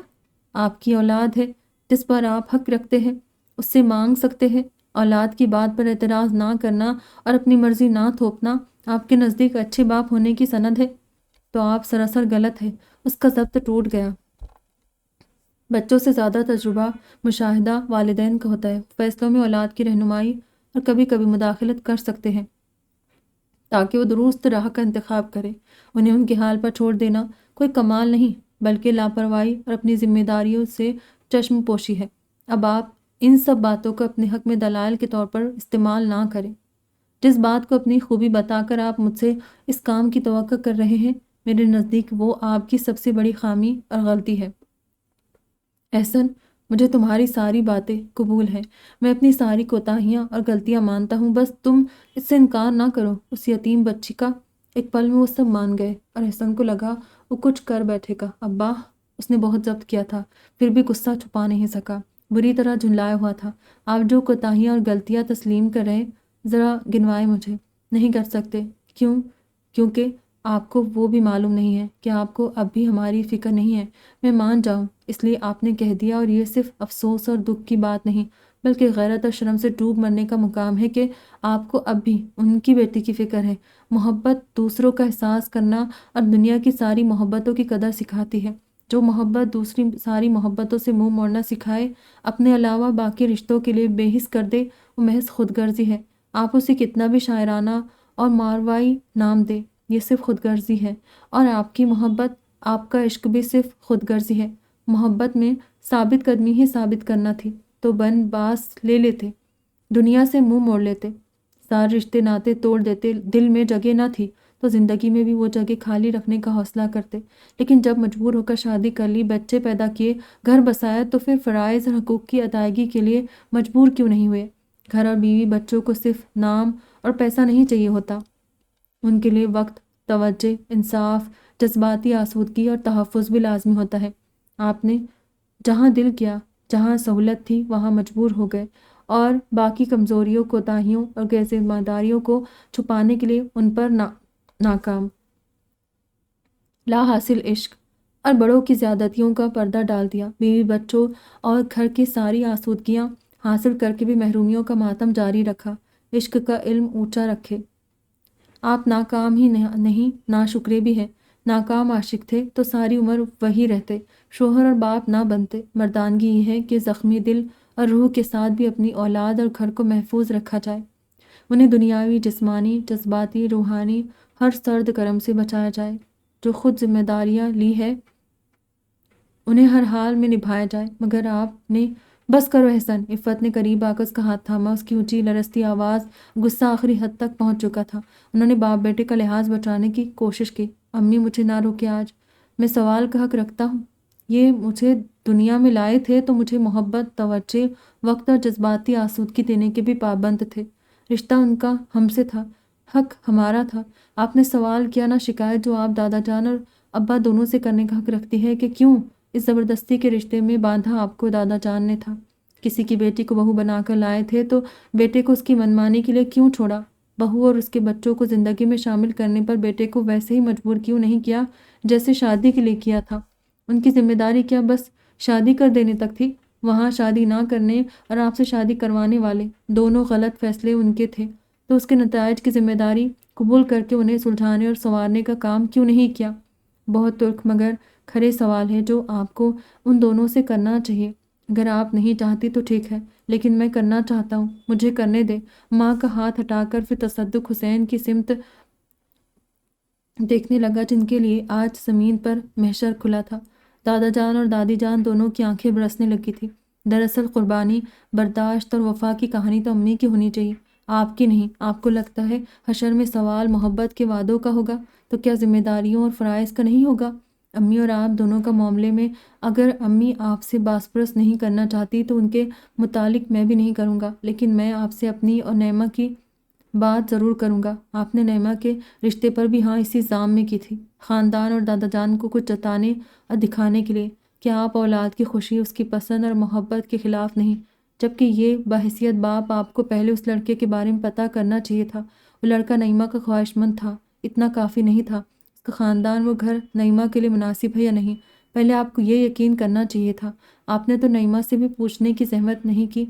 آپ کی اولاد ہے جس پر آپ حق رکھتے ہیں، اس سے مانگ سکتے ہیں۔ اولاد کی بات پر اعتراض نہ کرنا اور اپنی مرضی نہ تھوپنا آپ کے نزدیک اچھے باپ ہونے کی سند ہے، تو آپ سراسر غلط ہے۔ اس کا ضبط ٹوٹ گیا۔ بچوں سے زیادہ تجربہ مشاہدہ والدین کا ہوتا ہے، فیصلوں میں اولاد کی رہنمائی اور کبھی کبھی مداخلت کر سکتے ہیں تاکہ وہ درست راہ کا انتخاب کرے۔ انہیں ان کے حال پر چھوڑ دینا کوئی کمال نہیں بلکہ لاپرواہی اور اپنی ذمہ داریوں سے چشم پوشی ہے۔ اب آپ ان سب باتوں کو اپنے حق میں دلائل کے طور پر استعمال نہ کریں۔ جس بات کو اپنی خوبی بتا کر آپ مجھ سے اس کام کی توقع کر رہے ہیں، میرے نزدیک وہ آپ کی سب سے بڑی خامی اور غلطی ہے۔ احسن، مجھے تمہاری ساری باتیں قبول ہیں، میں اپنی ساری کوتاہیاں اور غلطیاں مانتا ہوں، بس تم اس سے انکار نہ کرو۔ اس یتیم بچی کا ایک پل میں وہ سب مان گئے اور احسن کو لگا وہ کچھ کر بیٹھے گا۔ ابا، اس نے بہت ضبط کیا تھا، پھر بھی غصہ چھپا نہیں سکا، بری طرح جھنلایا ہوا تھا۔ آپ جو کوتاہیاں اور غلطیاں تسلیم کر رہے، ذرا گنوائے مجھے۔ نہیں کر سکتے۔ کیوں؟ کیونکہ آپ کو وہ بھی معلوم نہیں ہے کہ آپ کو اب بھی ہماری فکر نہیں ہے۔ میں مان جاؤں اس لیے آپ نے کہہ دیا، اور یہ صرف افسوس اور دکھ کی بات نہیں بلکہ غیرت اور شرم سے ڈوب مرنے کا مقام ہے کہ آپ کو اب بھی ان کی بیٹی کی فکر ہے۔ محبت دوسروں کا احساس کرنا اور دنیا کی ساری محبتوں کی قدر سکھاتی ہے۔ جو محبت دوسری ساری محبتوں سے منہ موڑنا سکھائے، اپنے علاوہ باقی رشتوں کے لیے بے حس کر دے، وہ محض خود غرضی ہے۔ آپ اسے کتنا بھی شاعرانہ اور ماروائی نام دے، یہ صرف خود غرضی ہے، اور آپ کی محبت، آپ کا عشق بھی صرف خود غرضی ہے۔ محبت میں ثابت قدمی ہی ثابت کرنا تھی تو بن باس لے لیتے، دنیا سے منہ موڑ لیتے، سارے رشتے ناتے توڑ دیتے۔ دل میں جگہ نہ تھی تو زندگی میں بھی وہ جگہ خالی رکھنے کا حوصلہ کرتے۔ لیکن جب مجبور ہو کر شادی کر لی، بچے پیدا کیے، گھر بسایا، تو پھر فرائض اور حقوق کی ادائیگی کے لیے مجبور کیوں نہیں ہوئے؟ گھر اور بیوی بچوں کو صرف نام اور پیسہ نہیں چاہیے ہوتا، ان کے لیے وقت، توجہ، انصاف، جذباتی آسودگی اور تحفظ بھی لازمی ہوتا ہے۔ آپ نے جہاں دل کیا، جہاں سہولت تھی وہاں مجبور ہو گئے اور باقی کمزوریوں، کوتاہیوں اور غیر ذمہ داریوں کو چھپانے کے لیے ان پر ناکام لا حاصل عشق اور بڑوں کی زیادتیوں کا پردہ ڈال دیا۔ بیوی بچوں اور گھر کی ساری آسودگیاں حاصل کر کے بھی محرومیوں کا ماتم جاری رکھا۔ عشق کا علم اونچا رکھے۔ آپ ناکام ہی نہیں ناشکرے بھی ہیں۔ ناکام عاشق تھے تو ساری عمر وہی رہتے، شوہر اور باپ نہ بنتے۔ مردانگی یہ ہے کہ زخمی دل اور روح کے ساتھ بھی اپنی اولاد اور گھر کو محفوظ رکھا جائے، انہیں دنیاوی، جسمانی، جذباتی، روحانی ہر سرد کرم سے بچایا جائے۔ جو خود ذمہ داریاں لی ہے انہیں ہر حال میں نبھایا جائے۔ مگر آپ نے بس کرو احسن۔ عفت نے قریب آ کر اس کا ہاتھ تھاما۔ اس کی اونچی لرزتی آواز، غصہ آخری حد تک پہنچ چکا تھا۔ انہوں نے باپ بیٹے کا لحاظ بچانے کی کوشش کی۔ امی مجھے نہ روکے، آج میں سوال کا حق رکھتا ہوں۔ یہ مجھے دنیا میں لائے تھے تو مجھے محبت، توجہ، وقت اور جذباتی آسودگی دینے کے بھی پابند تھے۔ رشتہ ان کا ہم سے تھا، حق ہمارا تھا۔ آپ نے سوال کیا، نہ شکایت، جو آپ دادا جان اور ابا دونوں سے کرنے کا حق رکھتی ہے کہ کیوں اس زبردستی کے رشتے میں باندھا آپ کو دادا جان نے تھا۔ کسی کی بیٹی کو بہو بنا کر لائے تھے تو بیٹے کو اس کی منمانی کے لیے کیوں چھوڑا؟ بہو اور اس کے بچوں کو زندگی میں شامل کرنے پر بیٹے کو ویسے ہی مجبور کیوں نہیں کیا جیسے شادی کے لیے کیا تھا؟ ان کی ذمہ داری کیا بس شادی کر دینے تک تھی؟ وہاں شادی نہ کرنے اور آپ سے شادی کروانے والے دونوں غلط فیصلے ان کے تھے، تو اس کے نتائج کی ذمہ داری قبول کر کے انہیں سلجھانے اور سنوارنے کا کام کیوں نہیں کیا؟ بہت ترک مگر کھرے سوال ہیں جو آپ کو ان دونوں سے کرنا چاہیے۔ اگر آپ نہیں چاہتی تو ٹھیک ہے، لیکن میں کرنا چاہتا ہوں، مجھے کرنے دے۔ ماں کا ہاتھ ہٹا کر پھر تصدق حسین کی سمت دیکھنے لگا جن کے لیے آج زمین پر محشر کھلا تھا۔ دادا جان اور دادی جان دونوں کی آنکھیں برسنے لگی تھی۔ دراصل قربانی، برداشت اور وفا کی کہانی تو امی کی ہونی چاہیے، آپ کی نہیں۔ آپ کو لگتا ہے حشر میں سوال محبت کے وعدوں کا ہوگا تو کیا ذمہ داریوں اور فرائض کا نہیں ہوگا؟ امی اور آپ دونوں کا معاملے میں اگر امی آپ سے باسپرس نہیں کرنا چاہتی تو ان کے متعلق میں بھی نہیں کروں گا، لیکن میں آپ سے اپنی اور نعمہ کی بات ضرور کروں گا۔ آپ نے نعمہ کے رشتے پر بھی ہاں اسی ضام میں کی تھی، خاندان اور دادا جان کو کچھ جتانے اور دکھانے کے لیے کہ آپ اولاد کی خوشی، اس کی پسند اور محبت کے خلاف نہیں، جبکہ یہ بحیثیت باپ آپ کو پہلے اس لڑکے کے بارے میں پتہ کرنا چاہیے تھا۔ وہ لڑکا نعیمہ کا خواہش مند تھا، اتنا کافی نہیں تھا؟ اس کا خاندان، وہ گھر نعیمہ کے لیے مناسب ہے یا نہیں، پہلے آپ کو یہ یقین کرنا چاہیے تھا۔ آپ نے تو نعیمہ سے بھی پوچھنے کی زحمت نہیں کی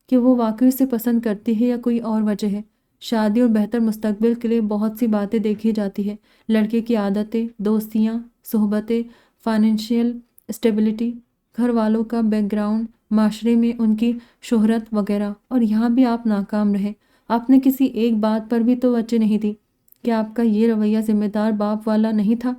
کہ وہ واقعی اسے پسند کرتی ہے یا کوئی اور وجہ ہے۔ شادی اور بہتر مستقبل کے لیے بہت سی باتیں دیکھی جاتی ہے، لڑکے کی عادتیں، دوستیاں، صحبتیں، فائنینشیل اسٹیبلٹی، گھر والوں کا بیک گراؤنڈ، معاشرے میں ان کی شہرت وغیرہ، اور یہاں بھی آپ ناکام رہے۔ آپ نے کسی ایک بات پر بھی توجہ نہیں دی کہ آپ کا یہ رویہ ذمہ دار باپ والا نہیں تھا۔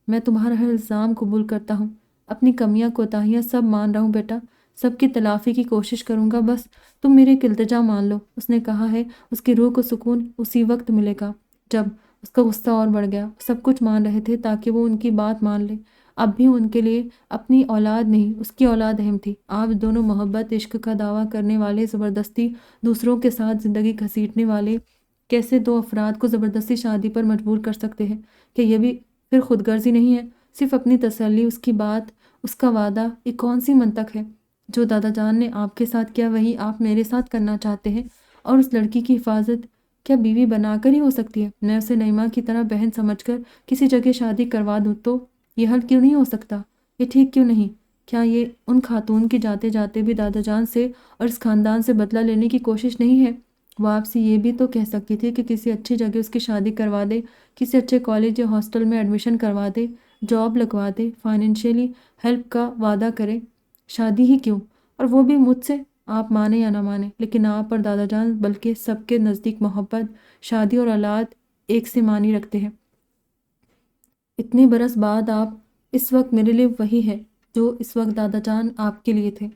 میں تمہارا ہر الزام قبول کرتا ہوں، اپنی کمیاں کوتاہیاں سب مان رہا ہوں بیٹا، سب کی تلافی کی کوشش کروں گا، بس تم میرے ایک التجا مان لو۔ اس نے کہا ہے اس کی روح کو سکون اسی وقت ملے گا جب اس کا غصہ اور بڑھ گیا۔ سب کچھ مان رہے تھے تاکہ وہ ان کی بات مان لے۔ اب بھی ان کے لیے اپنی اولاد نہیں، اس کی اولاد اہم تھی۔ آپ دونوں محبت، عشق کا دعویٰ کرنے والے، زبردستی دوسروں کے ساتھ زندگی گھسیٹنے والے کیسے دو افراد کو زبردستی شادی پر مجبور کر سکتے ہیں؟ کہ یہ بھی پھر خود غرضی نہیں ہے؟ صرف اپنی تسلی، اس کی بات، اس کا وعدہ، یہ کون سی منطق ہے؟ جو دادا جان نے آپ کے ساتھ کیا وہی آپ میرے ساتھ کرنا چاہتے ہیں؟ اور اس لڑکی کی حفاظت کیا بیوی بنا کر ہی ہو سکتی ہے؟ میں اسے نعیمہ کی طرح بہن سمجھ کر کسی جگہ شادی کروا دوں تو یہ حل کیوں نہیں ہو سکتا؟ یہ ٹھیک کیوں نہیں؟ کیا یہ ان خاتون کی جاتے جاتے بھی دادا جان سے اور اس خاندان سے بدلہ لینے کی کوشش نہیں ہے؟ وہ آپ سے یہ بھی تو کہہ سکتی تھی کہ کسی اچھی جگہ اس کی شادی کروا دے، کسی اچھے کالج یا ہاسٹل میں ایڈمیشن کروا دے، جاب لگوا دے، فائنینشیلی ہیلپ کا وعدہ کرے۔ شادی ہی کیوں؟ اور وہ بھی مجھ سے، آپ مانے یا نہ مانے، لیکن آپ اور دادا جان بلکہ سب کے نزدیک محبت، شادی اور اولاد ایک سے معنی رکھتے ہیں۔ اتنے برس بعد آپ اس وقت میرے لیے وہی ہے جو اس وقت دادا جان آپ کے لیے تھے۔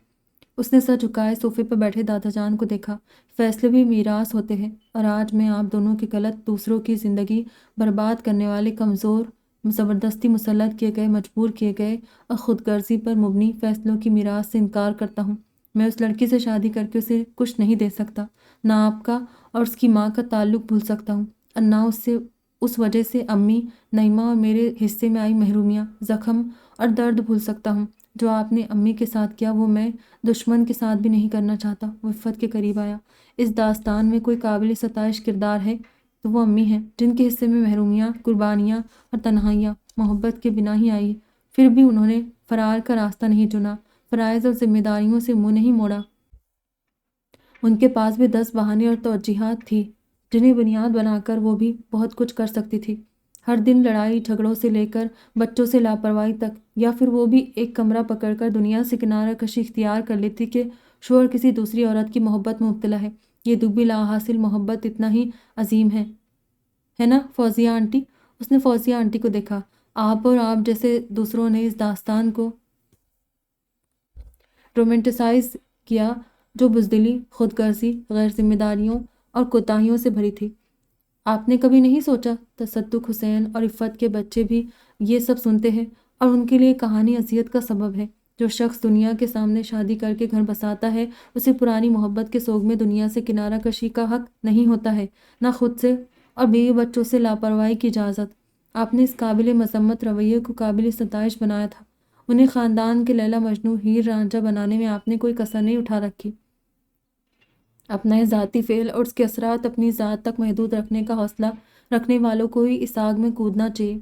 اس نے سر جھکائے صوفے پر بیٹھے دادا جان کو دیکھا۔ فیصلے بھی میراث ہوتے ہیں، اور آج میں آپ دونوں کے غلط، دوسروں کی زندگی برباد کرنے والے، کمزور، زبردستی مسلط کیے گئے، مجبور کیے گئے اور خود غرضی پر مبنی فیصلوں کی میراث سے انکار کرتا ہوں۔ میں اس لڑکی سے شادی کر کے اسے کچھ نہیں دے سکتا، نہ آپ کا اور اس کی ماں کا تعلق بھول سکتا ہوں، اور نہ اس سے اس وجہ سے امی، نعیمہ اور میرے حصے میں آئی محرومیاں، زخم اور درد بھول سکتا ہوں۔ جو آپ نے امی کے ساتھ کیا وہ میں دشمن کے ساتھ بھی نہیں کرنا چاہتا۔ وہ عفت کے قریب آیا۔ اس داستان میں کوئی قابل ستائش کردار ہے تو وہ امی ہیں، جن کے حصے میں محرومیاں، قربانیاں اور تنہائیاں محبت کے بنا ہی آئی۔ پھر بھی انہوں نے فرار کا راستہ نہیں چنا، فرائض اور ذمہ داریوں سے منہ نہیں موڑا۔ ان کے پاس بھی 10 بہانے اور توجیہات تھی جنہیں بنیاد بنا کر وہ بھی بہت کچھ کر سکتی تھی۔ ہر دن لڑائی جھگڑوں سے لے کر بچوں سے لاپرواہی تک، یا پھر وہ بھی ایک کمرہ پکڑ کر دنیا سے کنارہ کشی اختیار کر لیتی کہ شوہر کسی دوسری عورت کی محبت میں مبتلا ہے۔ یہ دبی لا حاصل محبت اتنا ہی عظیم ہے نا فوزیہ آنٹی؟ اس نے فوزیہ آنٹی کو دیکھا۔ آپ اور آپ جیسے دوسروں نے اس داستان کو رومانٹیسائز کیا جو بزدلی، خود غرضی، غیر ذمہ داریوں اور کوتاہیوں سے بھری تھی۔ آپ نے کبھی نہیں سوچا تصدق حسین اور عفت کے بچے بھی یہ سب سنتے ہیں اور ان کے لیے کہانی اذیت کا سبب ہے؟ جو شخص دنیا کے سامنے شادی کر کے گھر بساتا ہے اسے پرانی محبت کے سوگ میں دنیا سے کنارہ کشی کا حق نہیں ہوتا ہے، نہ خود سے اور بیوی بچوں سے لاپرواہی کی اجازت۔ آپ نے اس قابل مذمت رویے کو قابل ستائش بنایا تھا۔ انہیں خاندان کے لیلا مجنوں، ہیر رانجھا بنانے میں آپ نے کوئی کسر نہیں اٹھا رکھی۔ اپنا ذاتی فعل اور اس کے اثرات اپنی ذات تک محدود رکھنے کا حوصلہ رکھنے والوں کو ہی اس آگ میں کودنا چاہیے،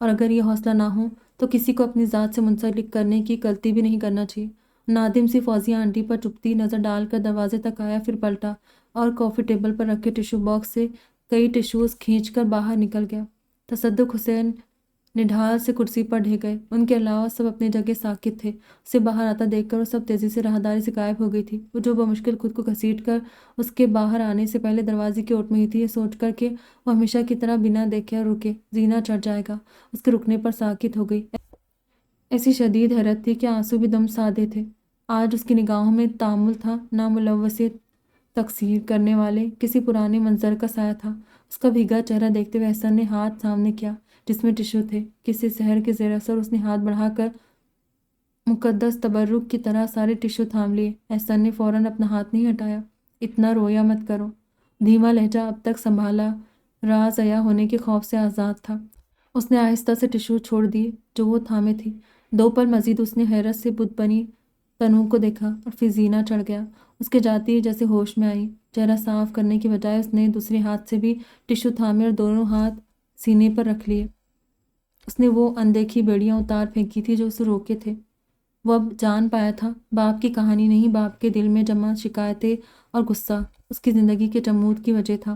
اور اگر یہ حوصلہ نہ ہو تو کسی کو اپنی ذات سے منسلک کرنے کی غلطی بھی نہیں کرنا چاہیے۔ نادم سی فوزیہ آنٹی پر چپتی نظر ڈال کر دروازے تک آیا، پھر پلٹا اور کافی ٹیبل پر رکھے ٹشو باکس سے کئی ٹشوز کھینچ کر باہر نکل گیا۔ تصدق حسین نڈھال سے کرسی پر ڈھہ گئے۔ ان کے علاوہ سب اپنی جگہ ساکت تھے۔ اسے باہر آتا دیکھ کر وہ سب تیزی سے راہداری سے غائب ہو گئی تھی۔ وہ جو بمشکل خود کو گھسیٹ کر اس کے باہر آنے سے پہلے دروازے کی اوٹ میں ہی تھی، یہ سوچ کر کہ وہ ہمیشہ کی طرح بنا دیکھے رکے، زینہ چڑھ جائے گا، اس کے رکنے پر ساکت ہو گئی۔ ایسی شدید حیرت تھی کہ آنسو بھی دم سادے تھے۔ آج اس کی نگاہوں میں تامل تھا، نہ ملوث تقصیر کرنے والے کسی پرانے منظر کا سایہ تھا۔ اس کا بھیگا چہرہ دیکھتے ہوئے احسن نے ہاتھ سامنے کیا جس میں ٹشو تھے۔ کسی سحر کے زیر اثر اس نے ہاتھ بڑھا کر مقدس تبرک کی طرح سارے ٹشو تھام لیے۔ احسن نے فوراً اپنا ہاتھ نہیں ہٹایا۔ اتنا رویا مت کرو۔ دھیما لہجہ اب تک سنبھالا راز ضیاء ہونے کے خوف سے آزاد تھا۔ اس نے آہستہ سے ٹشو چھوڑ دیے جو وہ تھامے تھی۔ 2 پل مزید اس نے حیرت سے بت بنی تنو کو دیکھا اور پھر زینہ چڑھ گیا۔ اس کے جاتے ہی جیسے ہوش میں آئی۔ چہرہ صاف کرنے کی بجائے اس نے دوسرے ہاتھ سے بھی ٹشو تھامے اور دونوں ہاتھ سینے پر رکھ لیے۔ اس نے وہ اندیکھی بیڑیاں اتار پھینکی تھی جو اسے روکے تھے۔ وہ اب جان پایا تھا باپ کی کہانی نہیں، باپ کے دل میں جمع شکایتیں اور غصہ اس کی زندگی کے جمود کی وجہ تھا۔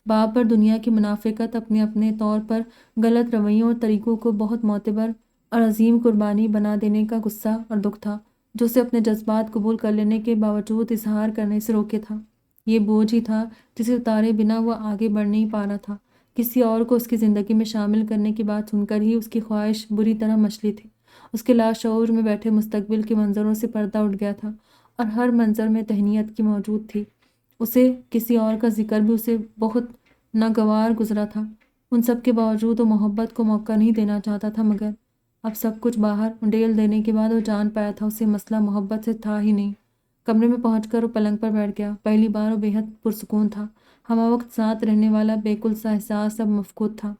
باپ پر دنیا کی منافقت اپنے اپنے طور پر غلط رویوں اور طریقوں کو بہت معتبر اور عظیم قربانی بنا دینے کا غصہ اور دکھ تھا، جو اسے اپنے جذبات قبول کر لینے کے باوجود اظہار کرنے سے روکے تھا۔ یہ بوجھ ہی تھا جسے اتارے بنا وہ آگے بڑھ نہیں پا رہا تھا۔ کسی اور کو اس کی زندگی میں شامل کرنے کی بات سن کر ہی اس کی خواہش بری طرح مچلی تھی۔ اس کے لاشعور میں بیٹھے مستقبل کے منظروں سے پردہ اٹھ گیا تھا اور ہر منظر میں تہنیت کی موجود تھی۔ اسے کسی اور کا ذکر بھی اسے بہت ناگوار گزرا تھا۔ ان سب کے باوجود وہ محبت کو موقع نہیں دینا چاہتا تھا، مگر اب سب کچھ باہر انڈیل دینے کے بعد وہ جان پایا تھا اسے مسئلہ محبت سے تھا ہی نہیں۔ کمرے میں پہنچ کر وہ پلنگ پر بیٹھ گیا۔ پہلی بار وہ بے حد پرسکون تھا۔ ہمہ وقت ساتھ رہنے والا بیکل سا احساس اب مفقود تھا۔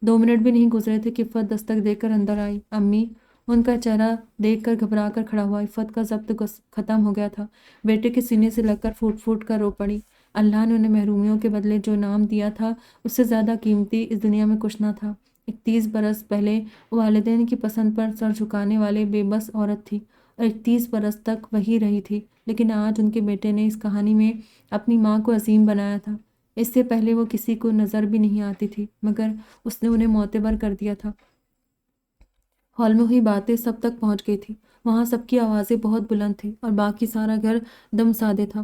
2 منٹ بھی نہیں گزرے تھے کہ عفت دستک دے کر اندر آئی۔ امی! ان کا چہرہ دیکھ کر گھبرا کر کھڑا ہوا۔ عفت کا ضبط ختم ہو گیا تھا۔ بیٹے کے سینے سے لگ کر پھوٹ پھوٹ کر رو پڑی۔ اللہ نے انہیں محرومیوں کے بدلے جو انعام دیا تھا اس سے زیادہ قیمتی اس دنیا میں کچھ نہ تھا۔ 31 برس پہلے والدین کی پسند پر سر جھکانے والے بے بس عورت تھی اور 31 برس تک وہی رہی تھی، لیکن آج ان کے بیٹے نے اس کہانی میں اپنی ماں کو عظیم بنایا تھا۔ اس سے پہلے وہ کسی کو نظر بھی نہیں آتی تھی، مگر اس نے انہیں معتبر کر دیا تھا۔ ہال میں ہوئی باتیں سب تک پہنچ گئی تھی۔ وہاں سب کی آوازیں بہت بلند تھیں اور باقی سارا گھر دم سادے تھا،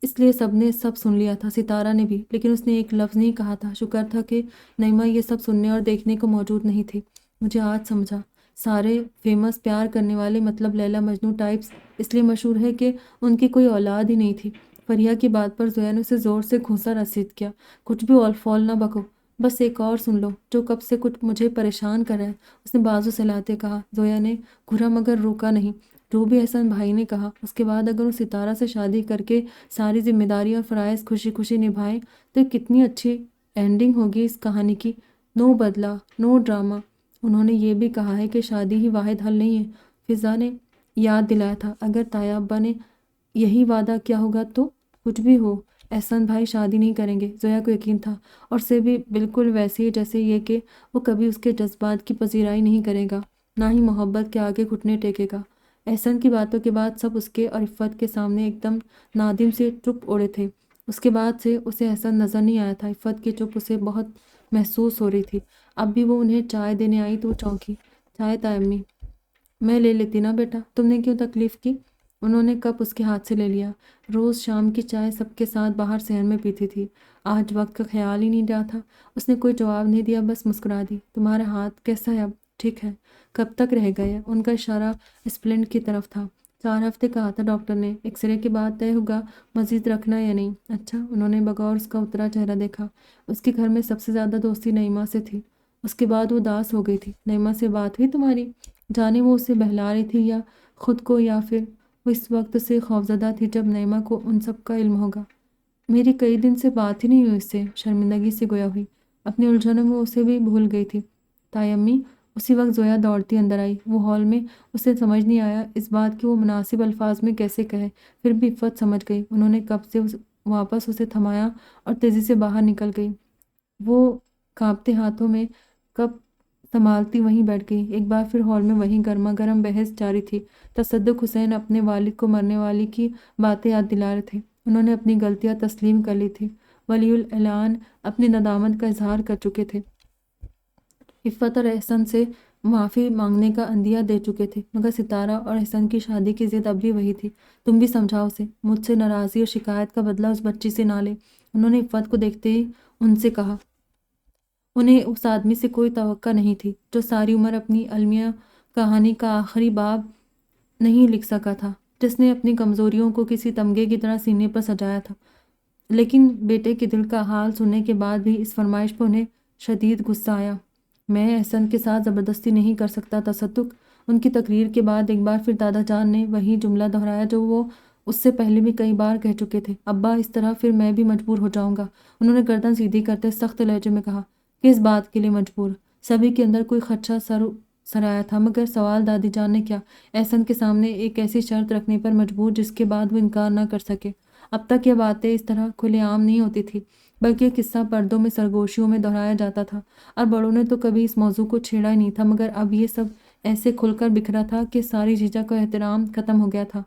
اس لیے سب نے سب سن لیا تھا، ستارہ نے بھی، لیکن اس نے ایک لفظ نہیں کہا تھا۔ شکر تھا کہ نعیمہ یہ سب سننے اور دیکھنے کو موجود نہیں تھی۔ مجھے آج سمجھا، سارے فیمس پیار کرنے والے مطلب لیلا مجنوں ٹائپس اس لیے مشہور ہے کہ ان کی کوئی اولاد ہی نہیں تھی۔ فریحہ کی بات پر زویا نے اسے زور سے گھونسا رسید کیا۔ کچھ بھی اول فول نہ بکو، بس ایک اور سن لو جو کب سے کچھ مجھے پریشان کر رہا ہے، اس نے بازو سہلاتے کہا۔ زویا نے گھورا مگر روکا نہیں۔ جو بھی احسن بھائی نے کہا، اس کے بعد اگر وہ ستارہ سے شادی کر کے ساری ذمہ داری اور فرائض خوشی خوشی نبھائے تو کتنی اچھی اینڈنگ ہوگی اس کہانی کی۔ نو بدلہ، نو ڈرامہ۔ انہوں نے یہ بھی کہا ہے کہ شادی ہی واحد حل نہیں ہے۔ فضا نے یاد دلایا تھا، اگر تایا ابا نے یہی وعدہ کیا ہوگا تو کچھ بھی ہو احسان بھائی شادی نہیں کریں گے۔ زویا کو یقین تھا، اور سے بھی بالکل ویسے ہی جیسے یہ کہ وہ کبھی اس کے جذبات کی پذیرائی نہیں کرے گا، نہ ہی محبت کے آگے گھٹنے ٹیکے گا۔ احسان کی باتوں کے بعد سب اس کے اور عفت کے سامنے ایک دم نادم سے چپ اوڑے تھے۔ اس کے بعد سے اسے احسان نظر نہیں آیا تھا۔ عفت کی چپ اسے بہت محسوس ہو رہی تھی۔ اب بھی وہ انہیں چائے دینے آئی تو وہ چونکی۔ چائے تائی امی، میں لے لیتی نا بیٹا، تم نے کیوں تکلیف کی؟ انہوں نے کپ اس کے ہاتھ سے لے لیا۔ روز شام کی چائے سب کے ساتھ باہر صحن میں پیتی تھی، آج وقت کا خیال ہی نہیں رہا تھا۔ اس نے کوئی جواب نہیں دیا، بس مسکرا دی۔ تمہارا ہاتھ کیسا ہے اب؟ ٹھیک ہے۔ کب تک رہ گئے؟ ان کا اشارہ اسپلنٹ کی طرف تھا۔ 4 ہفتے کہا تھا ڈاکٹر نے، ایکس رے کے بعد طے ہوگا مزید رکھنا یا نہیں۔ اچھا۔ انہوں نے بغور اس کا اترا چہرہ دیکھا۔ اس کے گھر میں سب سے زیادہ دوستی نعیمہ سے تھی۔ اس کے بعد وہ اداس ہو گئی تھی۔ نعیمہ سے بات ہوئی تمہاری؟ جانے وہ اسے بہلا رہی تھی یا خود کو، یا پھر وہ اس وقت سے خوفزدہ تھی جب نعیمہ کو ان سب کا علم ہوگا۔ میری کئی دن سے بات ہی نہیں ہوئی اس سے، شرمندگی سے گویا ہوئی۔ اپنی الجھنوں میں اسے بھی بھول گئی تھی۔ تائی امی، اسی وقت زویا دوڑتی اندر آئی۔ وہ ہال میں اسے سمجھ نہیں آیا اس بات کہ وہ مناسب الفاظ میں کیسے کہے، پھر بھی عفت سمجھ گئی۔ انہوں نے کب سے واپس اسے تھمایا اور تیزی سے باہر نکل گئی۔ وہ کانپتے ہاتھوں میں کپ سنبھالتی وہیں بیٹھ گئی۔ ایک بار پھر ہال میں وہی گرما گرم بحث جاری تھی۔ تصدق حسین اپنے والد کو مرنے والی کی باتیں یاد دلا رہے تھے۔ انہوں نے اپنی غلطیاں تسلیم کر لی تھی، ولی الاعلان اپنی ندامت کا اظہار کر چکے تھے، عفت اور احسان سے معافی مانگنے کا عندیہ دے چکے تھے، مگر ستارہ اور احسان کی شادی کی ضد اب بھی وہی تھی۔ تم بھی سمجھاؤ اسے، مجھ سے ناراضی اور شکایت کا بدلہ اس بچی سے نہ لے۔ انہوں نے عفت کو دیکھتے ہی ان سے کہا۔ انہیں اس آدمی سے کوئی توقع نہیں تھی جو ساری عمر اپنی المیہ کہانی کا آخری باب نہیں لکھ سکا تھا، جس نے اپنی کمزوریوں کو کسی تمغے کی طرح سینے پر سجایا تھا۔ لیکن بیٹے کے دل کا حال سننے کے بعد بھی اس فرمائش پر انہیں شدید غصہ آیا۔ میں احسان کے ساتھ زبردستی نہیں کر سکتا تصدق۔ ان کی تقریر کے بعد ایک بار پھر دادا جان نے وہی جملہ دہرایا جو وہ اس سے پہلے بھی کئی بار کہہ چکے تھے۔ ابا، اس طرح پھر میں بھی مجبور ہو جاؤں گا۔ انہوں نے گردن سیدھی کرتے سخت لہجے میں کہا۔ کس بات کے لیے مجبور؟ سبھی کے اندر کوئی خدشہ سرایا تھا، مگر سوال دادی جان نے کیا احسان کے سامنے ایک ایسی شرط رکھنے پر مجبور جس کے بعد وہ انکار نہ کر سکے؟ اب تک یہ باتیں اس طرح کھلے عام نہیں ہوتی تھی، بلکہ یہ قصہ پردوں میں سرگوشیوں میں دہرایا جاتا تھا، اور بڑوں نے تو کبھی اس موضوع کو چھیڑا ہی نہیں تھا، مگر اب یہ سب ایسے کھل کر بکھرا تھا کہ ساری جھجک اور احترام ختم ہو گیا تھا۔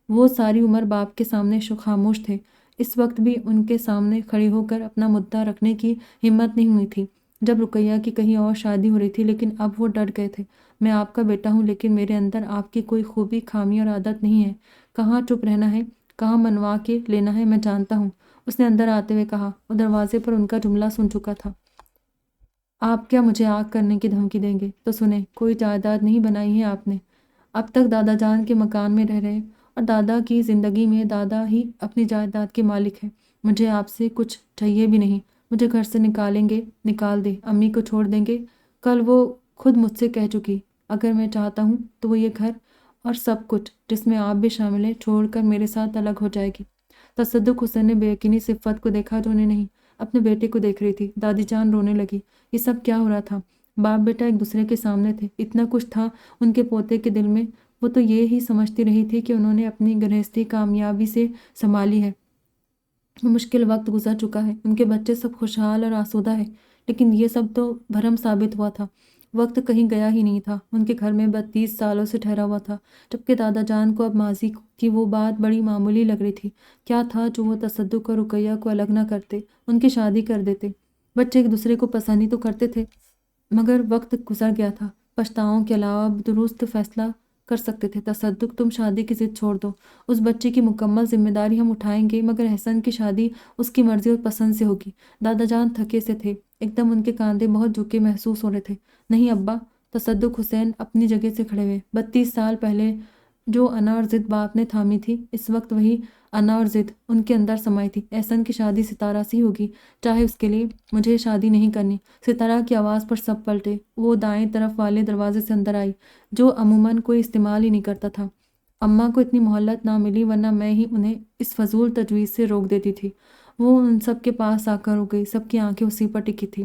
وہ ساری عمر باپ کے سامنے خاموش تھے، اس وقت بھی ان کے سامنے کھڑے ہو کر اپنا مدعا رکھنے کی ہمت نہیں ہوئی تھی جب رقیہ کی کہیں اور شادی ہو رہی تھی، لیکن اب وہ ڈٹ گئے تھے۔ میں آپ کا بیٹا ہوں، لیکن میرے اندر آپ کی کوئی خوبی، خامی اور عادت نہیں ہے۔ کہاں چپ رہنا ہے، کہاں منوا کے لینا ہے، میں جانتا ہوں، اس نے اندر آتے ہوئے کہا۔ وہ دروازے پر ان کا جملہ سن چکا تھا۔ آپ کیا مجھے آگ کرنے کی دھمکی دیں گے؟ تو سنیں، کوئی جائیداد نہیں بنائی ہے آپ نے۔ اب تک دادا جان کے مکان میں رہ رہے، اور دادا کی زندگی میں دادا ہی اپنی جائیداد کے مالک ہیں۔ مجھے آپ سے کچھ چاہیے بھی نہیں۔ مجھے گھر سے نکالیں گے، نکال دیں، امی کو چھوڑ دیں گے۔ کل وہ خود مجھ سے کہہ چکی، اگر میں چاہتا ہوں تو وہ یہ گھر اور سب کچھ، جس میں آپ بھی شامل ہیں، چھوڑ کر میرے ساتھ الگ ہو جائے گی۔ تصدق حسین نے بے یقینی سے عفت کو دیکھا جو انہیں نہیں، اپنے بیٹے کو دیکھ رہی تھی۔ دادی جان رونے لگی۔ یہ سب کیا ہو رہا تھا؟ باپ بیٹا ایک دوسرے کے سامنے تھے، اتنا کچھ تھا ان کے پوتے کے دل میں، وہ تو یہ ہی سمجھتی رہی تھی کہ انہوں نے اپنی گرہستی کامیابی سے سنبھالی ہے، مشکل وقت گزر چکا ہے، ان کے بچے سب خوشحال اور آسودہ ہیں، لیکن یہ سب تو بھرم ثابت ہوا تھا۔ وقت کہیں گیا ہی نہیں تھا، ان کے گھر میں 32 سالوں سے ٹھہرا ہوا تھا، جبکہ دادا جان کو اب ماضی کی وہ بات بڑی معمولی لگ رہی تھی۔ کیا تھا جو وہ تصدق اور رقیہ کو الگ نہ کرتے، ان کی شادی کر دیتے؟ بچے ایک دوسرے کو پسند ہی تو کرتے تھے، مگر وقت گزر گیا تھا، پچھتاؤں کے علاوہ درست فیصلہ کر سکتے تھے۔ تصدق، تم شادی کی ضد چھوڑ دو، اس بچے کی مکمل ذمہ داری ہم اٹھائیں گے، مگر احسان کی شادی اس کی مرضی اور پسند سے ہوگی۔ دادا جان تھکے سے تھے، ایک دم ان کے کاندھے بہت جھکے محسوس ہو رہے تھے۔ نہیں ابا، تصدق حسین اپنی جگہ سے کھڑے ہوئے۔ 32 سال پہلے جو انا اور ضد باپ نے تھامی تھی، اس وقت وہی انا اور ضد ان کے اندر سمائی تھی۔ احسان کی شادی ستارہ سے ہی ہوگی، چاہے اس کے لیے مجھے شادی نہیں کرنی۔ ستارہ کی آواز پر سب پلٹے۔ وہ دائیں طرف والے دروازے سے اندر آئی، جو عموماً کوئی استعمال ہی نہیں کرتا تھا۔ اماں کو اتنی مہلت نہ ملی، ورنہ میں ہی انہیں اس فضول تجویز سے روک دیتی تھی۔ وہ ان سب کے پاس آ کر رک گئی، سب کی آنکھیں اسی پر ٹکی تھی۔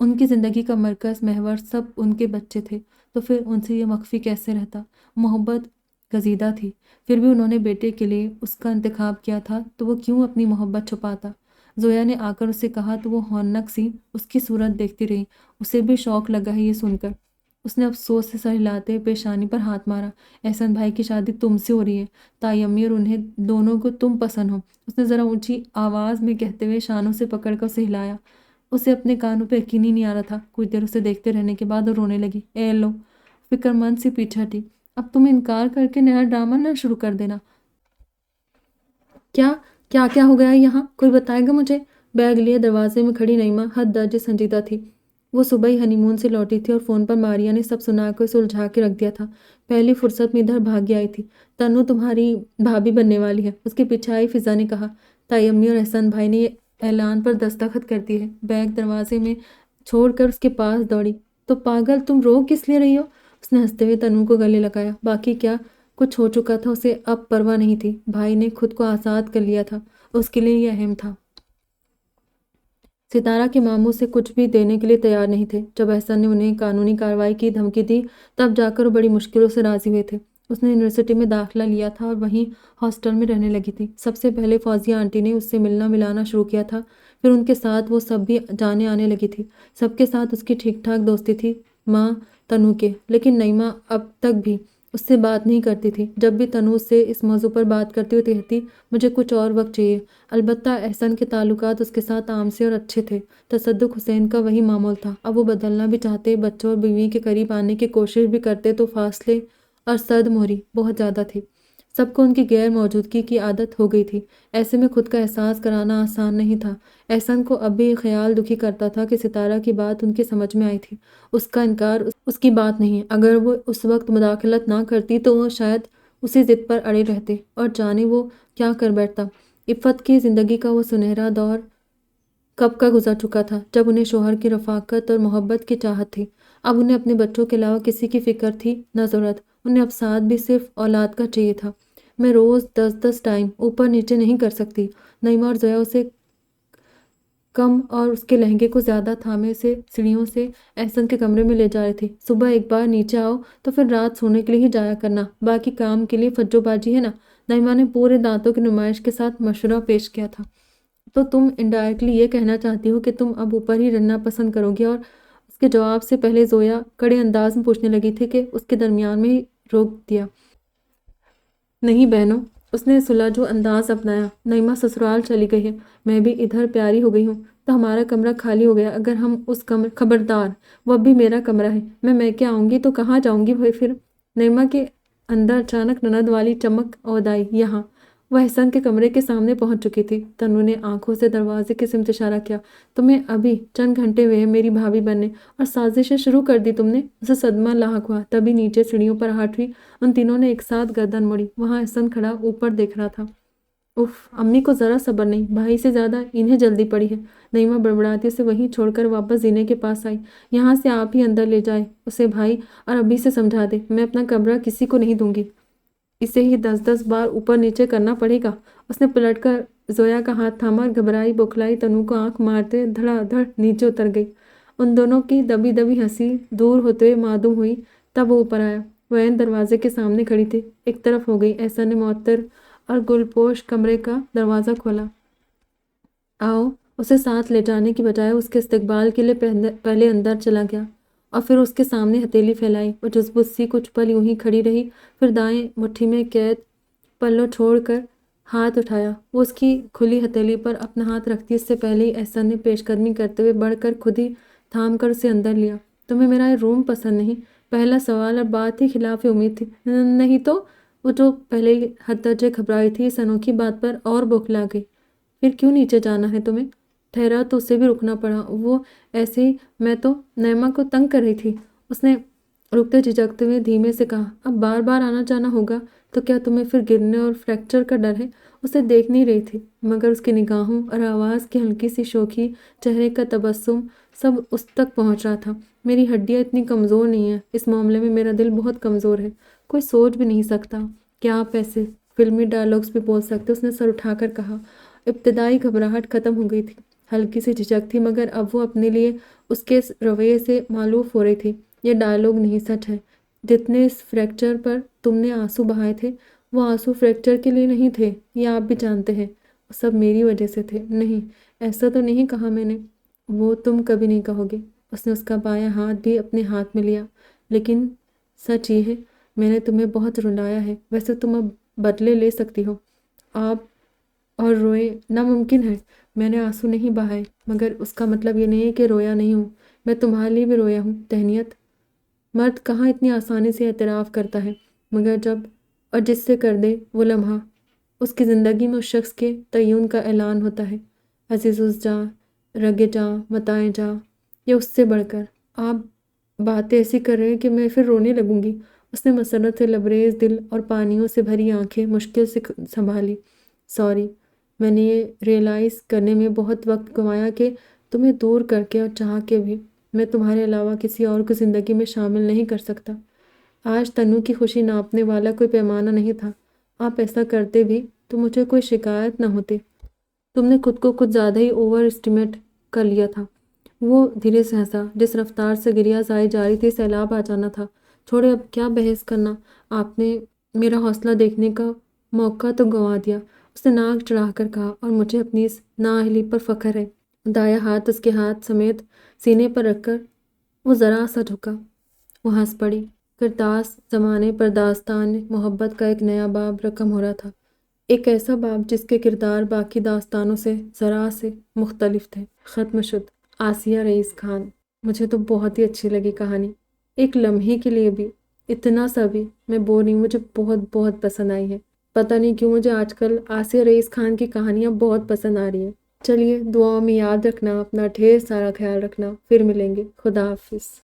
ان کی زندگی کا مرکز محور سب ان کے بچے تھے، تو پھر ان سے یہ مخفی کیسے رہتا؟ محبت گزیدہ تھی، پھر بھی انہوں نے بیٹے کے لیے اس کا انتخاب کیا تھا، تو وہ کیوں اپنی محبت چھپاتا؟ زویا نے آ کر اسے کہا تو وہ ہونک سی اس کی صورت دیکھتی رہی۔ اسے بھی شوق لگا ہے یہ سن کر۔ اس نے افسوس سے سر ہلاتے پیشانی پر ہاتھ مارا۔ احسن بھائی کی شادی تم سے ہو رہی ہے، تائی امی اور انہیں دونوں کو تم پسند ہو۔ اس نے ذرا اونچی آواز میں کہتے ہوئے شانوں سے پکڑ کر اسے ہلایا۔ اسے اپنے کانوں پہ یقین ہی نہیں آ رہا تھا۔ کچھ دیر اسے دیکھتے رہنے کے بعد وہ رونے لگی۔ اے لو، فکر مند سی پیچھے ہٹی۔ اب تم انکار کر کے نیا ڈرامہ نہ شروع کر دینا۔ کیا کیا کیا ہو گیا یہاں؟ کوئی بتائے گا مجھے؟ بیگ لیے دروازے میں کھڑی نعیمہ حد درجے سنجیدہ تھی۔ وہ صبح ہی ہنی مون سے لوٹی تھی اور فون پر ماریا نے سب سنا کر اسے الجھا کے رکھ دیا تھا۔ پہلی فرصت میں ادھر بھاگی آئی تھی۔ تنو تمہاری بھابھی بننے والی ہے، اس کے پیچھے آئی فضا نے کہا۔ تائی امی اور احسان بھائی نے یہ اعلان پر دستخط کر دیے۔ بیگ دروازے میں چھوڑ کر اس کے پاس دوڑی۔ تو پاگل، تم رو کس لیے رہی ہو؟ اس نے ہنستے ہوئے تنو کو گلے لگایا۔ باقی کیا کچھ ہو چکا تھا اسے اب پرواہ نہیں تھی۔ بھائی نے خود کو آزاد کر لیا تھا، اس کے لیے یہ اہم تھا۔ ستارہ کے ماموں سے کچھ بھی دینے کے لیے تیار نہیں تھے۔ جب احسان نے انہیں قانونی کارروائی کی دھمکی دی تب جا کر وہ بڑی مشکلوں سے راضی ہوئے تھے۔ اس نے یونیورسٹی میں داخلہ لیا تھا اور وہیں ہاسٹل میں رہنے لگی تھی۔ سب سے پہلے فوزیہ آنٹی نے اس سے ملنا ملانا شروع کیا تھا، پھر ان کے ساتھ وہ سب بھی جانے آنے لگی تھی۔ سب کے ساتھ اس کی ٹھیک ٹھاک دوستی تھی، ماں تنو کے، لیکن نعیمہ اب تک بھی اس سے بات نہیں کرتی تھی۔ جب بھی تنو سے اس موضوع پر بات کرتی ہوئی کہتی مجھے کچھ اور وقت چاہیے۔ البتہ احسن کے تعلقات اس کے ساتھ عام سے اور اچھے تھے۔ تصدق حسین کا وہی معمول تھا۔ اب وہ بدلنا بھی چاہتے، بچوں اور بیوی کے قریب آنے کی کوشش بھی کرتے، تو فاصلے اور سرد مہری بہت زیادہ تھی۔ سب کو ان کی غیر موجودگی کی عادت ہو گئی تھی۔ ایسے میں خود کا احساس کرانا آسان نہیں تھا۔ احسن کو اب بھی یہ خیال دکھی کرتا تھا کہ ستارہ کی بات ان کی سمجھ میں آئی تھی۔ اس کا انکار اس کی بات نہیں۔ اگر وہ اس وقت مداخلت نہ کرتی تو وہ شاید اسی ضد پر اڑے رہتے، اور جانے وہ کیا کر بیٹھتا۔ عفت کی زندگی کا وہ سنہرا دور کب کا گزر چکا تھا جب انہیں شوہر کی رفاقت اور محبت کی چاہت تھی۔ اب انہیں اپنے بچوں کے علاوہ کسی کی فکر تھی نہ ضرورت۔ انہیں اب ساتھ بھی صرف اولاد کا چاہیے تھا۔ میں روز 10 ٹائم اوپر نیچے نہیں کر سکتی۔ نعیمہ اور زویا اسے کم اور اس کے لہنگے کو زیادہ تھامے سے سیڑھیوں سے احسن کے کمرے میں لے جا رہے تھے۔ صبح ایک بار نیچے آؤ تو پھر رات سونے کے لیے ہی جایا کرنا، باقی کام کے لیے فجو بازی ہے نا۔ نعیمہ نے پورے دانتوں کی نمائش کے ساتھ مشورہ پیش کیا تھا۔ تو تم انڈائریکٹلی یہ کہنا چاہتی ہو کہ تم اب اوپر ہی رہنا پسند کرو گی؟ اور اس کے جواب سے پہلے زویا کڑے انداز میں پوچھنے لگی تھی کہ اس کے درمیان میں ہی روک دیا۔ نہیں بہنوں، اس نے سلجھو انداز اپنایا۔ نعیمہ سسرال چلی گئی ہے، میں بھی ادھر پیاری ہو گئی ہوں، تو ہمارا کمرہ خالی ہو گیا۔ اگر ہم اس کمرے خبردار، وہ اب بھی میرا کمرہ ہے۔ میں کے آؤں گی تو کہاں جاؤں گی پھر؟ نعیمہ کے اندر اچانک نند والی چمک عود آئی۔ یہاں وہ احسن کے کمرے کے سامنے پہنچ چکی تھی۔ تنو نے آنکھوں سے دروازے کی سمت اشارہ کیا۔ تمہیں ابھی چند گھنٹے ہوئے ہیں میری بھابھی بننے، اور سازشیں شروع کر دی تم نے؟ اسے صدمہ لاحق ہوا، تبھی نیچے سیڑھیوں پر ہٹ ہوئی۔ ان تینوں نے ایک ساتھ گردن موڑی۔ وہاں احسن کھڑا اوپر دیکھ رہا تھا۔ اف، امی کو ذرا صبر نہیں، بھائی سے زیادہ انہیں جلدی پڑی ہے۔ نعیمہ بڑبڑاتی اسے وہیں چھوڑ کر واپس زینے کے پاس آئی۔ یہاں سے آپ ہی اندر لے جائے اسے، بھائی اور ابھی سے سمجھا دے، میں اپنا کمرہ کسی کو نہیں دوں گی۔ اسے ہی 10 بار اوپر نیچے کرنا پڑے گا۔ اس نے پلٹ کر زویا کا ہاتھ تھاما اور گھبرائی بوکھلائی تنو کو آنکھ مارتے دھڑا دھڑ نیچے اتر گئی۔ ان دونوں کی دبی دبی ہنسی دور ہوتے ہوئے معدوم ہوئی۔ تب وہ اوپر آیا۔ وہ عین دروازے کے سامنے کھڑی تھی، ایک طرف ہو گئی۔ احسن نے معطر اور گل پوش کمرے کا دروازہ کھولا۔ آؤ، اسے ساتھ لے جانے کی بجائے اس کے استقبال کے لیے پہلے اندر چلا گیا اور پھر اس کے سامنے ہتھیلی پھیلائی۔ وہ جزبز سی کچھ پل یوں ہی کھڑی رہی، پھر دائیں مٹھی میں قید پلو چھوڑ کر ہاتھ اٹھایا۔ وہ اس کی کھلی ہتھیلی پر اپنا ہاتھ رکھتی اس سے پہلے ہی احسن نے پیش قدمی کرتے ہوئے بڑھ کر خود ہی تھام کر اسے اندر لیا۔ تمہیں میرا یہ روم پسند نہیں؟ پہلا سوال اور بات ہی خلاف امید تھی۔ نہیں تو؟ وہ جو پہلے ہی حد درجے گھبرائی تھی اس انوکھی بات پر اور بوکھلا گئی۔ پھر کیوں نیچے جانا ہے تمہیں؟ ٹھہرا تو اسے بھی رکنا پڑا۔ وہ ایسے ہی، میں تو نعیمہ کو تنگ کر رہی تھی، اس نے رکتے جھجکتے ہوئے دھیمے سے کہا۔ اب بار بار آنا جانا ہوگا تو کیا تمہیں پھر گرنے اور فریکچر کا ڈر ہے؟ اسے دیکھ نہیں رہی تھی، مگر اس کی نگاہوں اور آواز کی ہلکی سی شوخی، چہرے کا تبسم، سب اس تک پہنچ رہا تھا۔ میری ہڈیاں اتنی کمزور نہیں ہیں، اس معاملے میں میرا دل بہت کمزور ہے، کوئی سوچ بھی نہیں سکتا کہ آپ ایسے فلمی ڈائلاگز بھی بول سکتے۔ اس نے سر اٹھا کر کہا۔ ابتدائی گھبراہٹ ختم ہو گئی تھی۔ ہلکی سی جھجک تھی، مگر اب وہ اپنے لیے اس کے اس رویے سے معلوف ہو رہی تھی۔ یہ ڈائلاگ نہیں، سچ ہے۔ جتنے اس فریکچر پر تم نے آنسو بہائے تھے، وہ آنسو فریکچر کے لیے نہیں تھے، یہ آپ بھی جانتے ہیں۔ وہ سب میری وجہ سے تھے۔ نہیں، ایسا تو نہیں کہا میں نے۔ وہ تم کبھی نہیں کہو گے۔ اس نے اس کا بایاں ہاتھ بھی اپنے ہاتھ میں لیا۔ لیکن سچ یہ ہے، میں نے تمہیں بہت رلایا ہے۔ ویسے تم اب بدلے لے سکتی ہو۔ آپ اور روئے ناممکن ہے۔ میں نے آنسو نہیں بہائے، مگر اس کا مطلب یہ نہیں ہے کہ رویا نہیں ہوں۔ میں تمہارے لیے بھی رویا ہوں۔ تہنیت مرد کہاں اتنی آسانی سے اعتراف کرتا ہے، مگر جب اور جس سے کر دے وہ لمحہ اس کی زندگی میں اس شخص کے تعین کا اعلان ہوتا ہے۔ عزیز جاں، رگ جاں، متاع جاں، یا اس سے بڑھ کر۔ آپ باتیں ایسی کر رہے ہیں کہ میں پھر رونے لگوں گی۔ اس نے مسرت سے لبریز دل اور پانیوں سے بھری آنکھیں مشکل سے سنبھالی۔ سوری، میں نے یہ ریئلائز کرنے میں بہت وقت گنوایا کہ تمہیں دور کر کے اور چاہ کے بھی میں تمہارے علاوہ کسی اور کو زندگی میں شامل نہیں کر سکتا۔ آج تنو کی خوشی ناپنے والا کوئی پیمانہ نہیں تھا۔ آپ ایسا کرتے بھی تو مجھے کوئی شکایت نہ ہوتی۔ تم نے خود کو کچھ زیادہ ہی اوور اسٹیمیٹ کر لیا تھا۔ وہ دھیرے سے ہنسا۔ جس رفتار سے گریہ زائی جاری تھی، سیلاب آ جانا تھا۔ چھوڑے، اب کیا بحث کرنا۔ آپ نے میرا حوصلہ دیکھنے کا موقع تو گنوا دیا، اس نے ناک چڑھا کر کہا، اور مجھے اپنی اس نااہلی پر فخر ہے۔ دایاں ہاتھ اس کے ہاتھ سمیت سینے پر رکھ کر وہ ذرا سا جھکا۔ وہ ہنس پڑی۔ کرتاس زمانے پر داستان محبت کا ایک نیا باب رقم ہو رہا تھا، ایک ایسا باب جس کے کردار باقی داستانوں سے ذرا سے مختلف تھے۔ ختم شد۔ آسیہ رئیس خان۔ مجھے تو بہت ہی اچھی لگی کہانی، ایک لمحے کے لیے بھی، اتنا سا بھی میں بور نہیں، مجھے بہت بہت پسند آئی ہے۔ پتہ نہیں کیوں مجھے آج کل آسیہ رئیس خان کی کہانیاں بہت پسند آ رہی ہیں۔ چلیے، دعاؤں میں یاد رکھنا، اپنا ڈھیر سارا خیال رکھنا، پھر ملیں گے۔ خدا حافظ۔